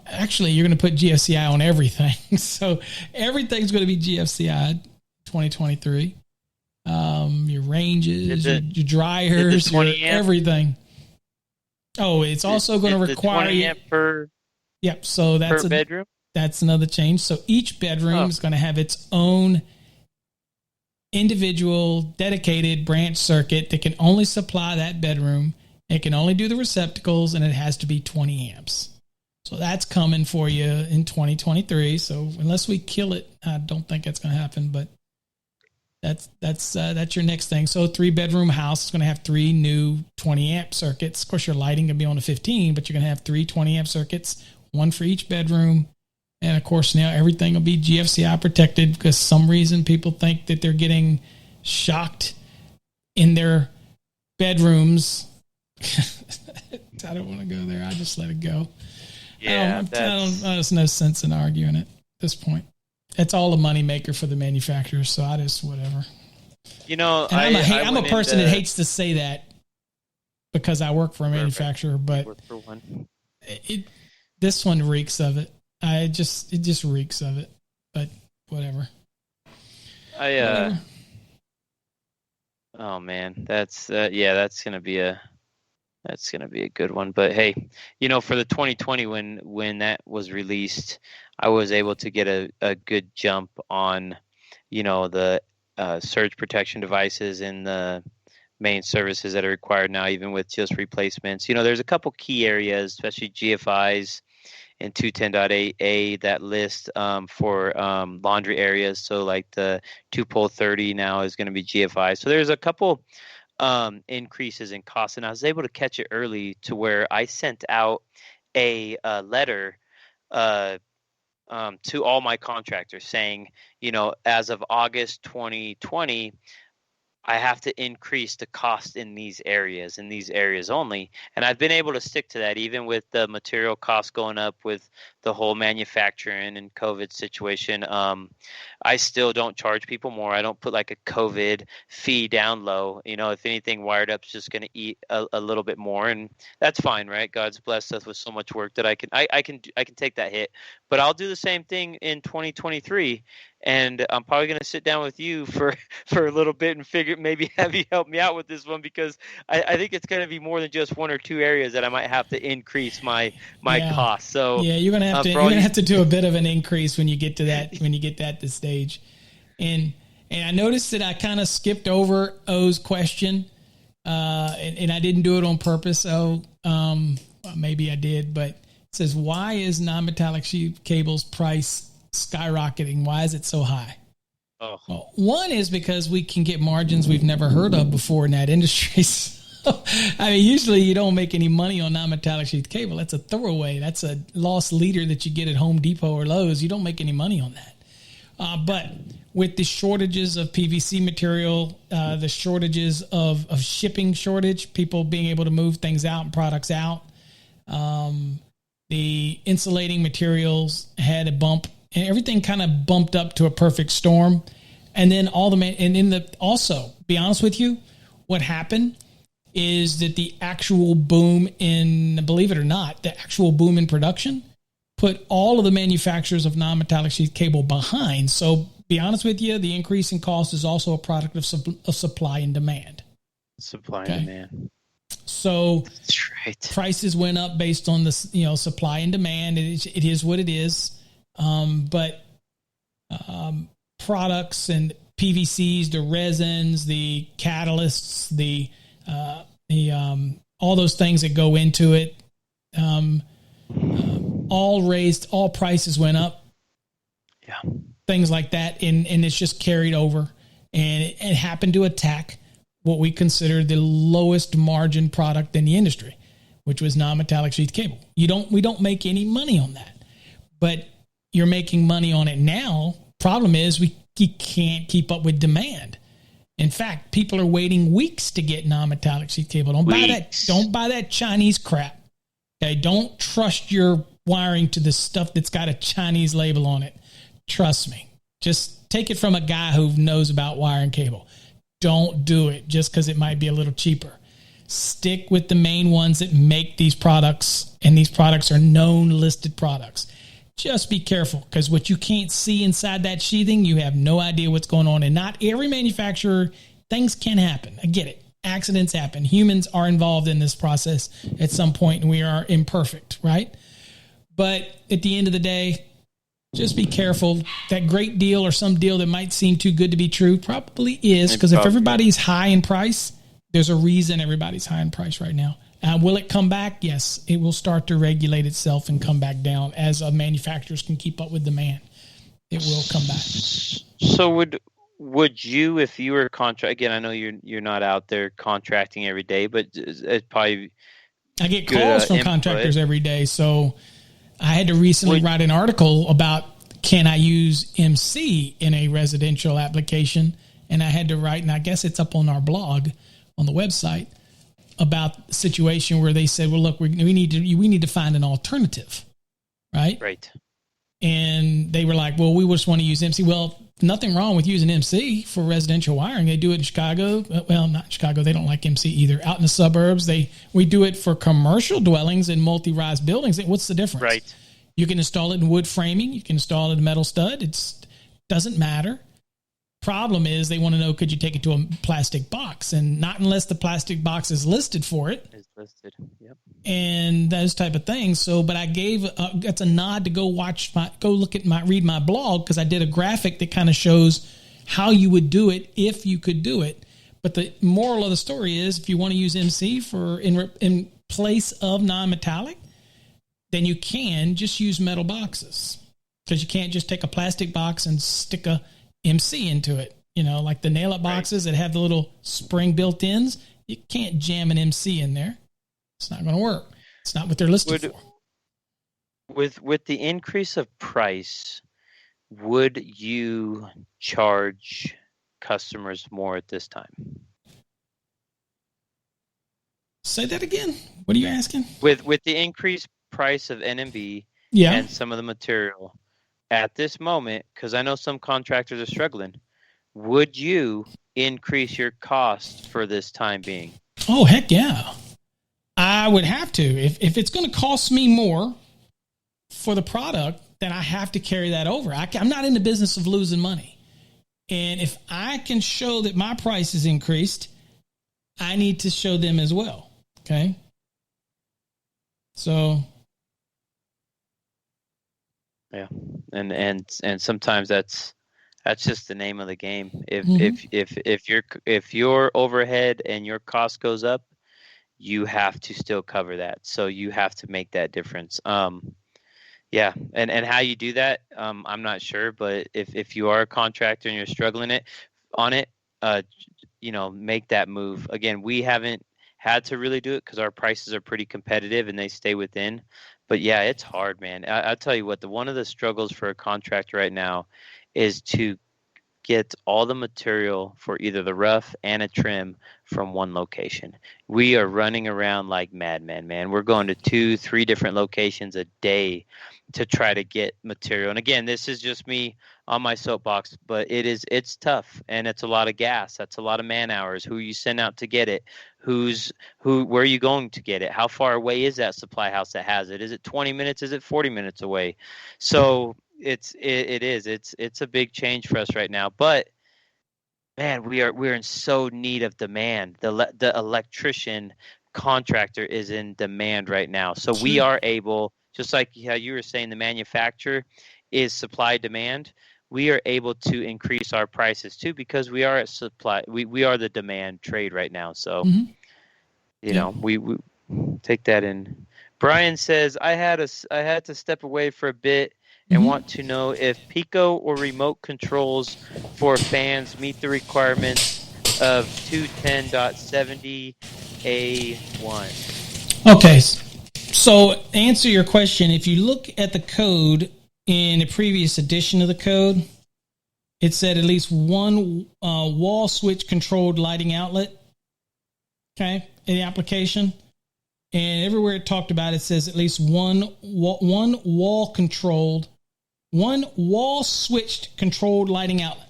Actually, you're going to put GFCI on everything. So everything's going to be GFCI 2023. Your ranges, your dryers, everything. Oh, it's also going to require 20 amp per. Yep. So that's per bedroom. That's another change. So each bedroom is going to have its own individual dedicated branch circuit that can only supply that bedroom. It can only do the receptacles, and it has to be 20 amps. So that's coming for you in 2023. So unless we kill it, I don't think that's going to happen. But that's your next thing. So 3-bedroom house is going to have 3 new 20 amp circuits. Of course, your lighting can be on a 15, but you're going to have 3 20 amp circuits, one for each bedroom. And of course, now everything will be GFCI protected because some reason people think that they're getting shocked in their bedrooms. I don't want to go there. I just let it go. Yeah, there's no sense in arguing it at this point. It's all a moneymaker for the manufacturers, so I just whatever. I'm a person that hates to say that because I work for a manufacturer, but this one reeks of it. It just reeks of it, but whatever. Oh man, that's gonna be a good one. But hey, for the 2020 when that was released, I was able to get a good jump on, the surge protection devices and the main services that are required now, even with just replacements. There's a couple key areas, especially GFIs. In 210.8a, that list for laundry areas. So like the 2-pole 30 now is going to be GFI. So there's a couple increases in cost, and I was able to catch it early to where I sent out a letter to all my contractors saying, as of August 2020, I have to increase the cost in these areas only. And I've been able to stick to that, even with the material costs going up with the whole manufacturing and COVID situation. I still don't charge people more. I don't put like a COVID fee down low. If anything, wired up is just going to eat a little bit more, and that's fine, right? God's blessed us with so much work that I can take that hit. But I'll do the same thing in 2023. and I'm probably going to sit down with you for a little bit and maybe have you help me out with this one, because I think it's going to be more than just one or two areas that I might have to increase my costs. So yeah, you're gonna have to do a bit of an increase when you get to this stage. And I noticed that I kind of skipped over O's question, and I didn't do it on purpose. Maybe I did, but it says, why is non-metallic sheath cables price skyrocketing? Why is it so high? Oh. Well, one is because we can get margins we've never heard of before in that industry. So, I mean, usually you don't make any money on non-metallic sheath cable. That's a throwaway. That's a lost leader that you get at Home Depot or Lowe's. You don't make any money on that. But with the shortages of PVC material, the shortages of shipping shortage, people being able to move things out and products out, the insulating materials had a bump, and everything kind of bumped up to a perfect storm. And then also, be honest with you, what happened is that the actual boom believe it or not, the actual boom in production put all of the manufacturers of non-metallic sheath cable behind. So be honest with you, the increase in cost is also a product of supply and demand. Supply and demand. So that's right. Prices went up based on the supply and demand. It is what it is. But products and PVCs, the resins, the catalysts, the all those things that go into it, all prices went up. Yeah. Things like that. And it's just carried over, and it happened to attack what we consider the lowest margin product in the industry, which was non-metallic sheath cable. We don't make any money on that, but you're making money on it now. Problem is you can't keep up with demand. In fact, people are waiting weeks to get non-metallic sheath cable. Don't buy that Chinese crap. Okay, don't trust your wiring to the stuff that's got a Chinese label on it. Trust me. Just take it from a guy who knows about wiring cable. Don't do it just because it might be a little cheaper. Stick with the main ones that make these products, and these products are known listed products. Just be careful, because what you can't see inside that sheathing, you have no idea what's going on. And not every manufacturer, things can happen. I get it. Accidents happen. Humans are involved in this process at some point, and we are imperfect, right? But at the end of the day, just be careful. That great deal or some deal that might seem too good to be true probably is, because if everybody's high in price, there's a reason everybody's high in price right now. Will it come back? Yes, it will start to regulate itself and come back down as manufacturers can keep up with demand. It will come back. So would you, if you were again, I know you're not out there contracting every day, but it's probably I get calls from contractors every day. So I had to recently write an article about, can I use MC in a residential application? And I had to write, and I guess it's up on our blog on the website, about the situation where they said, well, look, we need to find an alternative, right? Right. And they were like, well, we just want to use MC. Well, nothing wrong with using MC for residential wiring. They do it in Chicago. Well, not in Chicago. They don't like MC either. Out in the suburbs, we do it for commercial dwellings and multi-rise buildings. What's the difference? Right. You can install it in wood framing. You can install it in metal stud. It doesn't matter. Problem is, they want to know, could you take it to a plastic box? And not unless the plastic box is listed for it. It's listed, yep. And those type of things. So, but I gave that's a nod to read my blog, because I did a graphic that kind of shows how you would do it if you could do it. But the moral of the story is, if you want to use MC in place of non-metallic, then you can just use metal boxes, because you can't just take a plastic box and stick a MC into it. Like the nail-up boxes that have the little spring built-ins. You can't jam an MC in there. It's not going to work. It's not what they're listed for. With the increase of price, would you charge customers more at this time? Say that again. What are you asking? With the increased price of NMB and some of the material at this moment, because I know some contractors are struggling, would you increase your cost for this time being? Oh, heck yeah. I would have to. If it's going to cost me more for the product, then I have to carry that over. I'm not in the business of losing money. And if I can show that my price is increased, I need to show them as well. Okay. So. Yeah. And sometimes that's just the name of the game. If your overhead and your cost goes up, you have to still cover that. So you have to make that difference. Yeah. And how you do that, I'm not sure, but if you are a contractor and you're struggling on it, make that move. Again, we haven't had to really do it because our prices are pretty competitive and they stay within. But yeah, it's hard, man. I'll tell you what, one of the struggles for a contractor right now is to get all the material for either the rough and a trim from one location. We are running around like madmen, man. We're going to 2-3 different locations a day to try to get material. And again, this is just me on my soapbox, but it's tough and it's a lot of gas. That's a lot of man hours. Who you send out to get it? Where are you going to get it? How far away is that supply house that has it? Is it 20 minutes? Is it 40 minutes away? So it's a big change for us right now, but man, we're in so need of demand. The electrician contractor is in demand right now. So we are able, just like how you were saying, the manufacturer is supply demand. We are able to increase our prices too because we are at supply. We are the demand trade right now. So, we take that in. Brian says, I had to step away for a bit and want to know if Pico or remote controls for fans meet the requirements of 210.70A1. Okay. So answer your question. If you look at the code in a previous edition of the code, it said at least one wall switch controlled lighting outlet. Okay. In the application. And everywhere it talked about, it says at least one wall switched controlled lighting outlet.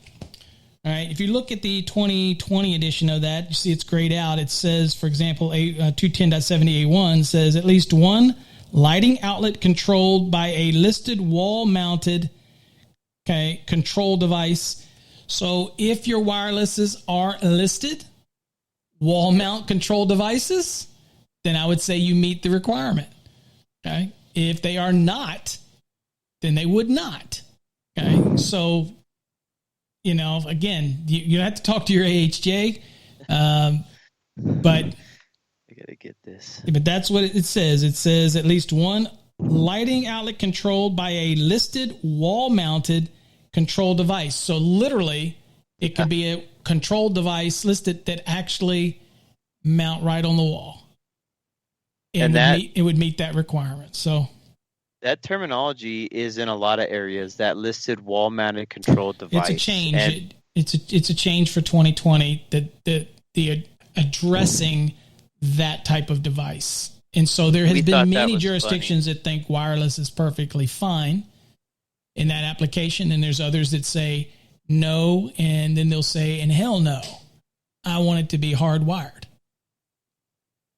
All right. If you look at the 2020 edition of that, you see it's grayed out. It says, for example, 210.70A1 says at least one lighting outlet controlled by a listed wall-mounted control device. So if your wirelesses are listed wall-mount control devices, then I would say you meet the requirement. Okay. If they are not, then they would not. Okay. So, again, you have to talk to your AHJ. But I got to get this. But that's what it says. It says at least one lighting outlet controlled by a listed wall-mounted control device. So literally, it could be a control device listed that actually mount right on the wall. And it would meet that requirement. So that terminology is in a lot of areas, that listed wall-mounted control device. It's a change. It's a change for 2020 that the addressing that type of device. And so there has been many jurisdictions that think wireless is perfectly fine in that application. And there's others that say no. And then they'll say, and hell no, I want it to be hardwired.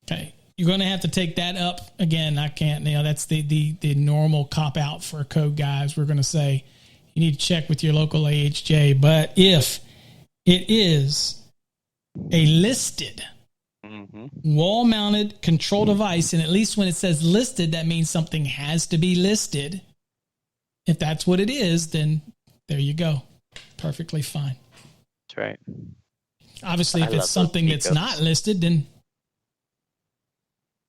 Okay. You're going to have to take that up again. I can't, that's the normal cop out for code guys. We're going to say you need to check with your local AHJ, but if it is a listed wall-mounted control device, and at least when it says listed, that means something has to be listed. If that's what it is, then there you go. Perfectly fine. That's right. Obviously, if it's something that's not listed, then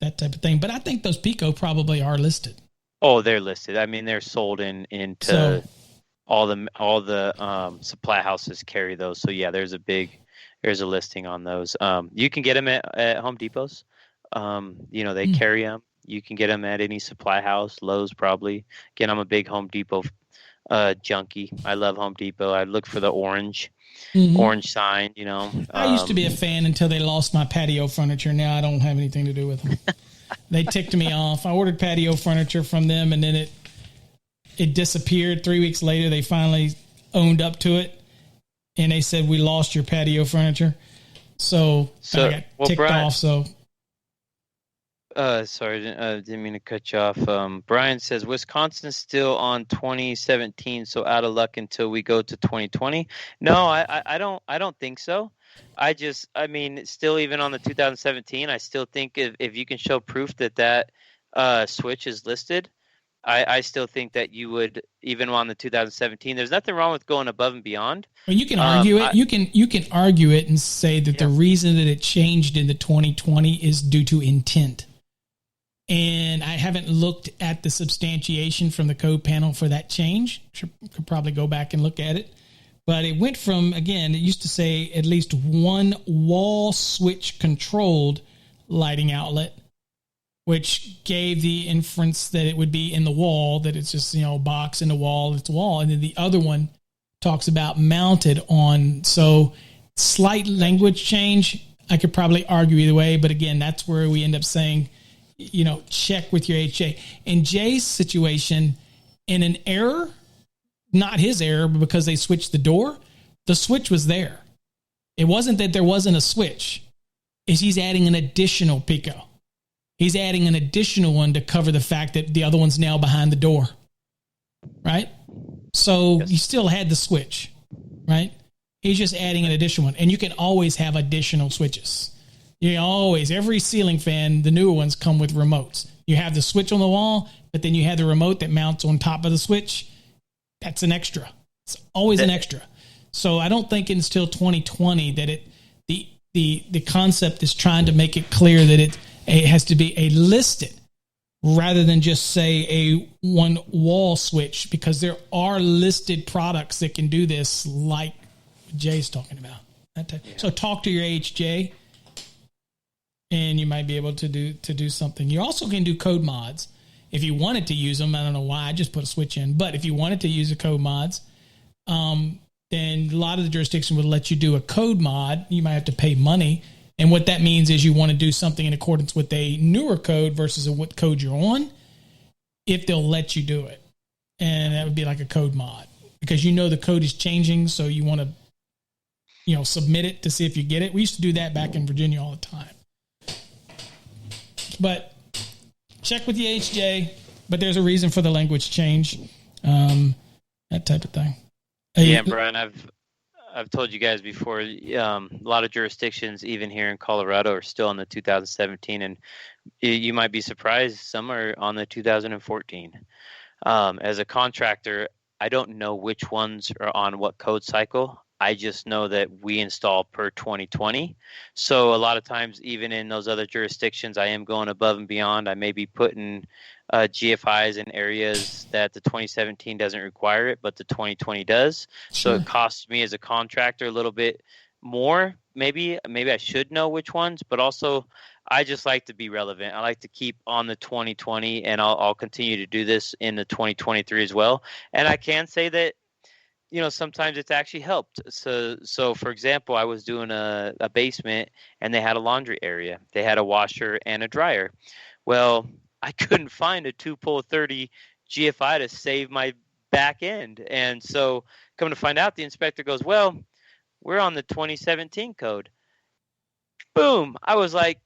that type of thing. But I think those Pico probably are listed. Oh, they're listed. I mean, they're sold into all the supply houses carry those. So yeah, there's a listing on those. You can get them at Home Depots. They carry them. You can get them at any supply house, Lowe's probably. Again, I'm a big Home Depot junkie. I love Home Depot. I look for the orange sign, I used to be a fan until they lost my patio furniture. Now I don't have anything to do with them. They ticked me off. I ordered patio furniture from them, and then it disappeared. 3 weeks later, they finally owned up to it. And they said, we lost your patio furniture. So I got ticked off. So Sorry, didn't mean to cut you off. Brian says Wisconsin's still on 2017, so out of luck until we go to 2020. No, I don't think so. I mean, still even on the 2017, I still think if you can show proof that switch is listed, I still think that you would, even on the 2017. There's nothing wrong with going above and beyond. Well, you can argue it. You can argue it and say that the reason that it changed in the 2020 is due to intent. And I haven't looked at the substantiation from the code panel for that change. Could probably go back and look at it. But it went from, again, it used to say at least one wall switch controlled lighting outlet, which gave the inference that it would be in the wall, that it's just, a box in the wall, it's a wall. And then the other one talks about mounted on. So slight language change, I could probably argue either way. But again, that's where we end up saying, check with your HJ. In Jay's situation, in an error, not his error, but because they switched the door, the switch was there. It wasn't that there wasn't a switch. He's adding an additional Pico. He's adding an additional one to cover the fact that the other one's now behind the door. Right? So you still had the switch. Right? He's just adding an additional one. And you can always have additional switches. Every ceiling fan, the newer ones come with remotes. You have the switch on the wall, but then you have the remote that mounts on top of the switch. That's an extra. It's always an extra. So I don't think until 2020 that the concept is trying to make it clear that it has to be a listed rather than just say a one wall switch, because there are listed products that can do this, like Jay's talking about. So talk to your HJ. And you might be able to do something. You also can do code mods if you wanted to use them. I don't know why I just put a switch in, but if you wanted to use the code mods, then a lot of the jurisdiction would let you do a code mod. You might have to pay money, and what that means is you want to do something in accordance with a newer code versus what code you're on. If they'll let you do it, and that would be like a code mod, because the code is changing, so you want to submit it to see if you get it. We used to do that back in Virginia all the time. But check with the HJ, but there's a reason for the language change, that type of thing. Yeah, Brian, I've told you guys before, a lot of jurisdictions, even here in Colorado, are still on the 2017, and you might be surprised, some are on the 2014. As a contractor, I don't know which ones are on what code cycle. I just know that we install per 2020. So a lot of times, even in those other jurisdictions, I am going above and beyond. I may be putting GFIs in areas that the 2017 doesn't require it, but the 2020 does. Sure. So it costs me as a contractor a little bit more. Maybe I should know which ones, but also I just like to be relevant. I like to keep on the 2020, and I'll continue to do this in the 2023 as well. And I can say that, sometimes it's actually helped. So for example, I was doing a basement, and they had a laundry area. They had a washer and a dryer. Well, I couldn't find a 2-pole 30 GFI to save my back end. And so come to find out, the inspector goes, well, we're on the 2017 code. Boom. I was like,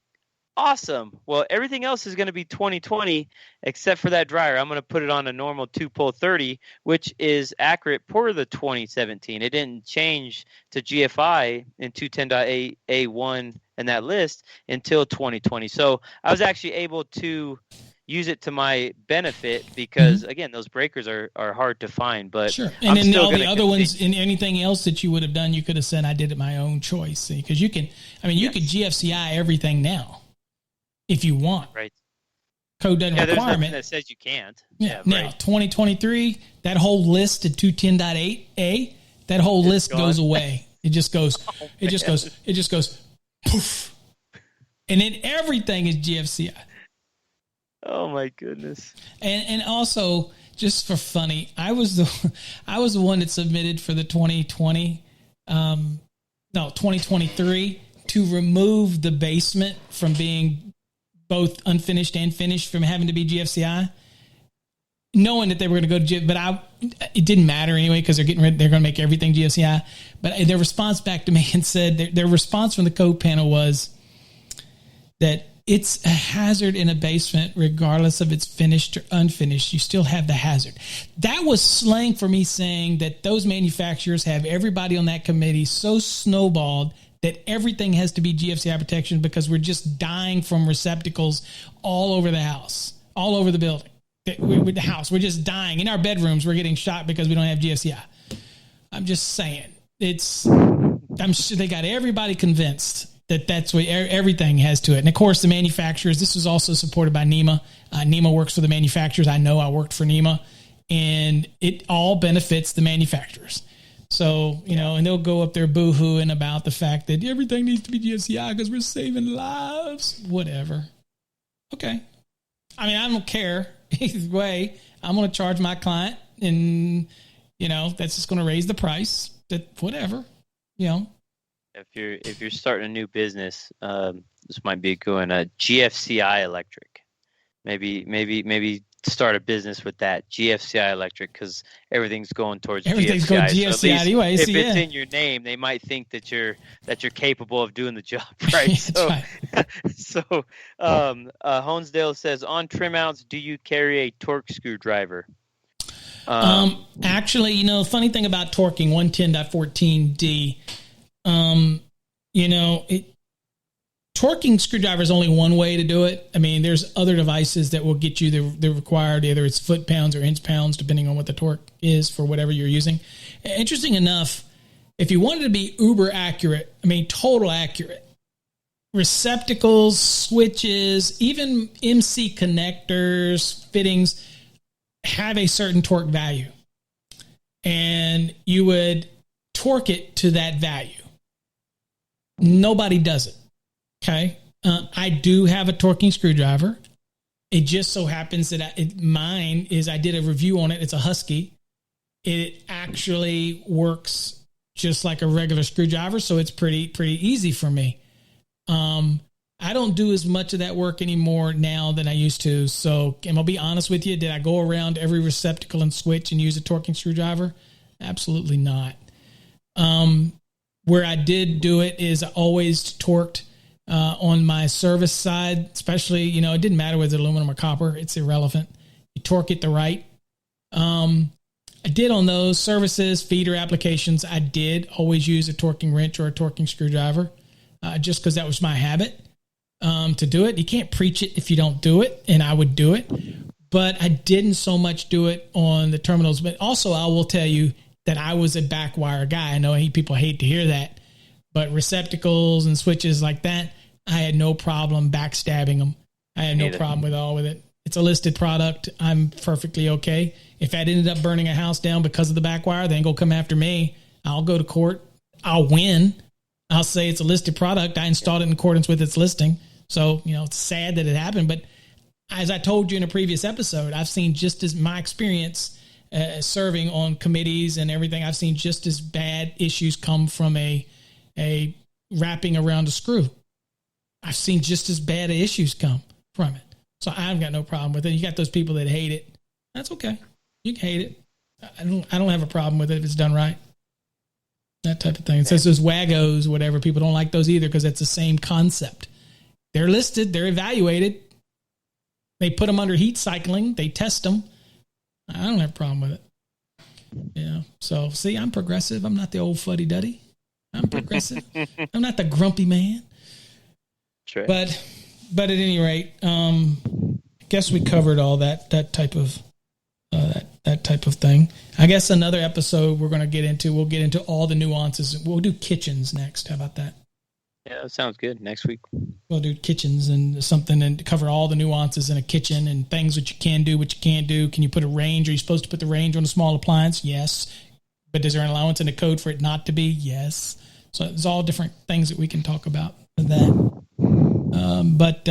awesome. Well, everything else is going to be 2020 except for that dryer. I'm going to put it on a normal 2-pole 30, which is accurate per the 2017. It didn't change to GFI in 210.8A1 and that list until 2020. So I was actually able to use it to my benefit because, again, those breakers are hard to find. But sure. And then all the other ones, and anything else that you would have done, you could have said, I did it my own choice. Because you can, you could GFCI everything now. If you want. Right. Code doesn't require it. There's nothing that says you can't. Yeah. Now, 2023, that whole list at 210.8A, that whole list goes away. It just goes, it just goes, poof. And then everything is GFCI. Oh my goodness. And also, just for funny, I was the one that submitted for the 2023 to remove the basement from being both unfinished and finished from having to be GFCI, knowing that they were going to go to but it didn't matter anyway because they're going to make everything GFCI. But their response back to me and said their response from the code panel was that it's a hazard in a basement, regardless of it's finished or unfinished. You still have the hazard. That was slang for me saying that those manufacturers have everybody on that committee so snowballed that everything has to be GFCI protection because we're just dying from receptacles all over the house, all over the building. With the house, we're just dying. In our bedrooms, we're getting shot because we don't have GFCI. I'm just saying. I'm sure they got everybody convinced that that's what everything has to it. And of course, the manufacturers, this was also supported by NEMA. NEMA works for the manufacturers. I know I worked for NEMA, and it all benefits the manufacturers. So, and they'll go up there boo-hooing about the fact that everything needs to be GFCI because we're saving lives. Whatever. Okay. I mean, I don't care. Either way, I'm going to charge my client, and, that's just going to raise the price. That whatever, If you're starting a new business, this might be a good one. GFCI Electric, maybe start a business with that GFCI Electric because everything's going towards everything's GFCI. going GFCI anyway. If it's in your name, they might think that you're capable of doing the job, right? So, right. So Honesdale says, on trim outs, do you carry a torque screwdriver? Actually, funny thing about torquing 110.14D, torquing screwdriver is only one way to do it. I mean, there's other devices that will get you the required, either it's foot pounds or inch pounds, depending on what the torque is for whatever you're using. Interesting enough, if you wanted to be uber accurate, total accurate, receptacles, switches, even MC connectors, fittings, have a certain torque value, and you would torque it to that value. Nobody does it. Okay. I do have a torquing screwdriver. It just so happens that mine is, I did a review on it. It's a Husky. It actually works just like a regular screwdriver. So it's pretty easy for me. I don't do as much of that work anymore now than I used to. So I'm going to be honest with you. Did I go around every receptacle and switch and use a torquing screwdriver? Absolutely not. Where I did do it is I always torqued on my service side, especially, it didn't matter whether it's aluminum or copper. It's irrelevant. You torque it the right. I did on those services, feeder applications, I did always use a torquing wrench or a torquing screwdriver just because that was my habit. To do it. You can't preach it if you don't do it, and I would do it. But I didn't so much do it on the terminals. But also, I will tell you that I was a backwire guy. I know people hate to hear that, but receptacles and switches like that, I had no problem backstabbing them. I had no problem with it. It's a listed product. I'm perfectly okay. If I ended up burning a house down because of the backwire, they ain't gonna come after me. I'll go to court. I'll win. I'll say it's a listed product. I installed it in accordance with its listing. So, it's sad that it happened. But as I told you in a previous episode, I've seen just as my experience serving on committees and everything, I've seen just as bad issues come from a wrapping around a screw. I've seen just as bad issues come from it. So I've got no problem with it. You got those people that hate it. That's okay. You can hate it. I don't have a problem with it if it's done right. That type of thing. It says those WAGOs, whatever. People don't like those either because it's the same concept. They're listed. They're evaluated. They put them under heat cycling. They test them. I don't have a problem with it. Yeah. So, see, I'm progressive. I'm not the old fuddy-duddy. I'm progressive. I'm not the grumpy man. Sure. But at any rate, I guess we covered all that type of that type of thing. I guess another episode we'll get into all the nuances. We'll do kitchens next. How about that? Yeah, that sounds good. Next week. We'll do kitchens and something and cover all the nuances in a kitchen and things that you can do, what you can't do. Can you put a range? Are you supposed to put the range on a small appliance? Yes. But is there an allowance in the code for it not to be? Yes. So there's all different things that we can talk about with that. But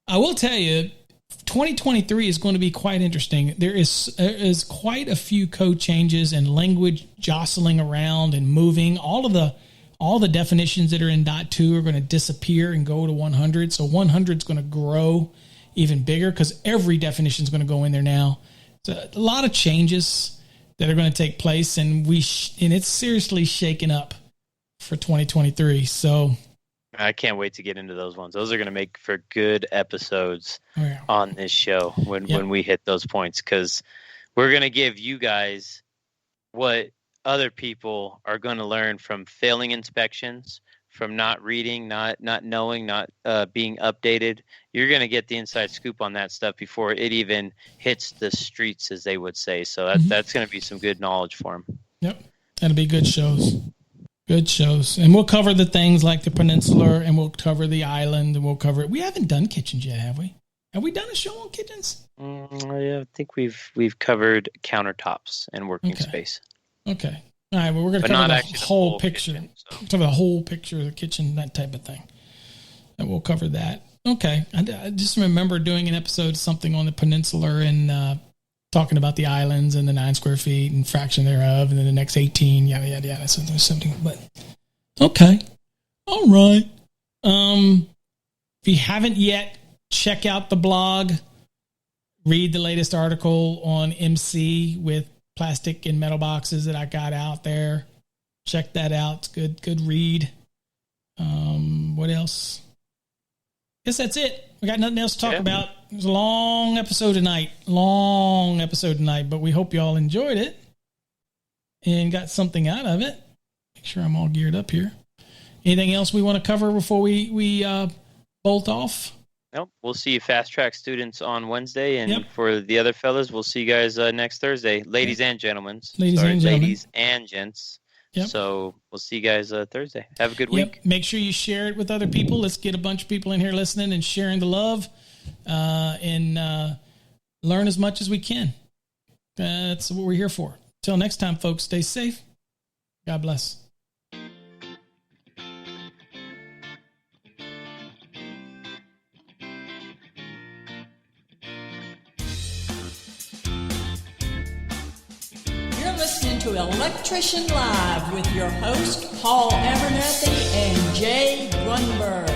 I will tell you, 2023 is going to be quite interesting. There is quite a few code changes and language jostling around and moving. All the definitions that are in .2 are going to disappear and go to 100. So 100 is going to grow even bigger because every definition is going to go in there now. So a lot of changes that are going to take place, and it's seriously shaken up for 2023. So I can't wait to get into those ones. Those are going to make for good episodes on this show when we hit those points, because we're going to give you guys what other people are going to learn from failing inspections, from not reading, not knowing, not being updated. You're going to get the inside scoop on that stuff before it even hits the streets, as they would say. So that's going to be some good knowledge for them. Yep. That'll be good shows. Good shows. And we'll cover the things like the Peninsular, and we'll cover the island, and we'll cover it. We haven't done kitchens yet, have we? Have we done a show on kitchens? Yeah, I think we've covered countertops and working space. Okay. All right. Well, we're going to cover the whole picture. Kitchen, so. Cover the whole picture of the kitchen, that type of thing. And we'll cover that. Okay. I just remember doing an episode, something on the Peninsular, and talking about the islands and the 9 square feet and fraction thereof, and then the next 18, yada, yada, yada, something. But, okay. All right. If you haven't yet, check out the blog. Read the latest article on MC with plastic and metal boxes that I got out there. Check that out. It's good read. What else? Guess that's it. We got nothing else to talk about. It was a long episode tonight. But we hope y'all enjoyed it and got something out of it. Make sure I'm all geared up here. Anything else we want to cover before we bolt off? Nope. We'll see you fast track students on Wednesday, and for the other fellas, we'll see you guys next Thursday. Ladies and gentlemen. Ladies and gents. Yep. So we'll see you guys Thursday. Have a good week. Make sure you share it with other people. Let's get a bunch of people in here listening and sharing the love, and learn as much as we can. That's what we're here for. Till next time, folks, stay safe. God bless. Listening to Electrician Live with your host, Paul Abernathy and Jay Grunberg.